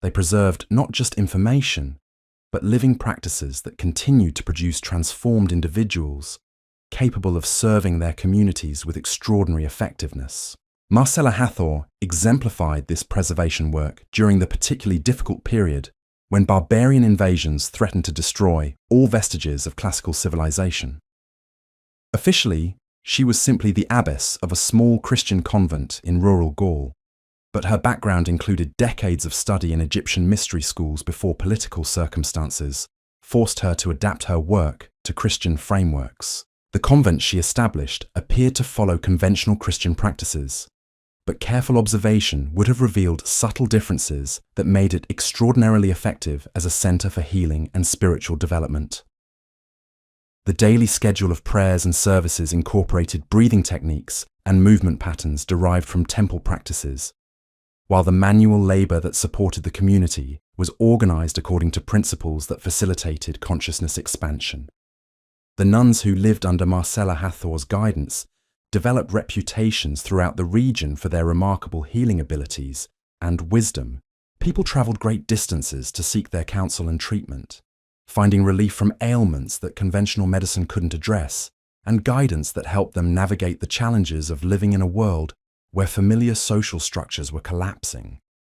They preserved not just information, but living practices that continued to produce transformed individuals capable of serving their communities with extraordinary effectiveness. Marcella Hathor exemplified this preservation work during the particularly difficult period when barbarian invasions threatened to destroy all vestiges of classical civilization. Officially, she was simply the abbess of a small Christian convent in rural Gaul, but her background included decades of study in Egyptian mystery schools before political circumstances forced her to adapt her work to Christian frameworks. The convent she established appeared to follow conventional Christian practices, but careful observation would have revealed subtle differences that made it extraordinarily effective as a center for healing and spiritual development. The daily schedule of prayers and services incorporated breathing techniques and movement patterns derived from temple practices, while the manual labor that supported the community was organized according to principles that facilitated consciousness expansion. The nuns who lived under Marcella Hathor's guidance developed reputations throughout the region for their remarkable healing abilities and wisdom. People traveled great distances to seek their counsel and treatment, finding relief from ailments that conventional medicine couldn't address, and guidance that helped them navigate the challenges of living in a world where familiar social structures were collapsing.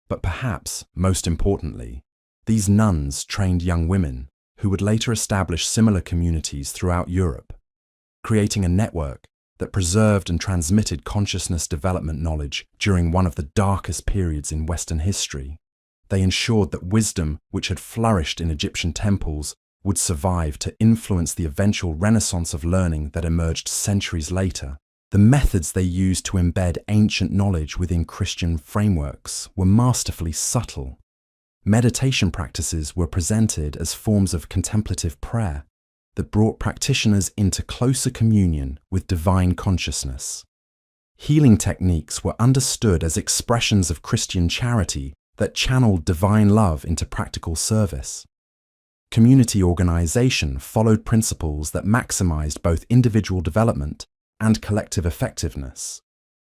But perhaps, most importantly, these nuns trained young women who would later establish similar communities throughout Europe, creating a network that preserved and transmitted consciousness development knowledge during one of the darkest periods in Western history. They ensured that wisdom, which had flourished in Egyptian temples, would survive to influence the eventual renaissance of learning that emerged centuries later. The methods they used to embed ancient knowledge within Christian frameworks were masterfully subtle. Meditation practices were presented as forms of contemplative prayer that brought practitioners into closer communion with divine consciousness. Healing techniques were understood as expressions of Christian charity that channeled divine love into practical service. Community organization followed principles that maximized both individual development and collective effectiveness,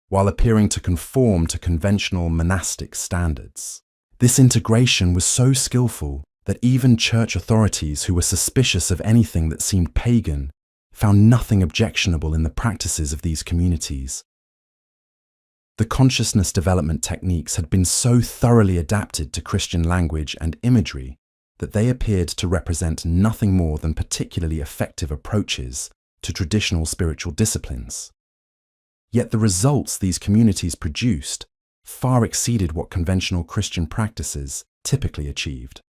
while appearing to conform to conventional monastic standards. This integration was so skillful that even church authorities who were suspicious of anything that seemed pagan found nothing objectionable in the practices of these communities. The consciousness development techniques had been so thoroughly adapted to Christian language and imagery that they appeared to represent nothing more than particularly effective approaches to traditional spiritual disciplines. Yet the results these communities produced far exceeded what conventional Christian practices typically achieved.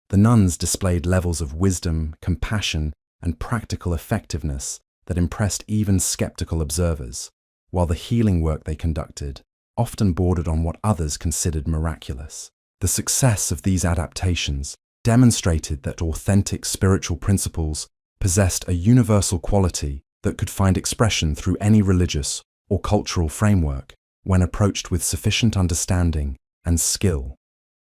The nuns displayed levels of wisdom, compassion, and practical effectiveness that impressed even skeptical observers, while the healing work they conducted often bordered on what others considered miraculous. The success of these adaptations demonstrated that authentic spiritual principles possessed a universal quality that could find expression through any religious or cultural framework when approached with sufficient understanding and skill.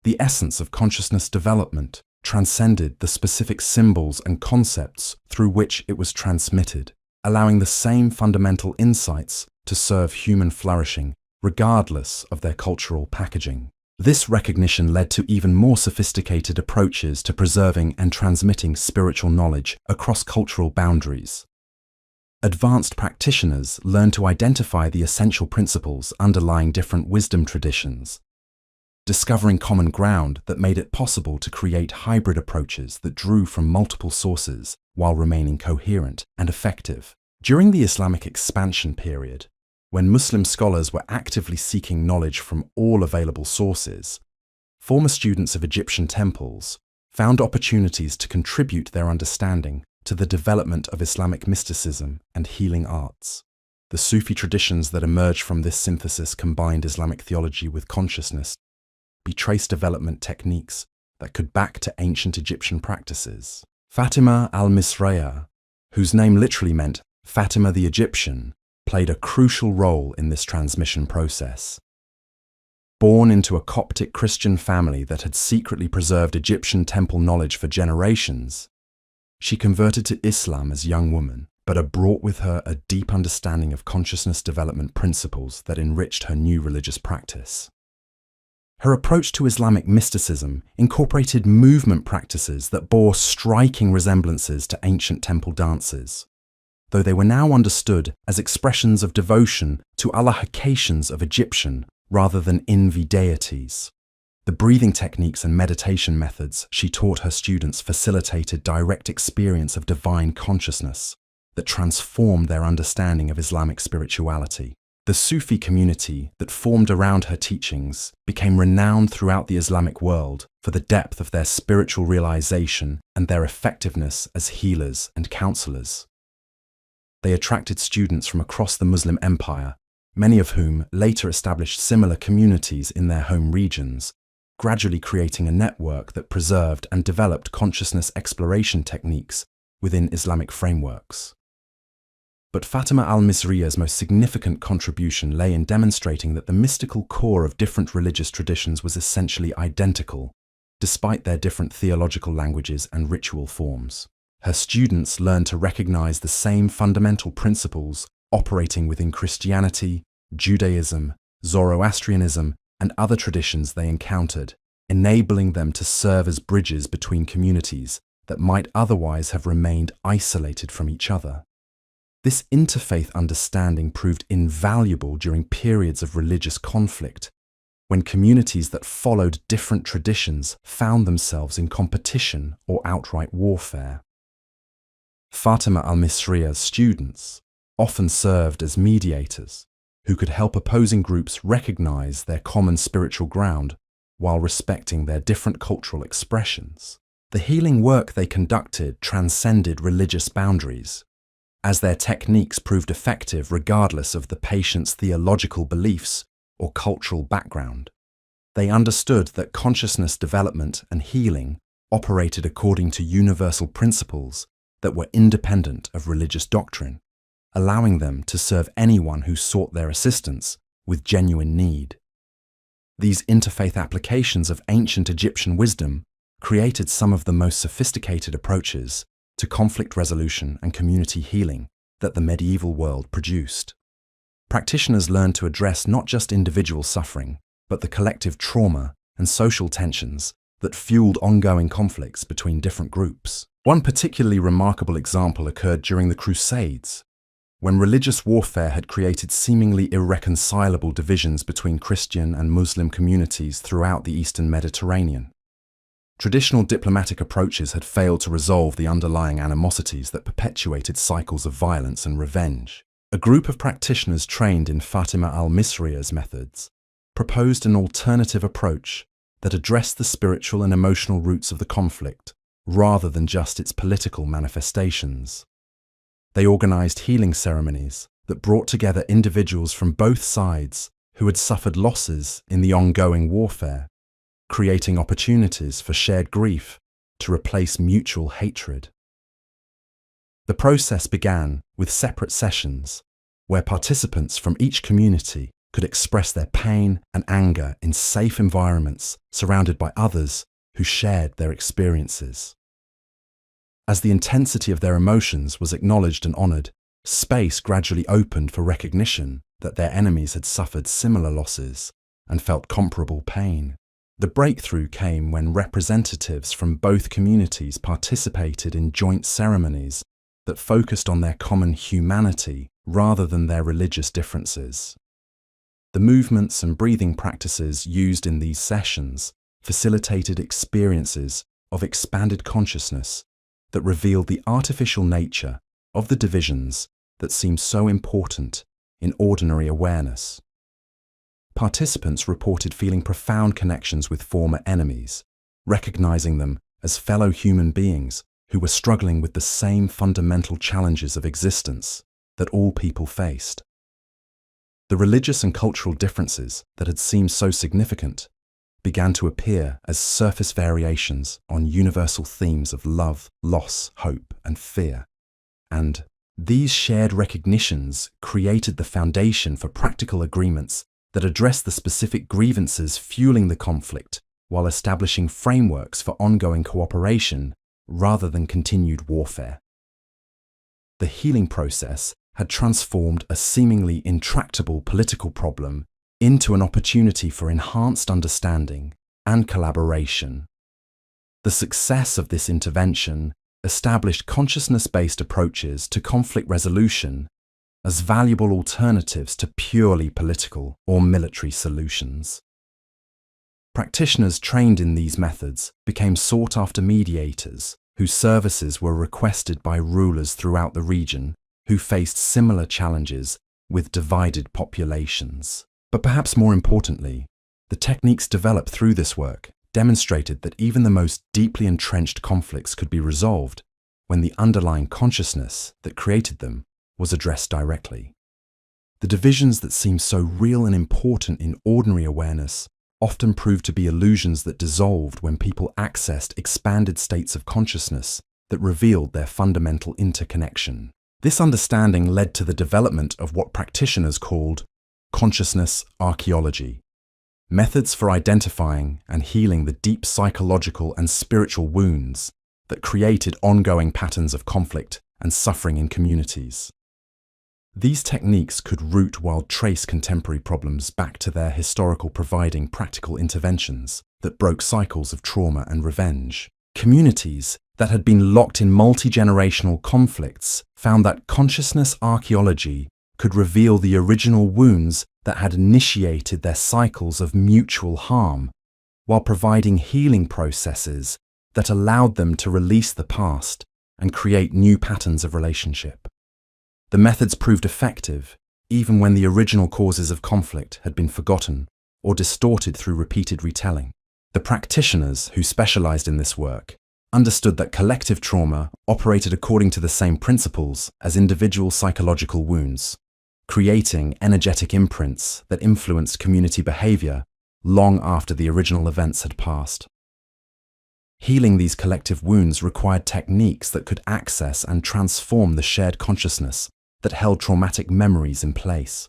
The essence of consciousness development transcended the specific symbols and concepts through which it was transmitted, allowing the same fundamental insights to serve human flourishing, regardless of their cultural packaging. This recognition led to even more sophisticated approaches to preserving and transmitting spiritual knowledge across cultural boundaries. Advanced practitioners learned to identify the essential principles underlying different wisdom traditions, discovering common ground that made it possible to create hybrid approaches that drew from multiple sources while remaining coherent and effective. During the Islamic expansion period, when Muslim scholars were actively seeking knowledge from all available sources, former students of Egyptian temples found opportunities to contribute their understanding to the development of Islamic mysticism and healing arts. The Sufi traditions that emerged from this synthesis combined Islamic theology with consciousness, trace development techniques that could back to ancient Egyptian practices. Fatima al-Misraya, whose name literally meant Fatima the Egyptian, played a crucial role in this transmission process. Born into a Coptic Christian family that had secretly preserved Egyptian temple knowledge for generations, she converted to Islam as a young woman, but had brought with her a deep understanding of consciousness development principles that enriched her new religious practice. Her approach to Islamic mysticism incorporated movement practices that bore striking resemblances to ancient temple dances, though they were now understood as expressions of devotion to Allah-ications of Egyptian rather than envy deities. The breathing techniques and meditation methods she taught her students facilitated direct experience of divine consciousness that transformed their understanding of Islamic spirituality. The Sufi community that formed around her teachings became renowned throughout the Islamic world for the depth of their spiritual realization and their effectiveness as healers and counselors. They attracted students from across the Muslim empire, many of whom later established similar communities in their home regions, gradually creating a network that preserved and developed consciousness exploration techniques within Islamic frameworks. But Fatima al-Misriya's most significant contribution lay in demonstrating that the mystical core of different religious traditions was essentially identical, despite their different theological languages and ritual forms. Her students learned to recognize the same fundamental principles operating within Christianity, Judaism, Zoroastrianism, and other traditions they encountered, enabling them to serve as bridges between communities that might otherwise have remained isolated from each other. This interfaith understanding proved invaluable during periods of religious conflict, when communities that followed different traditions found themselves in competition or outright warfare. Fatima al-Misriya's students often served as mediators who could help opposing groups recognize their common spiritual ground while respecting their different cultural expressions. The healing work they conducted transcended religious boundaries, as their techniques proved effective regardless of the patient's theological beliefs or cultural background. They understood that consciousness development and healing operated according to universal principles that were independent of religious doctrine, allowing them to serve anyone who sought their assistance with genuine need. These interfaith applications of ancient Egyptian wisdom created some of the most sophisticated approaches to conflict resolution and community healing that the medieval world produced. Practitioners learned to address not just individual suffering, but the collective trauma and social tensions that fueled ongoing conflicts between different groups. One particularly remarkable example occurred during the Crusades, when religious warfare had created seemingly irreconcilable divisions between Christian and Muslim communities throughout the Eastern Mediterranean. Traditional diplomatic approaches had failed to resolve the underlying animosities that perpetuated cycles of violence and revenge. A group of practitioners trained in Fatima al-Misriya's methods proposed an alternative approach that addressed the spiritual and emotional roots of the conflict, rather than just its political manifestations. They organized healing ceremonies that brought together individuals from both sides who had suffered losses in the ongoing warfare, creating opportunities for shared grief to replace mutual hatred. The process began with separate sessions where participants from each community could express their pain and anger in safe environments surrounded by others who shared their experiences. As the intensity of their emotions was acknowledged and honored, space gradually opened for recognition that their enemies had suffered similar losses and felt comparable pain. The breakthrough came when representatives from both communities participated in joint ceremonies that focused on their common humanity rather than their religious differences. The movements and breathing practices used in these sessions facilitated experiences of expanded consciousness that revealed the artificial nature of the divisions that seem so important in ordinary awareness. Participants reported feeling profound connections with former enemies, recognizing them as fellow human beings who were struggling with the same fundamental challenges of existence that all people faced. The religious and cultural differences that had seemed so significant began to appear as surface variations on universal themes of love, loss, hope, and fear. And these shared recognitions created the foundation for practical agreements that address the specific grievances fueling the conflict while establishing frameworks for ongoing cooperation rather than continued warfare. The healing process had transformed a seemingly intractable political problem into an opportunity for enhanced understanding and collaboration. The success of this intervention established consciousness-based approaches to conflict resolution as valuable alternatives to purely political or military solutions. Practitioners trained in these methods became sought-after mediators whose services were requested by rulers throughout the region who faced similar challenges with divided populations. But perhaps more importantly, the techniques developed through this work demonstrated that even the most deeply entrenched conflicts could be resolved when the underlying consciousness that created them was addressed directly. The divisions that seem so real and important in ordinary awareness often proved to be illusions that dissolved when people accessed expanded states of consciousness that revealed their fundamental interconnection. This understanding led to the development of what practitioners called consciousness archaeology, methods for identifying and healing the deep psychological and spiritual wounds that created ongoing patterns of conflict and suffering in communities. These techniques could root while trace contemporary problems back to their historical, providing practical interventions that broke cycles of trauma and revenge. Communities that had been locked in multi-generational conflicts found that consciousness archaeology could reveal the original wounds that had initiated their cycles of mutual harm, while providing healing processes that allowed them to release the past and create new patterns of relationship. The methods proved effective even when the original causes of conflict had been forgotten or distorted through repeated retelling. The practitioners who specialized in this work understood that collective trauma operated according to the same principles as individual psychological wounds, creating energetic imprints that influenced community behavior long after the original events had passed. Healing these collective wounds required techniques that could access and transform the shared consciousness that held traumatic memories in place.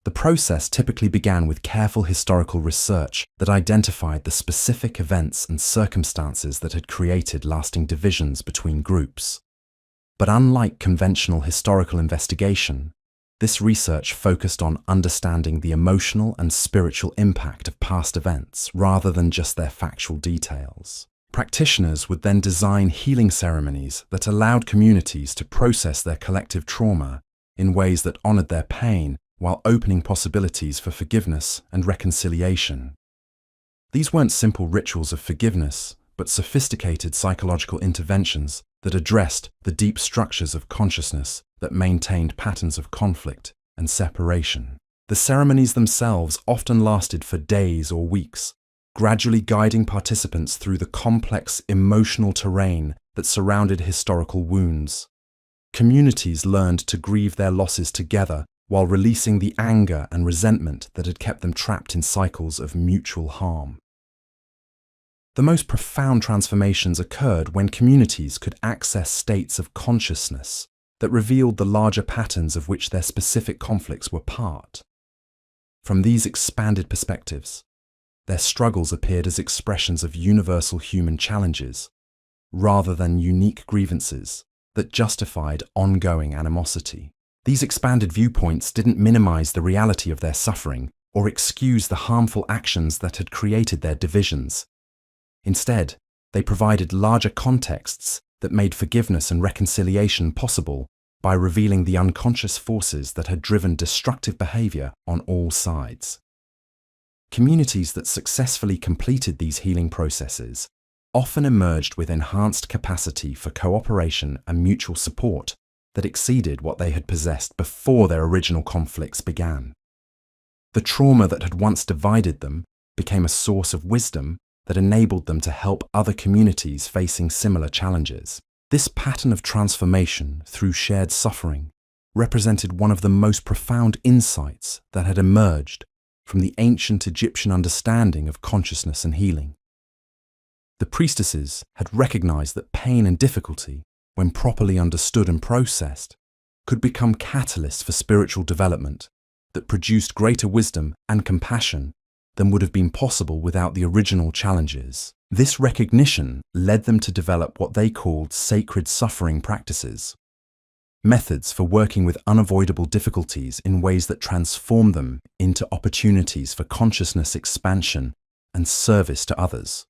The process typically began with careful historical research that identified the specific events and circumstances that had created lasting divisions between groups. But unlike conventional historical investigation, this research focused on understanding the emotional and spiritual impact of past events rather than just their factual details. Practitioners would then design healing ceremonies that allowed communities to process their collective trauma in ways that honored their pain while opening possibilities for forgiveness and reconciliation. These weren't simple rituals of forgiveness, but sophisticated psychological interventions that addressed the deep structures of consciousness that maintained patterns of conflict and separation. The ceremonies themselves often lasted for days or weeks, gradually guiding participants through the complex emotional terrain that surrounded historical wounds. Communities learned to grieve their losses together while releasing the anger and resentment that had kept them trapped in cycles of mutual harm. The most profound transformations occurred when communities could access states of consciousness that revealed the larger patterns of which their specific conflicts were part. From these expanded perspectives, their struggles appeared as expressions of universal human challenges, rather than unique grievances that justified ongoing animosity. These expanded viewpoints didn't minimize the reality of their suffering or excuse the harmful actions that had created their divisions. Instead, they provided larger contexts that made forgiveness and reconciliation possible by revealing the unconscious forces that had driven destructive behavior on all sides. Communities that successfully completed these healing processes often emerged with enhanced capacity for cooperation and mutual support that exceeded what they had possessed before their original conflicts began. The trauma that had once divided them became a source of wisdom that enabled them to help other communities facing similar challenges. This pattern of transformation through shared suffering represented one of the most profound insights that had emerged from the ancient Egyptian understanding of consciousness and healing. The priestesses had recognized that pain and difficulty, when properly understood and processed, could become catalysts for spiritual development that produced greater wisdom and compassion than would have been possible without the original challenges. This recognition led them to develop what they called sacred suffering practices, methods for working with unavoidable difficulties in ways that transform them into opportunities for consciousness expansion and service to others.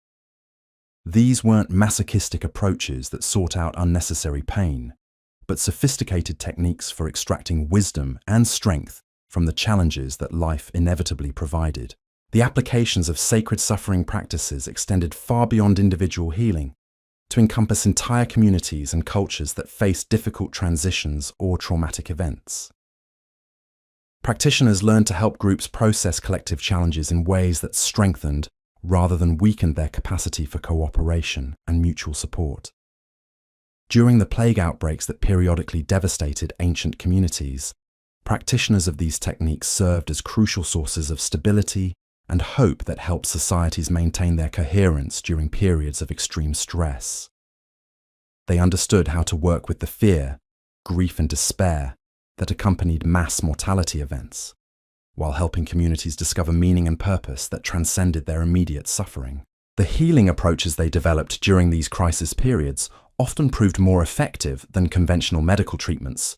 These weren't masochistic approaches that sought out unnecessary pain, but sophisticated techniques for extracting wisdom and strength from the challenges that life inevitably provided. The applications of sacred suffering practices extended far beyond individual healing to encompass entire communities and cultures that faced difficult transitions or traumatic events. Practitioners learned to help groups process collective challenges in ways that strengthened rather than weakened their capacity for cooperation and mutual support. During the plague outbreaks that periodically devastated ancient communities, practitioners of these techniques served as crucial sources of stability and hope that helped societies maintain their coherence during periods of extreme stress. They understood how to work with the fear, grief and despair that accompanied mass mortality events, while helping communities discover meaning and purpose that transcended their immediate suffering. The healing approaches they developed during these crisis periods often proved more effective than conventional medical treatments,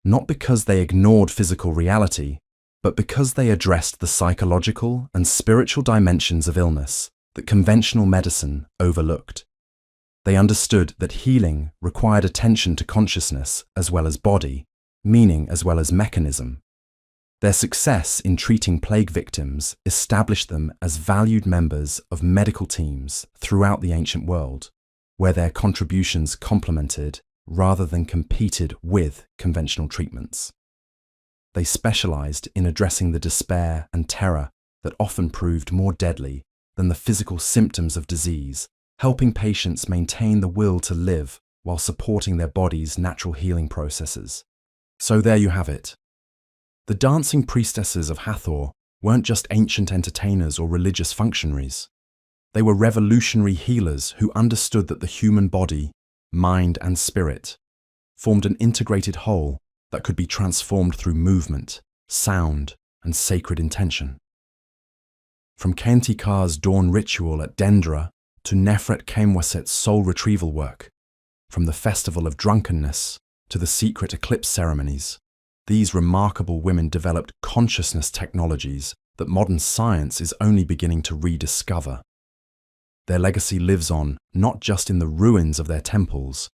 not because they ignored physical reality, but because they addressed the psychological and spiritual dimensions of illness that conventional medicine overlooked. They understood that healing required attention to consciousness as well as body, meaning as well as mechanism. Their success in treating plague victims established them as valued members of medical teams throughout the ancient world, where their contributions complemented rather than competed with conventional treatments. They specialized in addressing the despair and terror that often proved more deadly than the physical symptoms of disease, helping patients maintain the will to live while supporting their body's natural healing processes. So there you have it. The dancing priestesses of Hathor weren't just ancient entertainers or religious functionaries. They were revolutionary healers who understood that the human body, mind and spirit formed an integrated whole that could be transformed through movement, sound and sacred intention. From Kentikar's dawn ritual at Dendra to Nefret Kemwaset's soul retrieval work, from the festival of drunkenness to the secret eclipse ceremonies, these remarkable women developed consciousness technologies that modern science is only beginning to rediscover. Their legacy lives on not just in the ruins of their temples,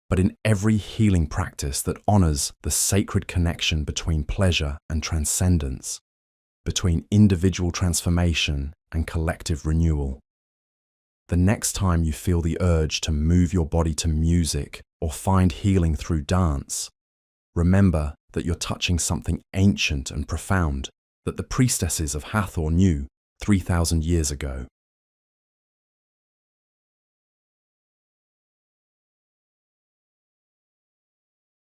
but in every healing practice that honors the sacred connection between pleasure and transcendence, between individual transformation and collective renewal. The next time you feel the urge to move your body to music or find healing through dance, remember that you're touching something ancient and profound that the priestesses of Hathor knew 3,000 years ago.